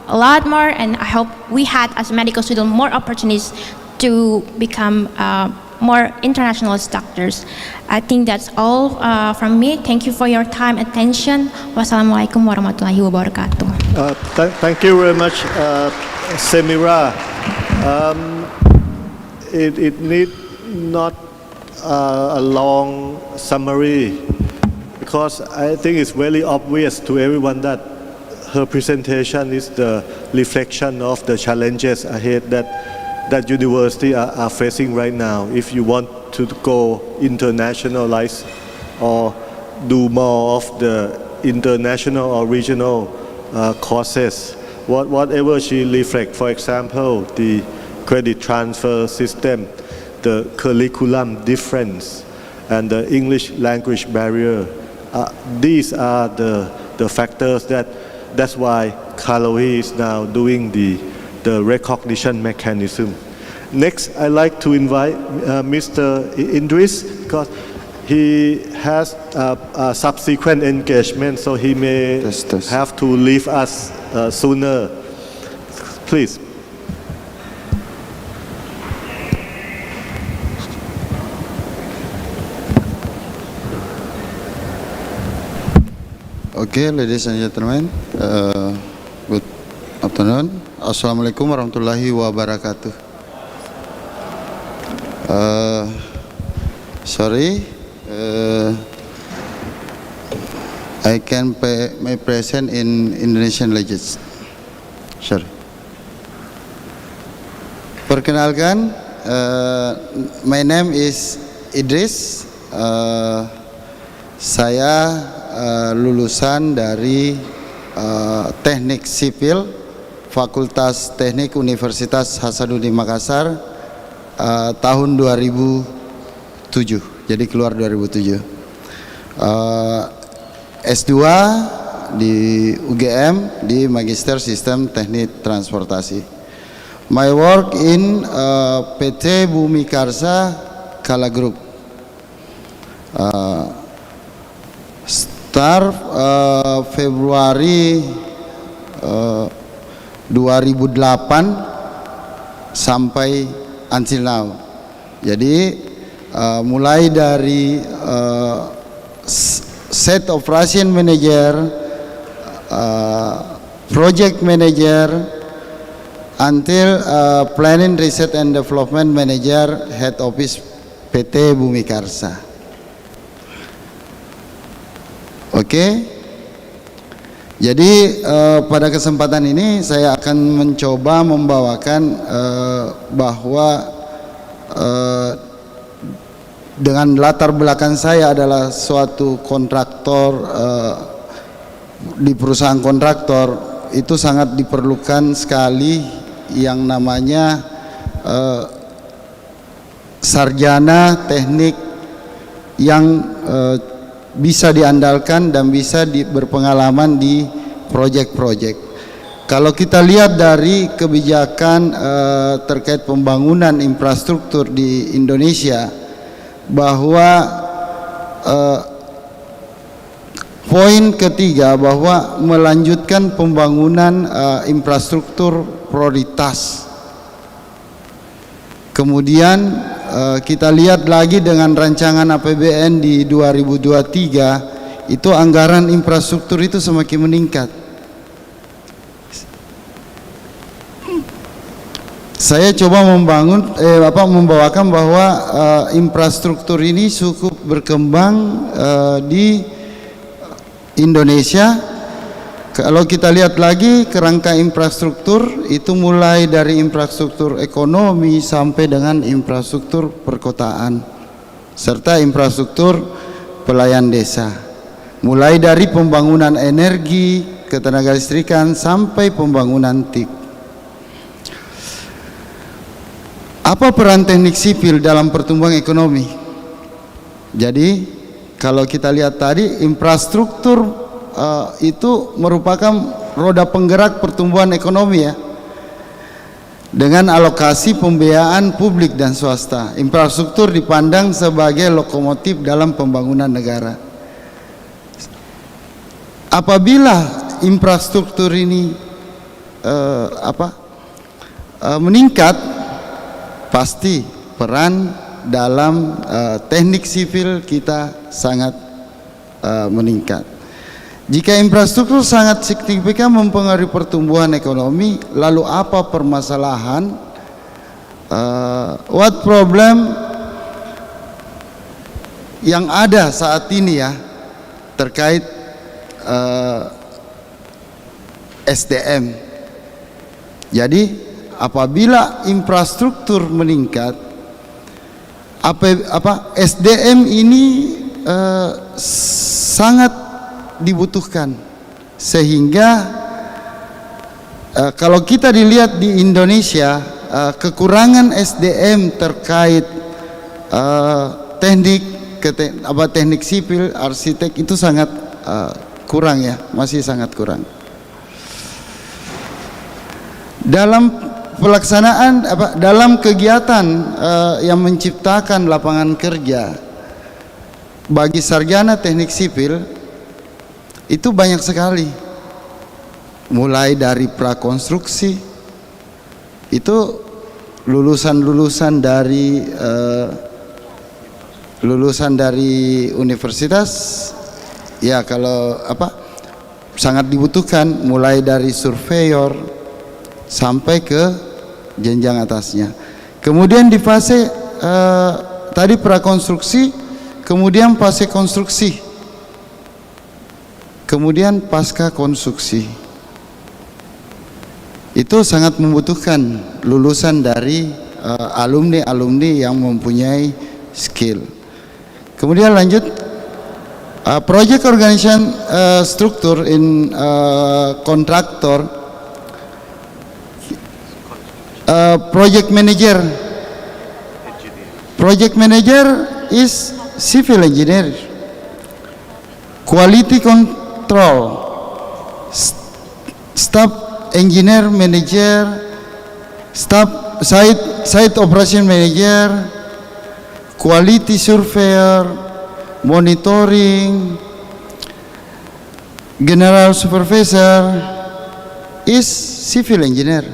Speaker 12: a lot more, and I hope we had as a medical student more opportunities to become more internationalist doctors. I think that's all from me. Thank you for your time and attention. Wassalamualaikum warahmatullahi wabarakatuh.
Speaker 8: Thank you very much, Semira. It need not a long summary, because I think it's very obvious to everyone that her presentation is the reflection of the challenges ahead that university are facing right now. If you want to go internationalize or do more of the international or regional courses, whatever she reflects, for example, the credit transfer system, the curriculum difference, and the English language barrier. These are the factors that's why CALOHEA is now doing the recognition mechanism. Next, I'd like to invite Mr. Idris, because he has a subsequent engagement, so he may have to leave us sooner. Please.
Speaker 13: Okay, ladies and gentlemen, good afternoon. Assalamualaikum warahmatullahi wabarakatuh. Sorry, I can may present in Indonesian language. Sure. Perkenalkan, my name is Idris. Saya lulusan dari Teknik Sipil Fakultas Teknik Universitas Hasanuddin Makassar tahun 2007. Jadi keluar 2007. S2 di UGM di Magister Sistem Teknik Transportasi. My work in PT Bumi Karsa Kala Group. Start Februari 2008 sampai until now. Jadi mulai dari set operation manager, project manager, until planning research and development manager, head office PT Bumi Karsa. Oke. Jadi pada kesempatan ini saya akan mencoba membawakan bahwa dengan latar belakang saya adalah suatu kontraktor di perusahaan kontraktor, itu sangat diperlukan sekali yang namanya sarjana teknik yang bisa diandalkan dan bisa berpengalaman di proyek-proyek. Kalau kita lihat dari kebijakan terkait pembangunan infrastruktur di Indonesia, bahwa poin ketiga bahwa melanjutkan pembangunan infrastruktur prioritas. Kemudian kita lihat lagi dengan rancangan APBN di 2023, itu anggaran infrastruktur itu semakin meningkat. Saya coba membawakan bahwa infrastruktur ini cukup berkembang di Indonesia. Kalau kita lihat lagi kerangka infrastruktur itu mulai dari infrastruktur ekonomi sampai dengan infrastruktur perkotaan serta infrastruktur pelayan desa. Mulai dari pembangunan energi, ketenagalistrikan sampai pembangunan TIK. Apa peran teknik sipil dalam pertumbuhan ekonomi? Jadi kalau kita lihat tadi, infrastruktur itu merupakan roda penggerak pertumbuhan ekonomi ya. Dengan alokasi pembiayaan publik dan swasta, infrastruktur dipandang sebagai lokomotif dalam pembangunan negara. Apabila infrastruktur ini meningkat, pasti peran dalam teknik sipil kita sangat meningkat. Jika infrastruktur sangat signifikan mempengaruhi pertumbuhan ekonomi, lalu apa permasalahan? What problem yang ada saat ini ya terkait SDM. Jadi apabila infrastruktur meningkat, SDM ini sangat dibutuhkan, sehingga kalau kita dilihat di Indonesia, kekurangan SDM terkait teknik sipil, arsitek itu sangat kurang ya, masih sangat kurang. Dalam pelaksanaan dalam kegiatan yang menciptakan lapangan kerja bagi sarjana teknik sipil itu banyak sekali, mulai dari prakonstruksi, itu lulusan dari universitas ya, kalau sangat dibutuhkan, mulai dari surveyor sampai ke jenjang atasnya. Kemudian di fase tadi prakonstruksi, kemudian pasca konstruksi, kemudian pasca konstruksi. Itu sangat membutuhkan lulusan dari alumni-alumni yang mempunyai skill. Kemudian lanjut, project organization structure in contractor, project manager. Project manager is civil engineer, quality control, staff engineer manager, staff site operation manager, quality surveyor, monitoring, general supervisor is civil engineer.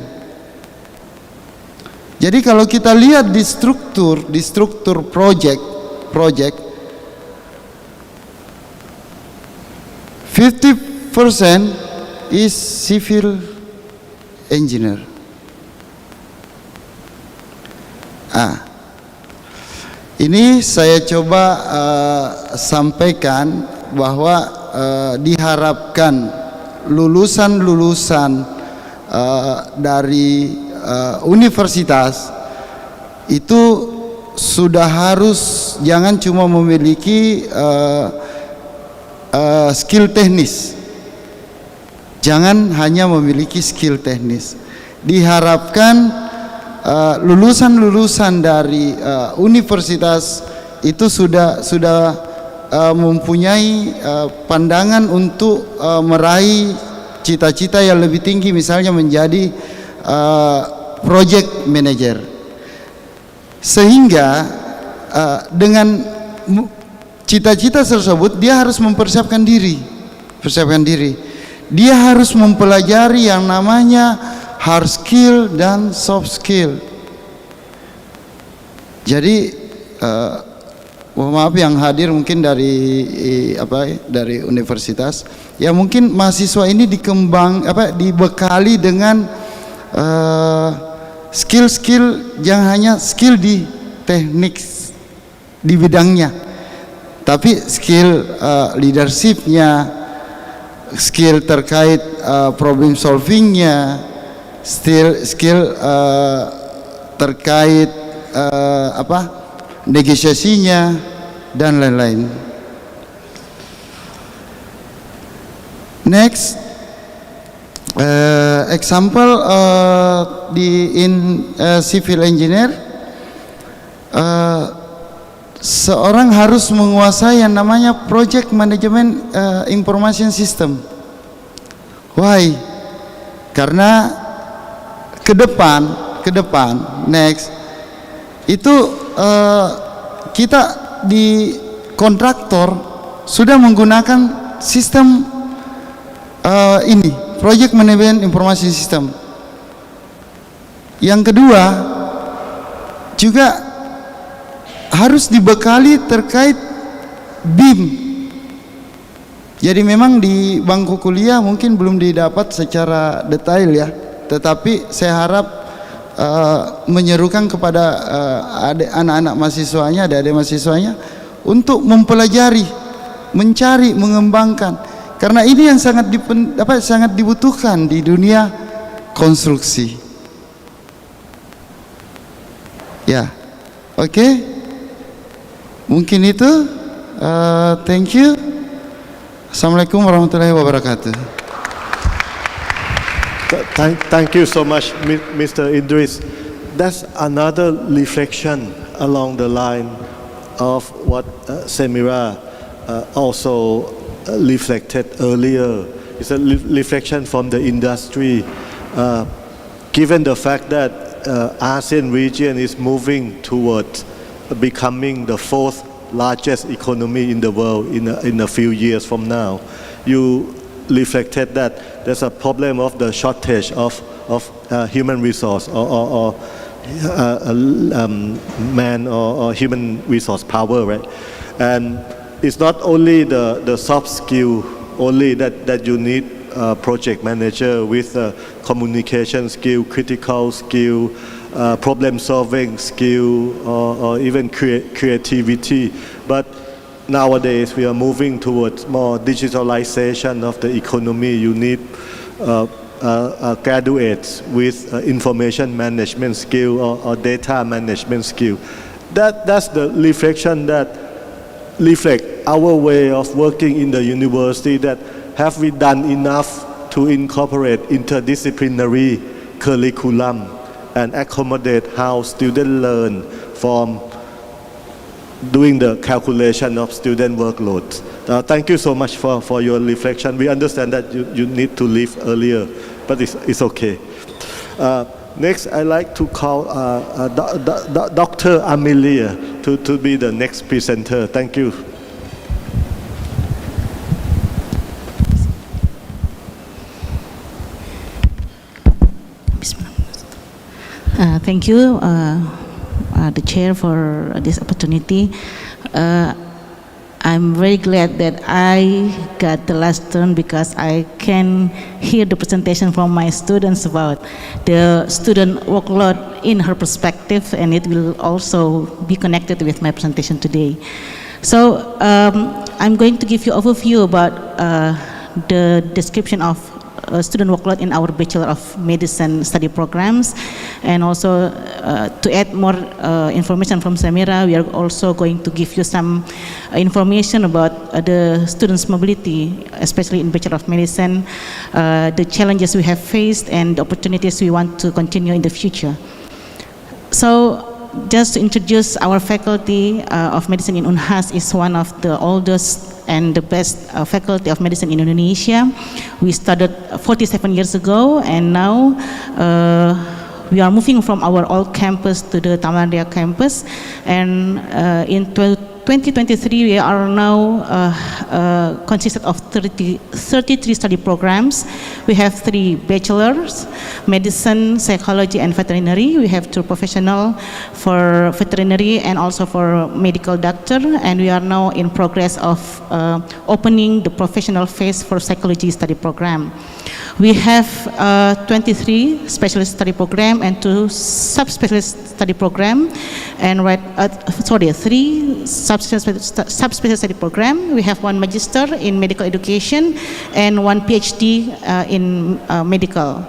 Speaker 13: Jadi kalau kita lihat di struktur project 50% is civil engineer. Ini saya coba sampaikan bahwa diharapkan lulusan-lulusan dari universitas itu sudah harus jangan cuma memiliki skill teknis, jangan hanya memiliki skill teknis. Diharapkan lulusan-lulusan dari universitas itu sudah mempunyai pandangan untuk meraih cita-cita yang lebih tinggi, misalnya menjadi project manager, sehingga dengan cita-cita tersebut dia harus mempersiapkan diri, dia harus mempelajari yang namanya hard skill dan soft skill. Jadi maaf yang hadir mungkin dari universitas, ya mungkin mahasiswa ini dibekali dengan skill-skill yang hanya skill di teknik di bidangnya, tapi skill leadershipnya, skill terkait problem solvingnya, skill terkait negosiasinya dan lain-lain. Next, example in civil engineer, seorang harus menguasai yang namanya project management information system. Why? Karena ke depan next itu kita di kontraktor sudah menggunakan sistem ini, project management information system. Yang kedua juga harus dibekali terkait BIM. Jadi memang di bangku kuliah mungkin belum didapat secara detail ya, tetapi saya harap menyerukan kepada anak-anak mahasiswanya, adik-adik mahasiswanya untuk mempelajari, mencari, mengembangkan, karena ini yang sangat dibutuhkan di dunia konstruksi. Ya, oke. Mungkin itu. Thank you. Assalamualaikum warahmatullahi wabarakatuh.
Speaker 8: Thank you so much, Mr. Idris. That's another reflection along the line of what Semira also reflected earlier. It's a reflection from the industry. Given the fact that ASEAN region is moving towards becoming the fourth largest economy in the world in a few years from now, you reflected that there's a problem of the shortage of human resource or man or human resource power, right? And it's not only the soft skill only that you need a project manager with communication skill, critical skill, problem solving skill, or even creativity, but nowadays we are moving towards more digitalization of the economy. You need graduates with information management skill or data management skill. That's the reflection that reflect our way of working in the university, that have we done enough to incorporate interdisciplinary curriculum and accommodate how students learn from doing the calculation of student workloads. Thank you so much for your reflection. We understand that you need to leave earlier, but it's okay. Next, I'd like to call Dr. Amelia to be the next presenter. Thank you.
Speaker 14: Thank you, the chair, for this opportunity. I'm very glad that I got the last turn because I can hear the presentation from my students about the student workload in her perspective, and it will also be connected with my presentation today. So I'm going to give you an overview about the description of student workload in our Bachelor of Medicine study programs, and also to add more information from Samira, we are also going to give you some information about the students' mobility, especially in Bachelor of Medicine, the challenges we have faced and the opportunities we want to continue in the future. So just to introduce our faculty of medicine in UNHAS is one of the oldest and the best faculty of medicine in Indonesia. We started 47 years ago, and now we are moving from our old campus to the Taman Ria campus, and in 2023 we are now consisted of 33 study programs. We have 3 bachelors, medicine, psychology, and veterinary. We have 2 professional for veterinary and also for medical doctor, and we are now in progress of opening the professional phase for psychology study program. We have 23 specialist study program and 2 subspecialist study program, and 3 subspecialist study program. We have 1 magister in medical education and 1 PhD in medical.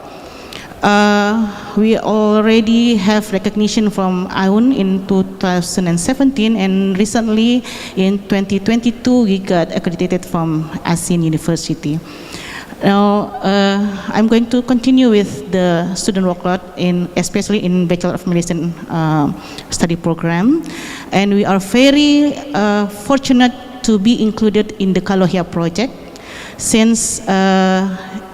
Speaker 14: We already have recognition from AUN in 2017, and recently in 2022 we got accredited from ASEAN University. Now, I'm going to continue with the student workload, especially in Bachelor of Medicine study program. And we are very fortunate to be included in the CALOHEA project, since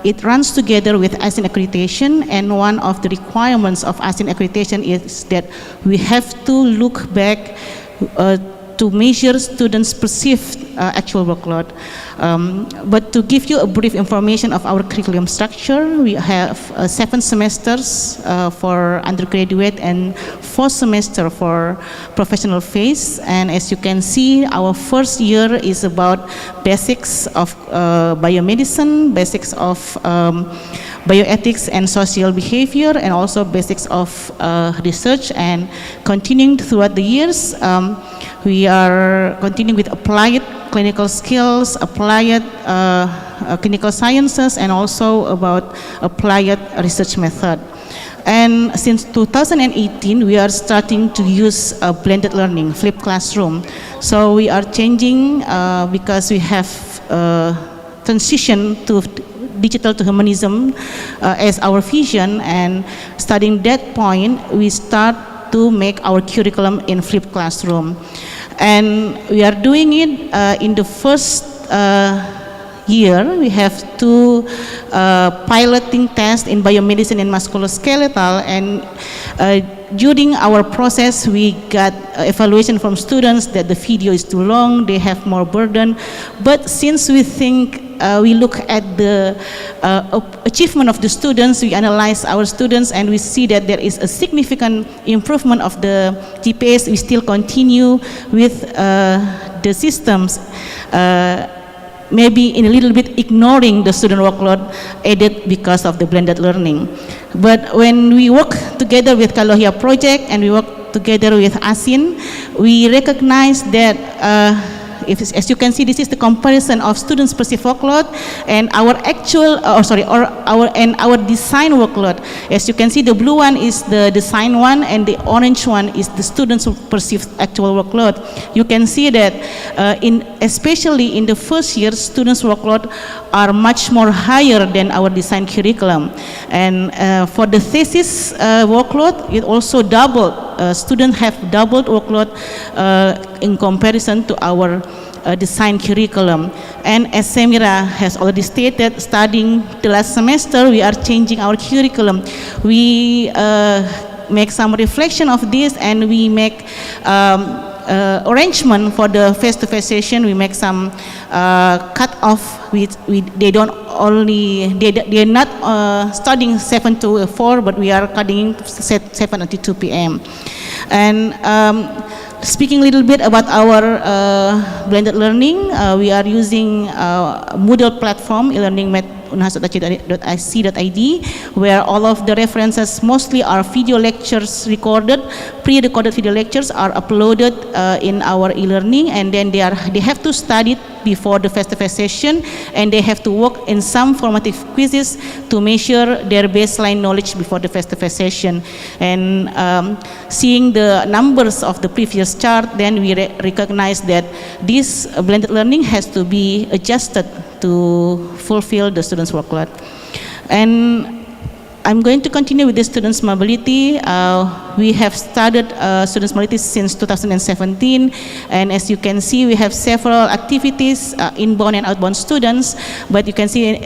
Speaker 14: it runs together with ASEAN accreditation, and one of the requirements of ASEAN accreditation is that we have to look back to measure students' perceived actual workload. But to give you a brief information of our curriculum structure, we have 7 semesters for undergraduate and 4 semesters for professional phase. And as you can see, our first year is about basics of biomedicine, basics of bioethics and social behavior, and also basics of research. And continuing throughout the years, we are continuing with applied clinical skills, applied clinical sciences, and also about applied research method. And since 2018, we are starting to use blended learning, flipped classroom. So we are changing because we have transition to digital to humanism as our vision, and starting that point, we start to make our curriculum in flipped classroom. And we are doing it in the first year. We have 2 piloting tests in biomedicine and musculoskeletal, and during our process we got evaluation from students that the video is too long, they have more burden. But since we think we look at the achievement of the students, we analyze our students, and we see that there is a significant improvement of the GPAs. We still continue with the systems, maybe in a little bit ignoring the student workload added because of the blended learning. But when we work together with CALOHEA project and we work together with ASEAN, we recognize that as you can see, this is the comparison of students' perceived workload and our our design workload. As you can see, the blue one is the design one, and the orange one is the students' perceived actual workload. You can see that especially in the first year, students' workload are much more higher than our design curriculum. And for the thesis workload, it also doubled. Students have doubled workload in comparison to our design curriculum. And as Semira has already stated, starting the last semester, we are changing our curriculum. We make some reflection of this, and we make arrangement for the face-to-face session. We make some cut off. They're not studying 7 to 4, but we are cutting 7 until 2 p.m. And speaking a little bit about our blended learning, we are using Moodle platform, e-learning unhas.ac.id, where all of the references mostly are video lectures recorded. Pre-recorded video lectures are uploaded in our e-learning, and then they have to study before the face-to-face session, and they have to work in some formative quizzes to measure their baseline knowledge before the face-to-face session. And seeing the numbers of the previous chart, then we recognize that this blended learning has to be adjusted to fulfill the students' workload. And I'm going to continue with the students' mobility. We have started students' mobility since 2017, and as you can see, we have several activities, inbound and outbound students. But you can see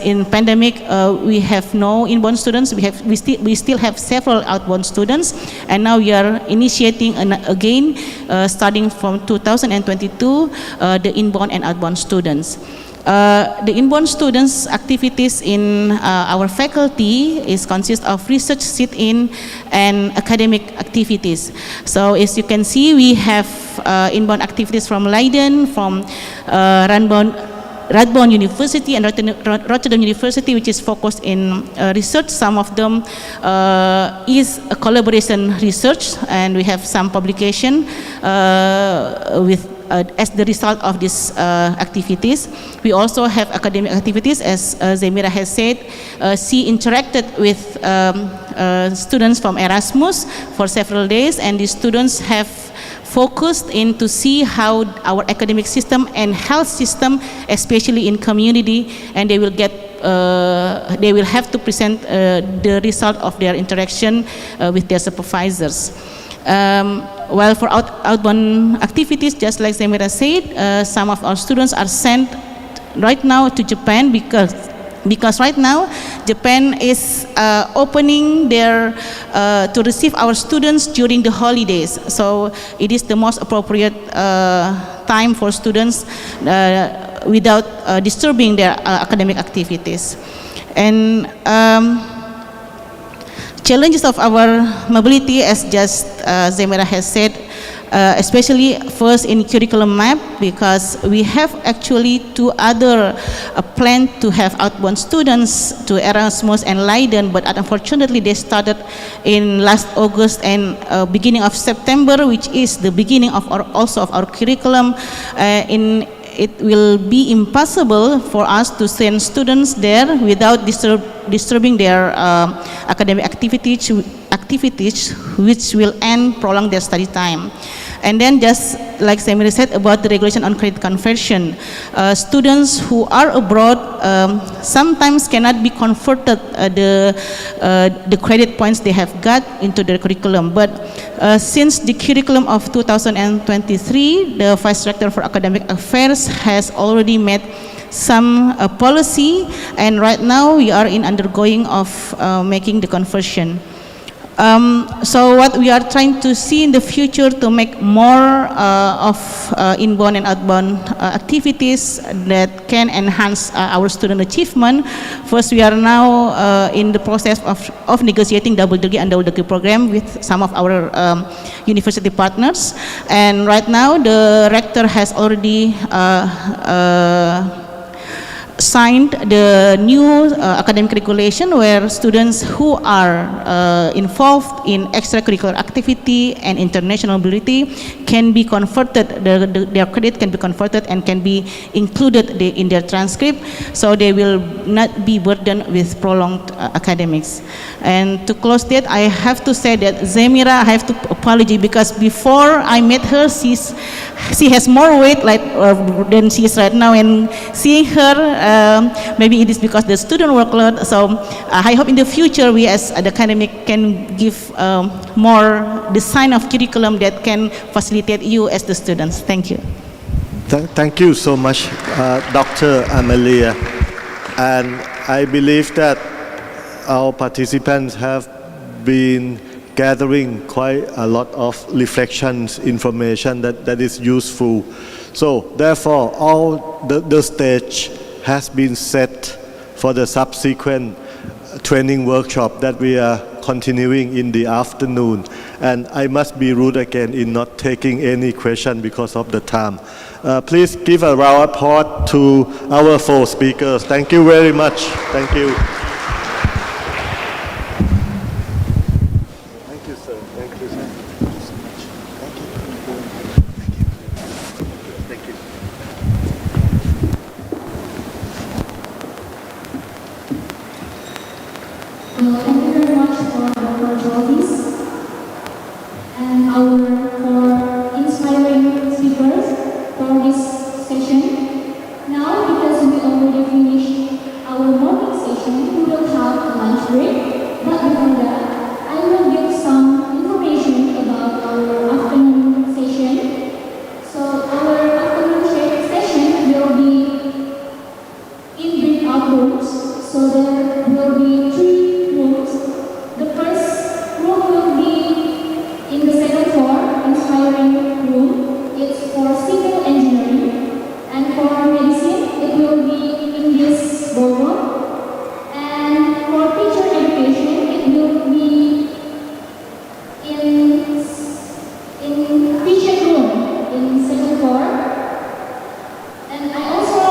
Speaker 14: in pandemic, we have no inbound students. We still have several outbound students, and now we are initiating again, starting from 2022, the inbound and outbound students. The inbound students' activities in our faculty consist of research, sit-in, and academic activities. So as you can see, we have inbound activities from Leiden, from Radboud University and Rotterdam University, which is focused in research. Some of them is a collaboration research, and we have some publication as the result of these activities. We also have academic activities, as Zemira has said. She interacted with students from Erasmus for several days, and the students have focused in to see how our academic system and health system, especially in community, and they will have to present the result of their interaction with their supervisors. While for outbound activities, just like Zemira said, some of our students are sent right now to Japan because right now Japan is opening their to receive our students during the holidays. So it is the most appropriate time for students without disturbing their academic activities. And challenges of our mobility, as just Zemira has said, especially first in curriculum map, because we have actually two other plans to have outbound students to Erasmus and Leiden, but unfortunately they started in last August and beginning of September, which is the beginning of our curriculum. It will be impossible for us to send students there without disturbing their academic activities, which will prolong their study time. And then, just like Semira said about the regulation on credit conversion, students who are abroad sometimes cannot be converted the credit points they have got into their curriculum. But since the curriculum of 2023, the Vice Director for Academic Affairs has already made some policy, and right now we are in undergoing of making the conversion. So what we are trying to see in the future to make more of inbound and outbound activities that can enhance our student achievement. First, we are now in the process of negotiating double degree and double degree program with some of our university partners. And right now, the rector has already signed the new academic regulation where students who are involved in extracurricular activity and international mobility can be converted, their credit can be converted and can be included in their transcript, so they will not be burdened with prolonged academics. And to close that, I have to say that Zemira, I have to apologize because before I met her, she has more weight than she is right now, and seeing her, maybe it is because the student workload. So I hope in the future we as the academic can give more design of curriculum that can facilitate you as the students. Thank you.
Speaker 8: Thank you so much, Dr. Amelia. And I believe that our participants have been gathering quite a lot of reflections, information that is useful. So therefore, all the stage has been set for the subsequent training workshop that we are continuing in the afternoon. And I must be rude again in not taking any question because of the time. Please give a round of applause to our 4 speakers. Thank you very much. Thank you. Thank you, sir. Thank you, sir. Thank you.
Speaker 2: Well, thank you very much for Dr. Joldi's and our 4 inspiring speakers for this session. Now, because we already finished our morning session, we will have a lunch break. But before that, I will give some information about our afternoon session. So our afternoon session will be in breakout rooms. So there will be 3 rooms. The first room will be in the second floor, inspiring room. It's for civil engineering, and for medicine, it will be in this ballroom. And for teacher education, it will be in teacher room in second floor. And I also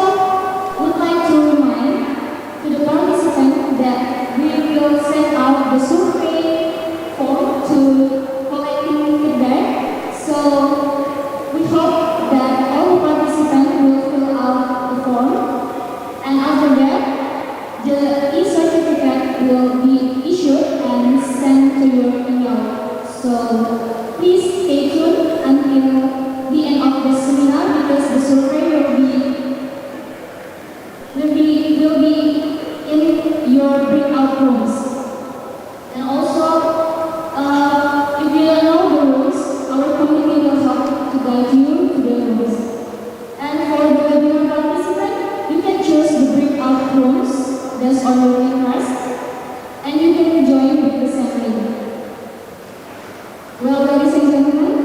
Speaker 2: would like to remind to the participants that we will send out the survey form to collecting feedback. So we hope that all participants will fill out the form. And after that, the e-certificate will be issued and sent to your email. So please stay tuned until the end of the seminar because the survey will be in your breakout rooms. And also, if you don't know the rules, our committee will help to guide you to the rooms. And for the webinar participant, you can choose the breakout rooms that's on your request, and you can join with the assembly. Well, ladies and gentlemen,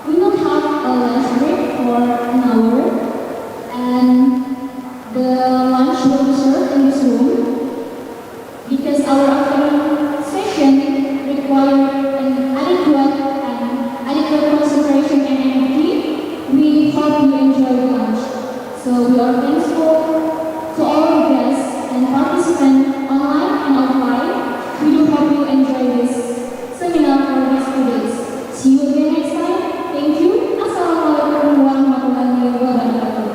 Speaker 2: we will have a lunch break for an hour, and the lunch will be served in this room because our afternoon session requires an adequate concentration and energy. We hope you enjoy the lunch. So we are thankful to all the guests and participants online and offline. We do hope you enjoy this seminar for these 2 days. See you again next time. Thank you. Assalamualaikum warahmatullahi wabarakatuh.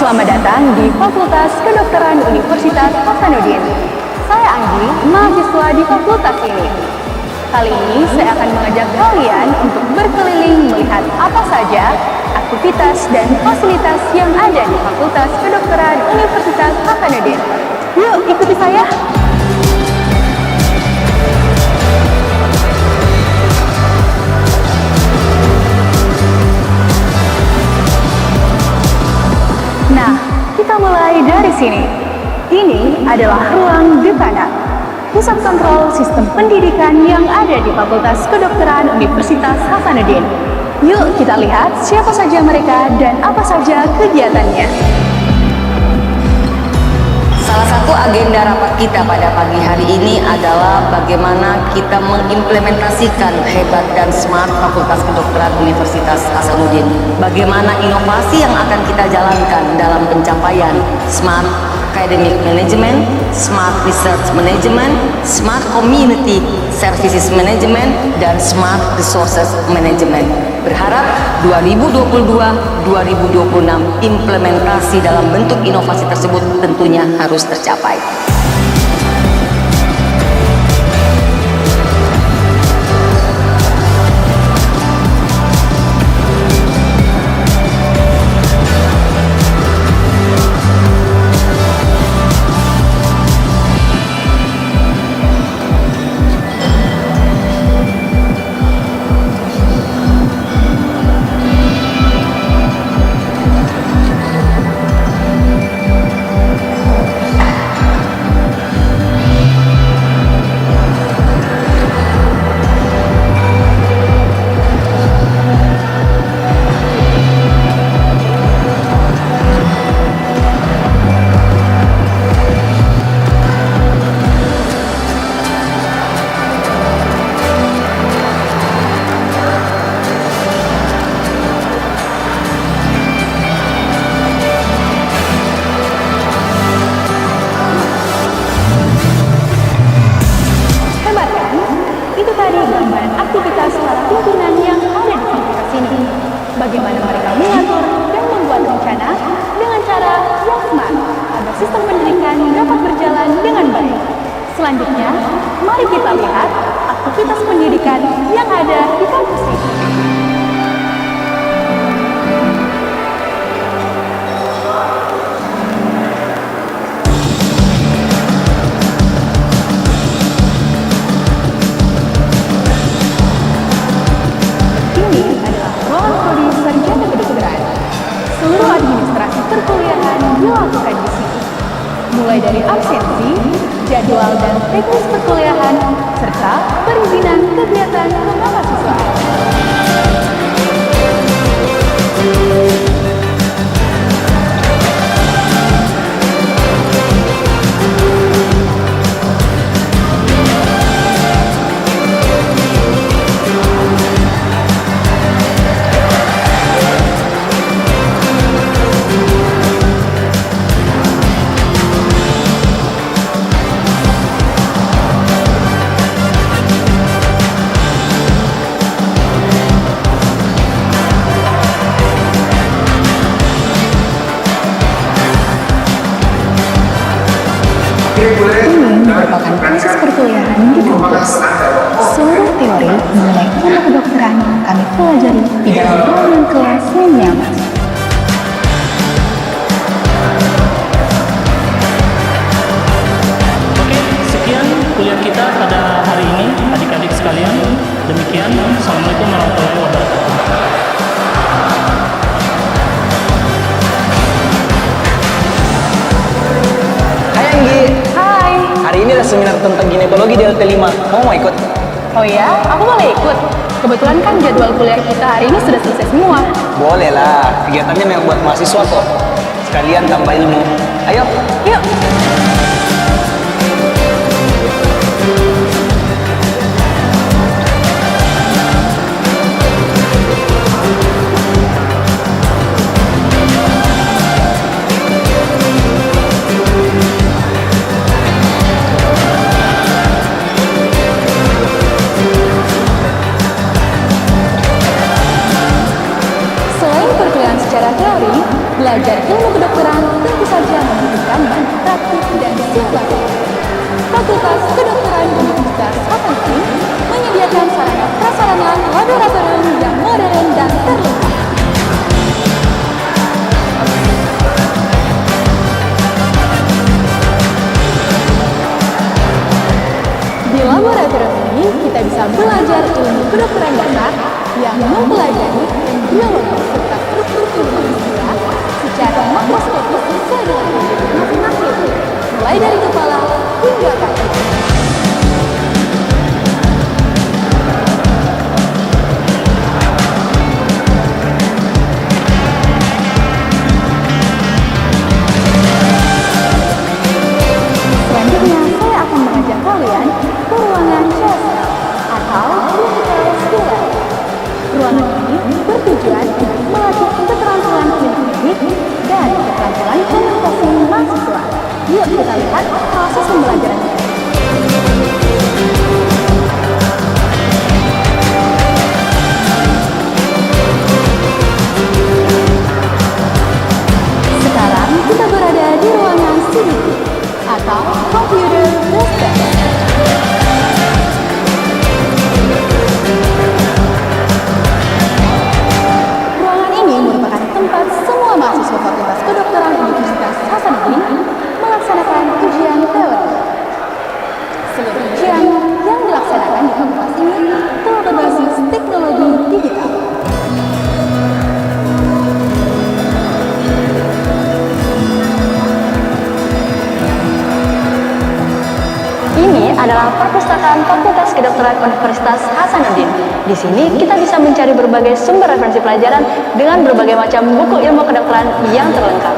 Speaker 15: Selamat datang di Fakultas Kedokteran Universitas Hasanuddin. Saya Anggi, mahasiswa di fakultas ini. Kali ini saya akan mengajak kalian untuk berkeliling melihat apa saja aktivitas dan fasilitas yang ada di Fakultas Kedokteran Universitas Hasanuddin. Yuk, ikuti saya! di sini. Ini adalah ruang Dekana, pusat kontrol sistem pendidikan yang ada di Fakultas Kedokteran Universitas Hasanuddin. Yuk kita lihat siapa saja mereka dan apa saja kegiatannya.
Speaker 16: Salah satu agenda rapat kita pada pagi hari ini adalah bagaimana kita mengimplementasikan hebat dan smart Fakultas Kedokteran Universitas Hasanuddin. Bagaimana inovasi yang akan kita jalankan dalam pencapaian smart academic management, smart research management, smart community services management, dan smart resources management. Berharap 2022-2026 implementasi dalam bentuk inovasi tersebut tentunya harus tercapai.
Speaker 15: Bagaimana mereka mengatur dan membuat rencana dengan cara yang smart agar sistem pendidikan dapat berjalan dengan baik. Selanjutnya, mari kita lihat aktivitas pendidikan yang ada di kampus ini. Seluruh administrasi perkuliahan dilakukan di sini, mulai dari absensi, jadwal dan teknis perkuliahan, serta perizinan kegiatan kemahasiswaan. Ini merupakan proses perkuliahan di kampus. Seluruh teori mengenai ilmu kedokteran kami pelajari di dalam ruangan kelas yang nyaman.
Speaker 17: Oke, sekian kuliah kita pada hari ini, adik-adik sekalian. Demikian, Assalamualaikum warahmatullahi wabarakatuh.
Speaker 18: Hai Anggi.
Speaker 15: Hai.
Speaker 18: Hari ini ada seminar tentang ginekologi di LT5. Kamu mau ikut?
Speaker 15: Oh ya, aku boleh ikut. Kebetulan kan jadwal kuliah kita hari ini sudah selesai semua.
Speaker 18: Boleh lah, kegiatannya memang buat mahasiswa kok. Sekalian tambah ilmu. Ayo.
Speaker 15: Yuk. Secara teori, belajar ilmu kedokteran tentu saja membutuhkan banyak praktik dan simulasi. Fakultas Kedokteran Universitas Hasanuddin menyediakan sarana prasarana laboratorium yang modern dan terlengkap. Di laboratorium ini kita bisa belajar ilmu kedokteran dasar yang mempelajari biologi serta struktur tubuh manusia secara makroskopis sesuai dengan masing-masing adalah perpustakaan Fakultas Kedokteran Universitas Hasanuddin. Di sini kita bisa mencari berbagai sumber referensi pelajaran dengan berbagai macam buku ilmu kedokteran yang terlengkap.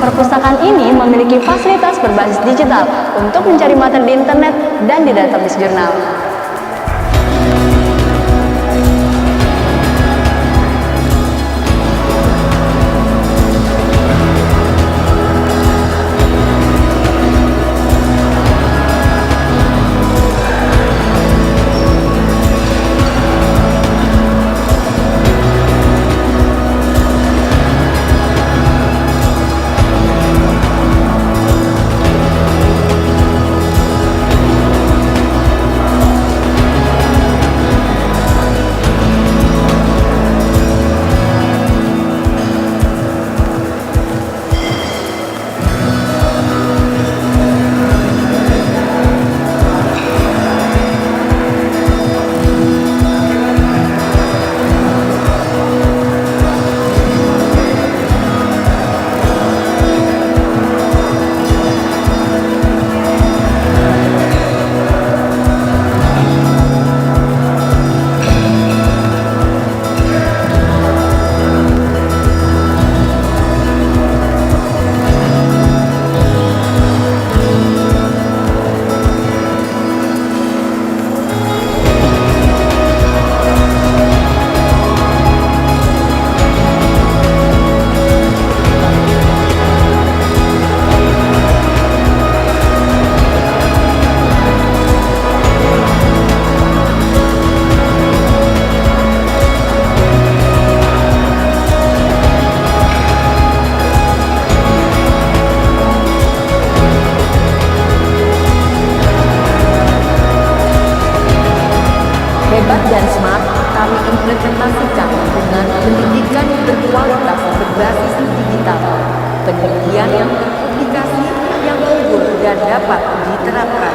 Speaker 15: Perpustakaan ini memiliki fasilitas berbasis digital untuk mencari materi di internet dan di database jurnal.
Speaker 16: Hebat dan smart kami implementasikan dengan pendidikan berkualitas berbasis digital, penelitian yang terpublikasi yang unggul dan dapat diterapkan,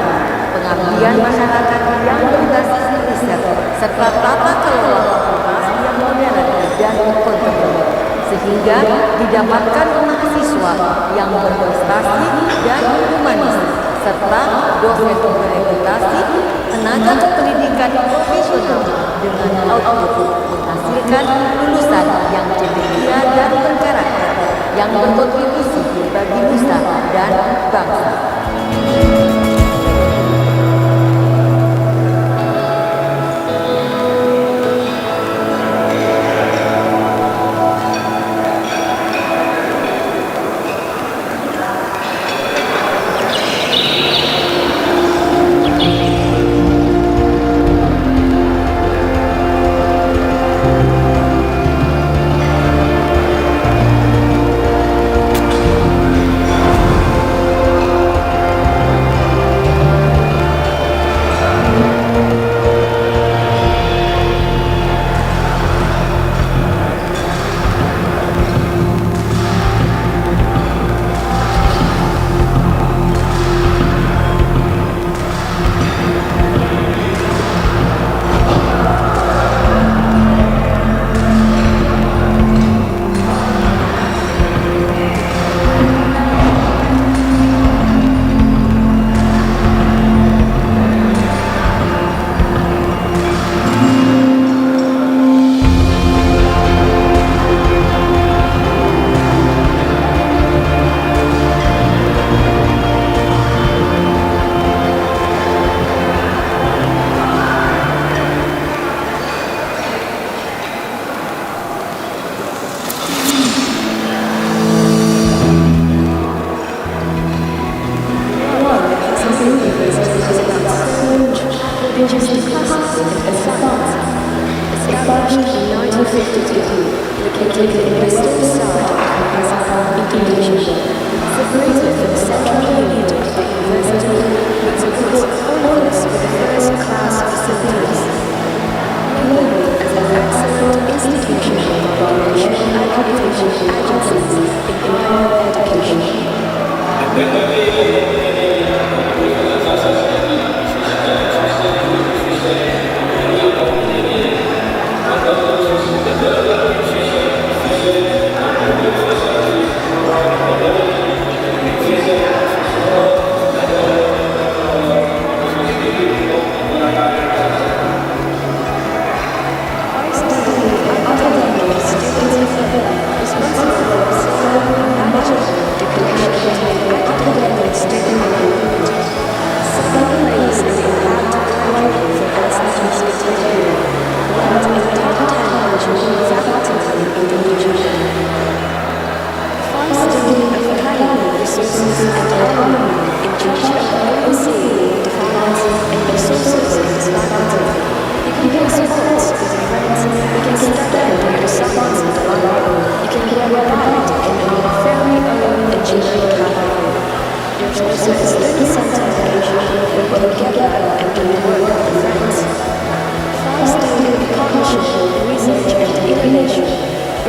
Speaker 16: pengabdian masyarakat yang berbasis riset, serta tata kelola fakultas yang modern dan kontemporer, sehingga didapatkan mahasiswa yang berprestasi dan humanis, serta dosen bereputasi, tenaga pendidikan profesional dengan output menghasilkan lulusan yang cendekia dan berkarakter, yang berkontribusi bagi nusa dan bangsa.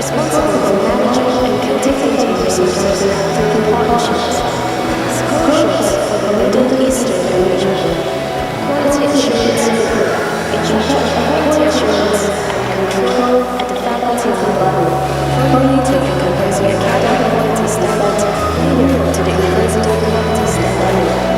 Speaker 19: responsible for managing and cultivating resources through partnerships, scholarships for the Middle Eastern region, quality assurance, in charge of quality assurance and control at the faculty level, formulating and composing academic quality standards linear to the university quality standard.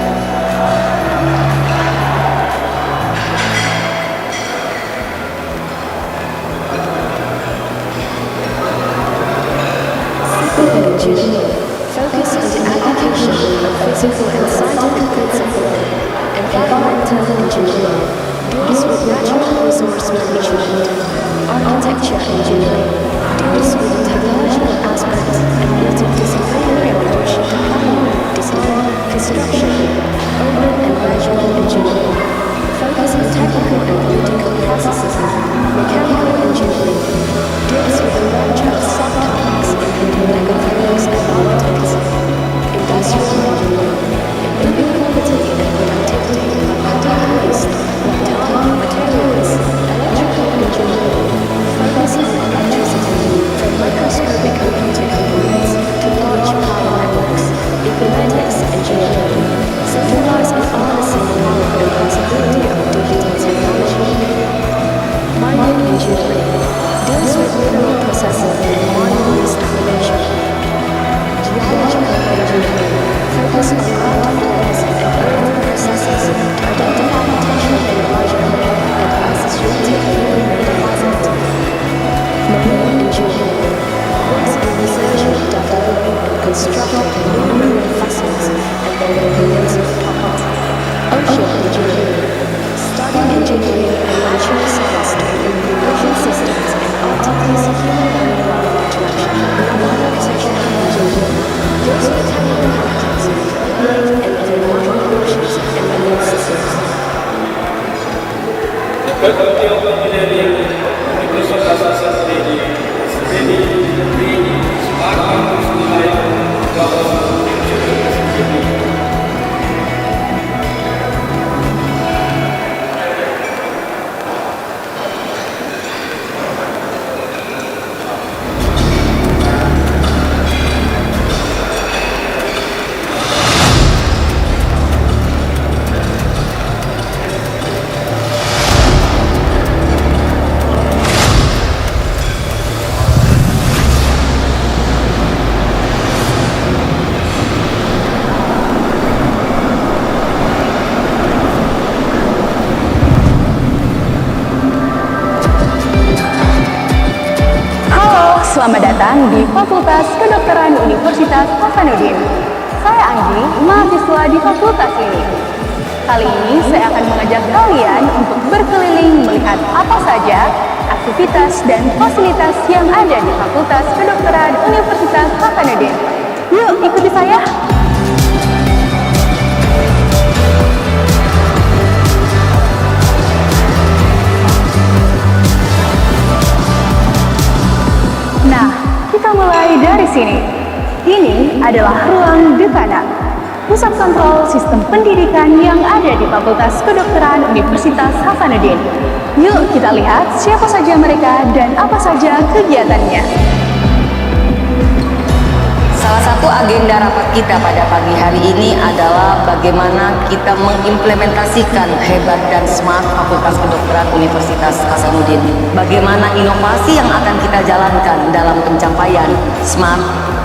Speaker 19: Engineering focus on the application of physical and scientific principles. Environmental engineering deals with natural resource management. Architecture engineering deals with the technological aspects and multidisciplinary approach to planning, design, construction. Urban and regional engineering focus on technical and political processes. Mechanical engineering deals with a range of subtopics including economics and politics. Industrial engineering improving quality and productivity of cutting waste, time, materials. Electrical engineering focus on electricity from microscopic computer components to large power networks. Informatics engineering centralize and harnessing the power and possibility of digital technology. Mining engineering deals with mineral processing and mine waste elimination. Geological engineering focuses on ground faults and earth processes to identify potential enlargement and associated human deposit. Marine engineering works in researching, developing, and constructing new marine fossils and their components of parts. Ocean engineering studying engineering and natural science to improve ocean systems and optimize human and marine interaction. Architecture engineering deals with technical architecture, and environmental oceans and marine systems.
Speaker 10: Faculty of Engineering, Universitas Hasanuddin, Seni, Smart Campus Life,
Speaker 15: Selamat datang di Fakultas Kedokteran Universitas Hasanuddin. Saya Anggi, mahasiswa di fakultas ini. Kali ini saya akan mengajak kalian untuk berkeliling melihat apa saja aktivitas dan fasilitas yang ada di Fakultas Kedokteran Universitas Hasanuddin. Yuk, ikuti saya. Nah, kita mulai dari sini. Ini adalah ruang dekana, pusat kontrol sistem pendidikan yang ada di Fakultas Kedokteran Universitas Hasanuddin. Yuk kita lihat siapa saja mereka dan apa saja kegiatannya.
Speaker 16: Salah satu agenda rapat kita pada pagi hari ini adalah bagaimana kita mengimplementasikan hebat dan smart Fakultas Kedokteran Universitas Hasanuddin. Bagaimana inovasi yang akan kita jalankan dalam pencapaian smart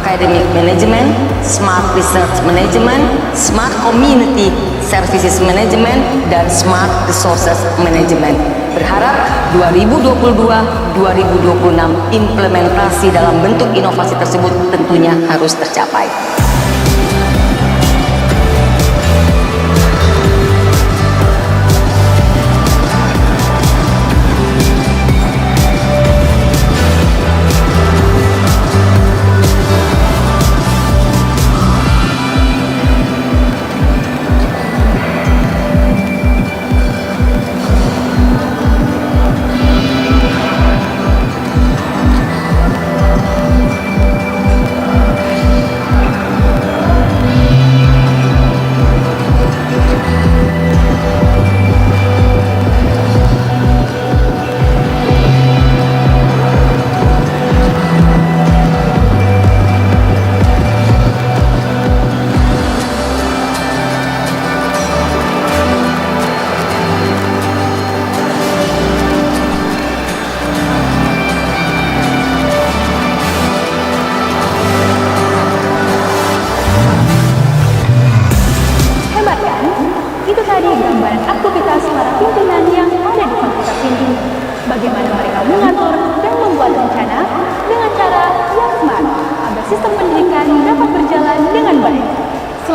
Speaker 16: academic management, smart research management, smart community services management, dan smart resources management. Berharap 2022-2026 implementasi dalam bentuk inovasi tersebut tentunya harus tercapai.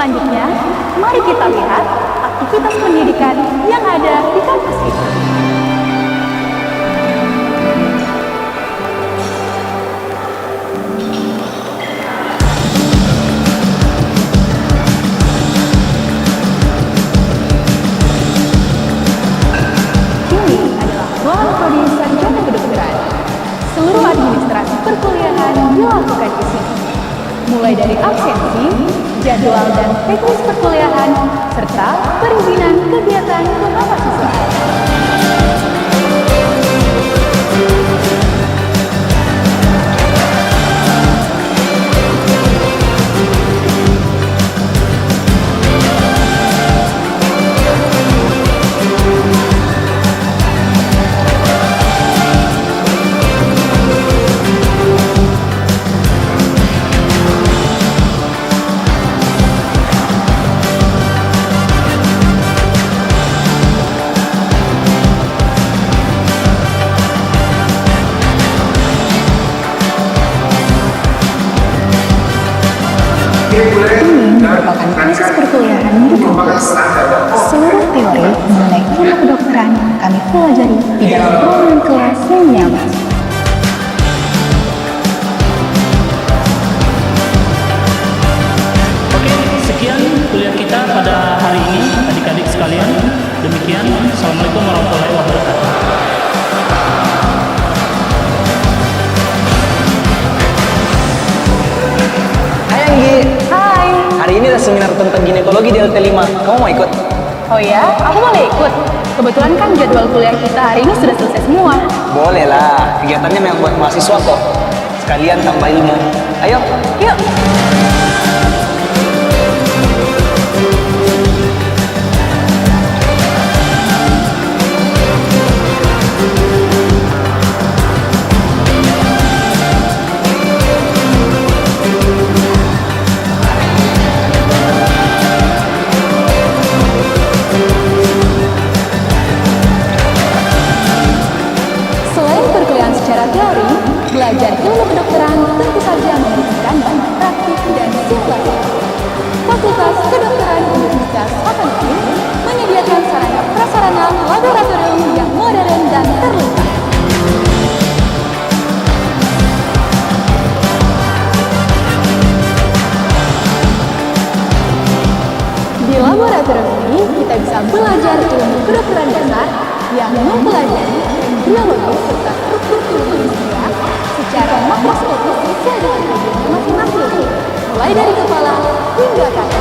Speaker 15: Selanjutnya, mari kita lihat aktivitas pendidikan yang ada di kampus ini. Ini adalah ruang prodi sarjana kedokteran. Seluruh administrasi perkuliahan dilakukan di sini. Mulai dari absensi, jadwal dan teknis perkuliahan, serta perizinan kegiatan kemahasiswaan. Ini merupakan proses perkuliahan di kampus. Seluruh teori mengenai ilmu kedokteran kami pelajari di dalam ruangan kelas yang nyaman.
Speaker 17: Oke, sekian kuliah kita pada hari ini, adik-adik sekalian. Demikian, Assalamualaikum warahmatullahi wabarakatuh.
Speaker 18: Hai Anggi.
Speaker 15: Hai.
Speaker 18: Hari ini ada seminar tentang ginekologi di LT5. Kamu mau ikut?
Speaker 15: Oh ya, aku boleh ikut. Kebetulan kan jadwal kuliah kita hari ini sudah selesai semua.
Speaker 18: Boleh lah. Kegiatannya memang buat mahasiswa kok. Sekalian tambah ilmu. Ayo.
Speaker 15: Yuk. Selain perkuliahan secara teori, belajar ilmu kedokteran tentu saja membutuhkan banyak praktik dan simulasi. Fakultas Kedokteran Universitas Hasanuddin menyediakan sarana prasarana laboratorium yang modern dan terlengkap. Di laboratorium ini kita bisa belajar ilmu kedokteran dasar yang mempelajari biologi serta struktur tubuh manusia secara makroskopis sesuai dengan bagiannya masing-masing, mulai dari kepala hingga kaki.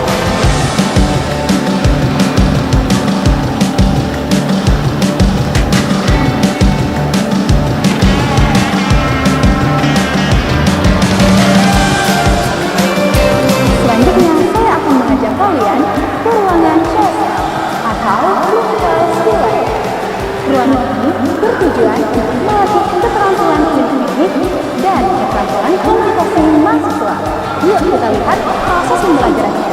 Speaker 15: Selanjutnya, saya akan mengajak kalian ke ruangan sosial atau clinical skill. Ruangan ini bertujuan untuk melatih keterampilan klinik dan keterampilan komunikasi mahasiswa. Yuk kita lihat proses pembelajarannya.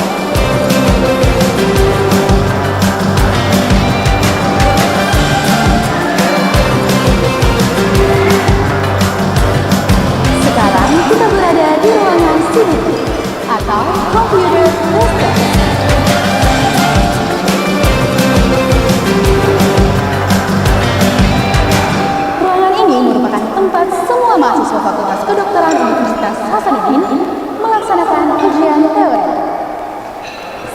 Speaker 15: Sekarang kita berada di ruangan CDT atau Computer Tester. Ruangan ini merupakan tempat semua mahasiswa Fakultas Kedokteran Universitas Hasanuddin melaksanakan ujian teori.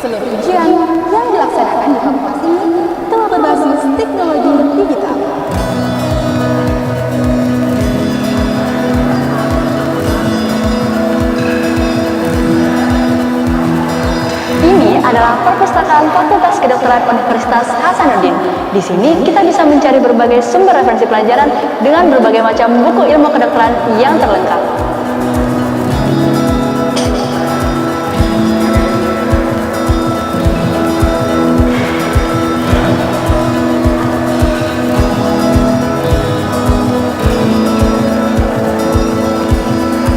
Speaker 15: Seluruh ujian yang dilaksanakan di fakultas ini telah berbasis teknologi digital. Ini adalah perpustakaan Fakultas Kedokteran Universitas Hasanuddin. Di sini kita bisa mencari berbagai sumber referensi pelajaran dengan berbagai macam buku ilmu kedokteran yang terlengkap.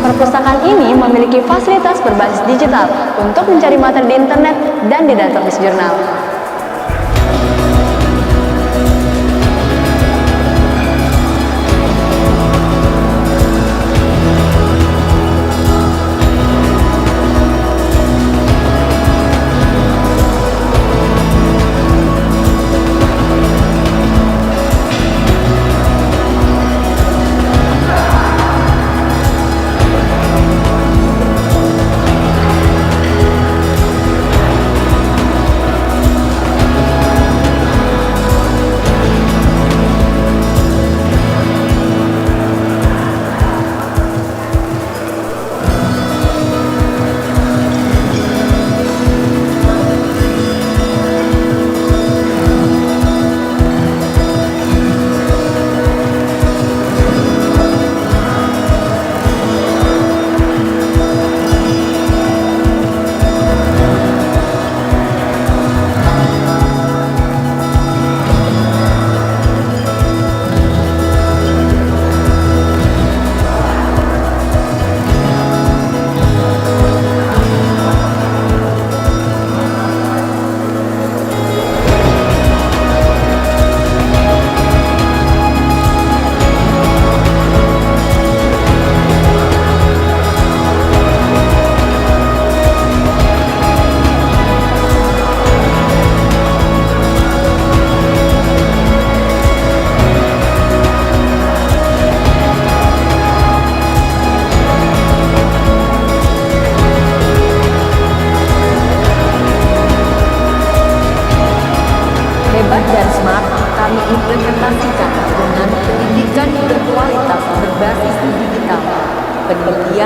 Speaker 15: Perpustakaan ini memiliki fasilitas berbasis digital untuk mencari materi di internet dan di database jurnal.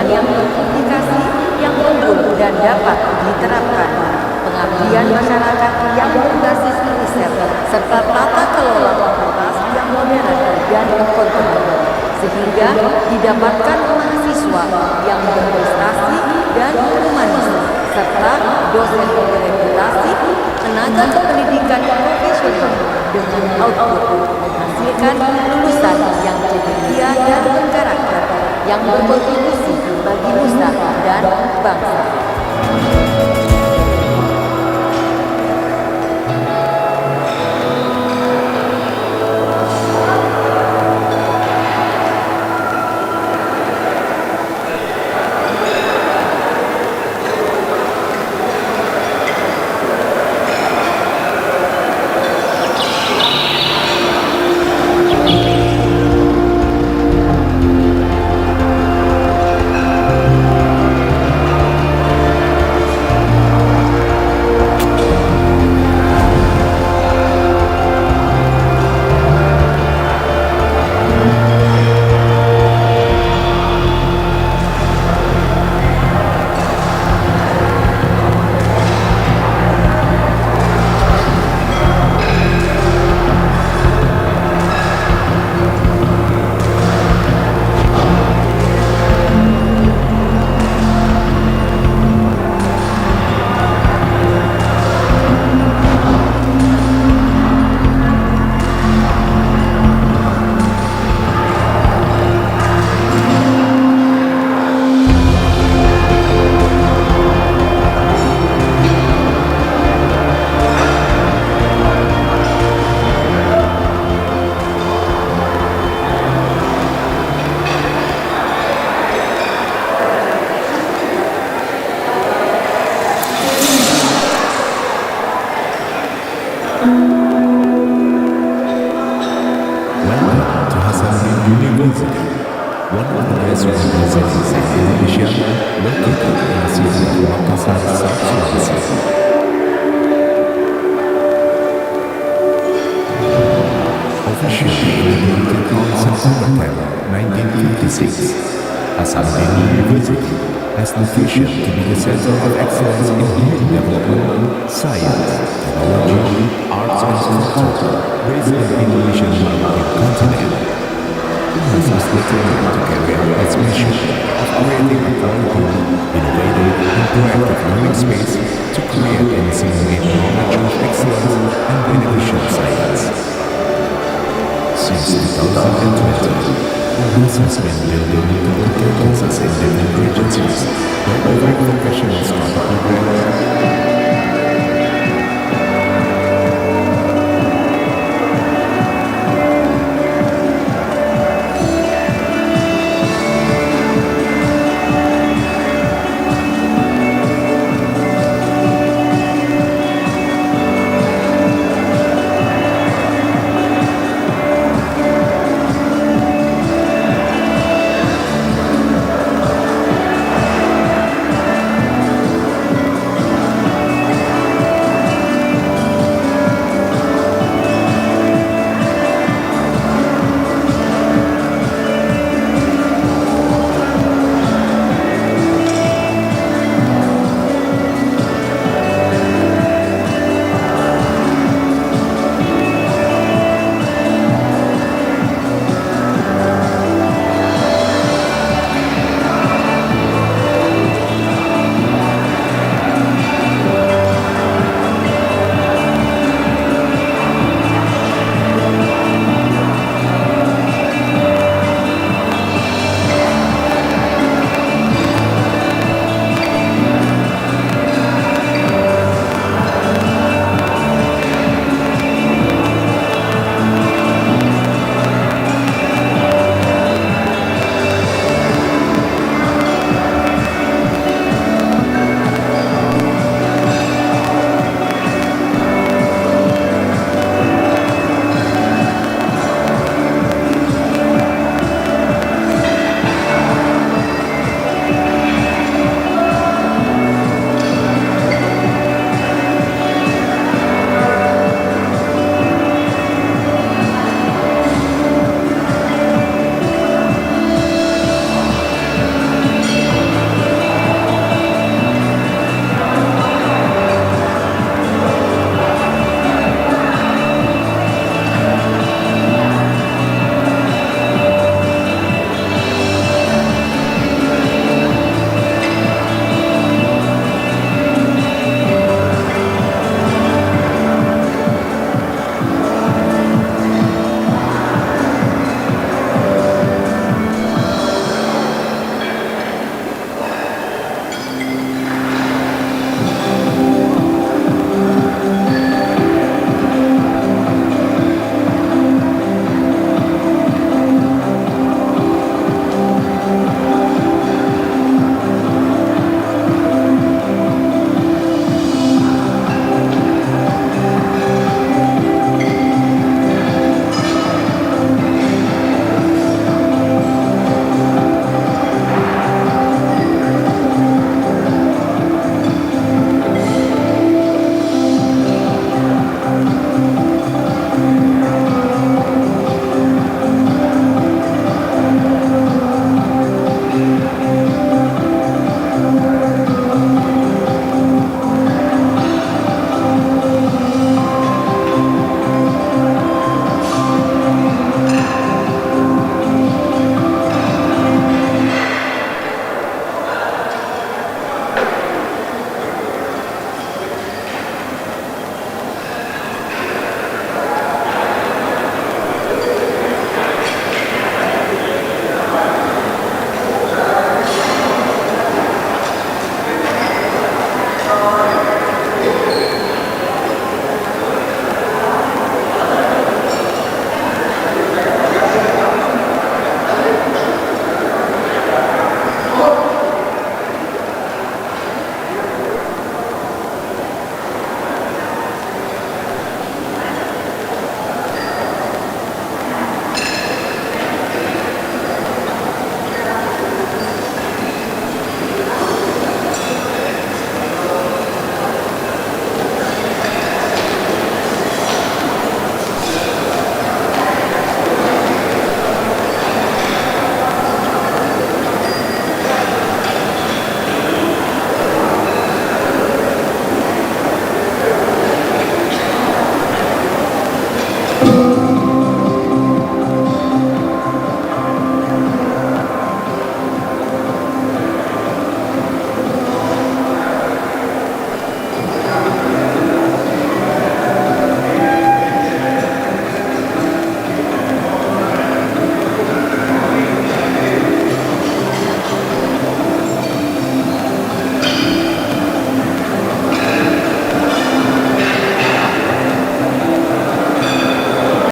Speaker 16: yang terkomunikasi, yang unggul dan dapat diterapkan, pengabdian masyarakat yang berbasis riset, serta tata kelola fakultas yang modern dan kontemporer, sehingga didapatkan mahasiswa yang berprestasi dan humanis, serta dosen berreputasi, tenaga kependidikan profesional dengan output menghasilkan lulusan yang ceria dan berkarakter, yang berkontribusi bagi nusa dan bangsa.
Speaker 20: University, one of the best universities in Indonesia, located in the city of Makassar, South Sulawesi. Officially inaugurated on September 10, 1956, Hasanuddin University has the vision to be the center of excellence in human development, science, technology, arts and culture, based on the Indonesian continent. UNHAS is determined to carry out its mission of creating a quality, innovative, interactive learning space to create and disseminate knowledge of excellence and beneficial science. Since 2020, UNHAS has been building multiple campuses in different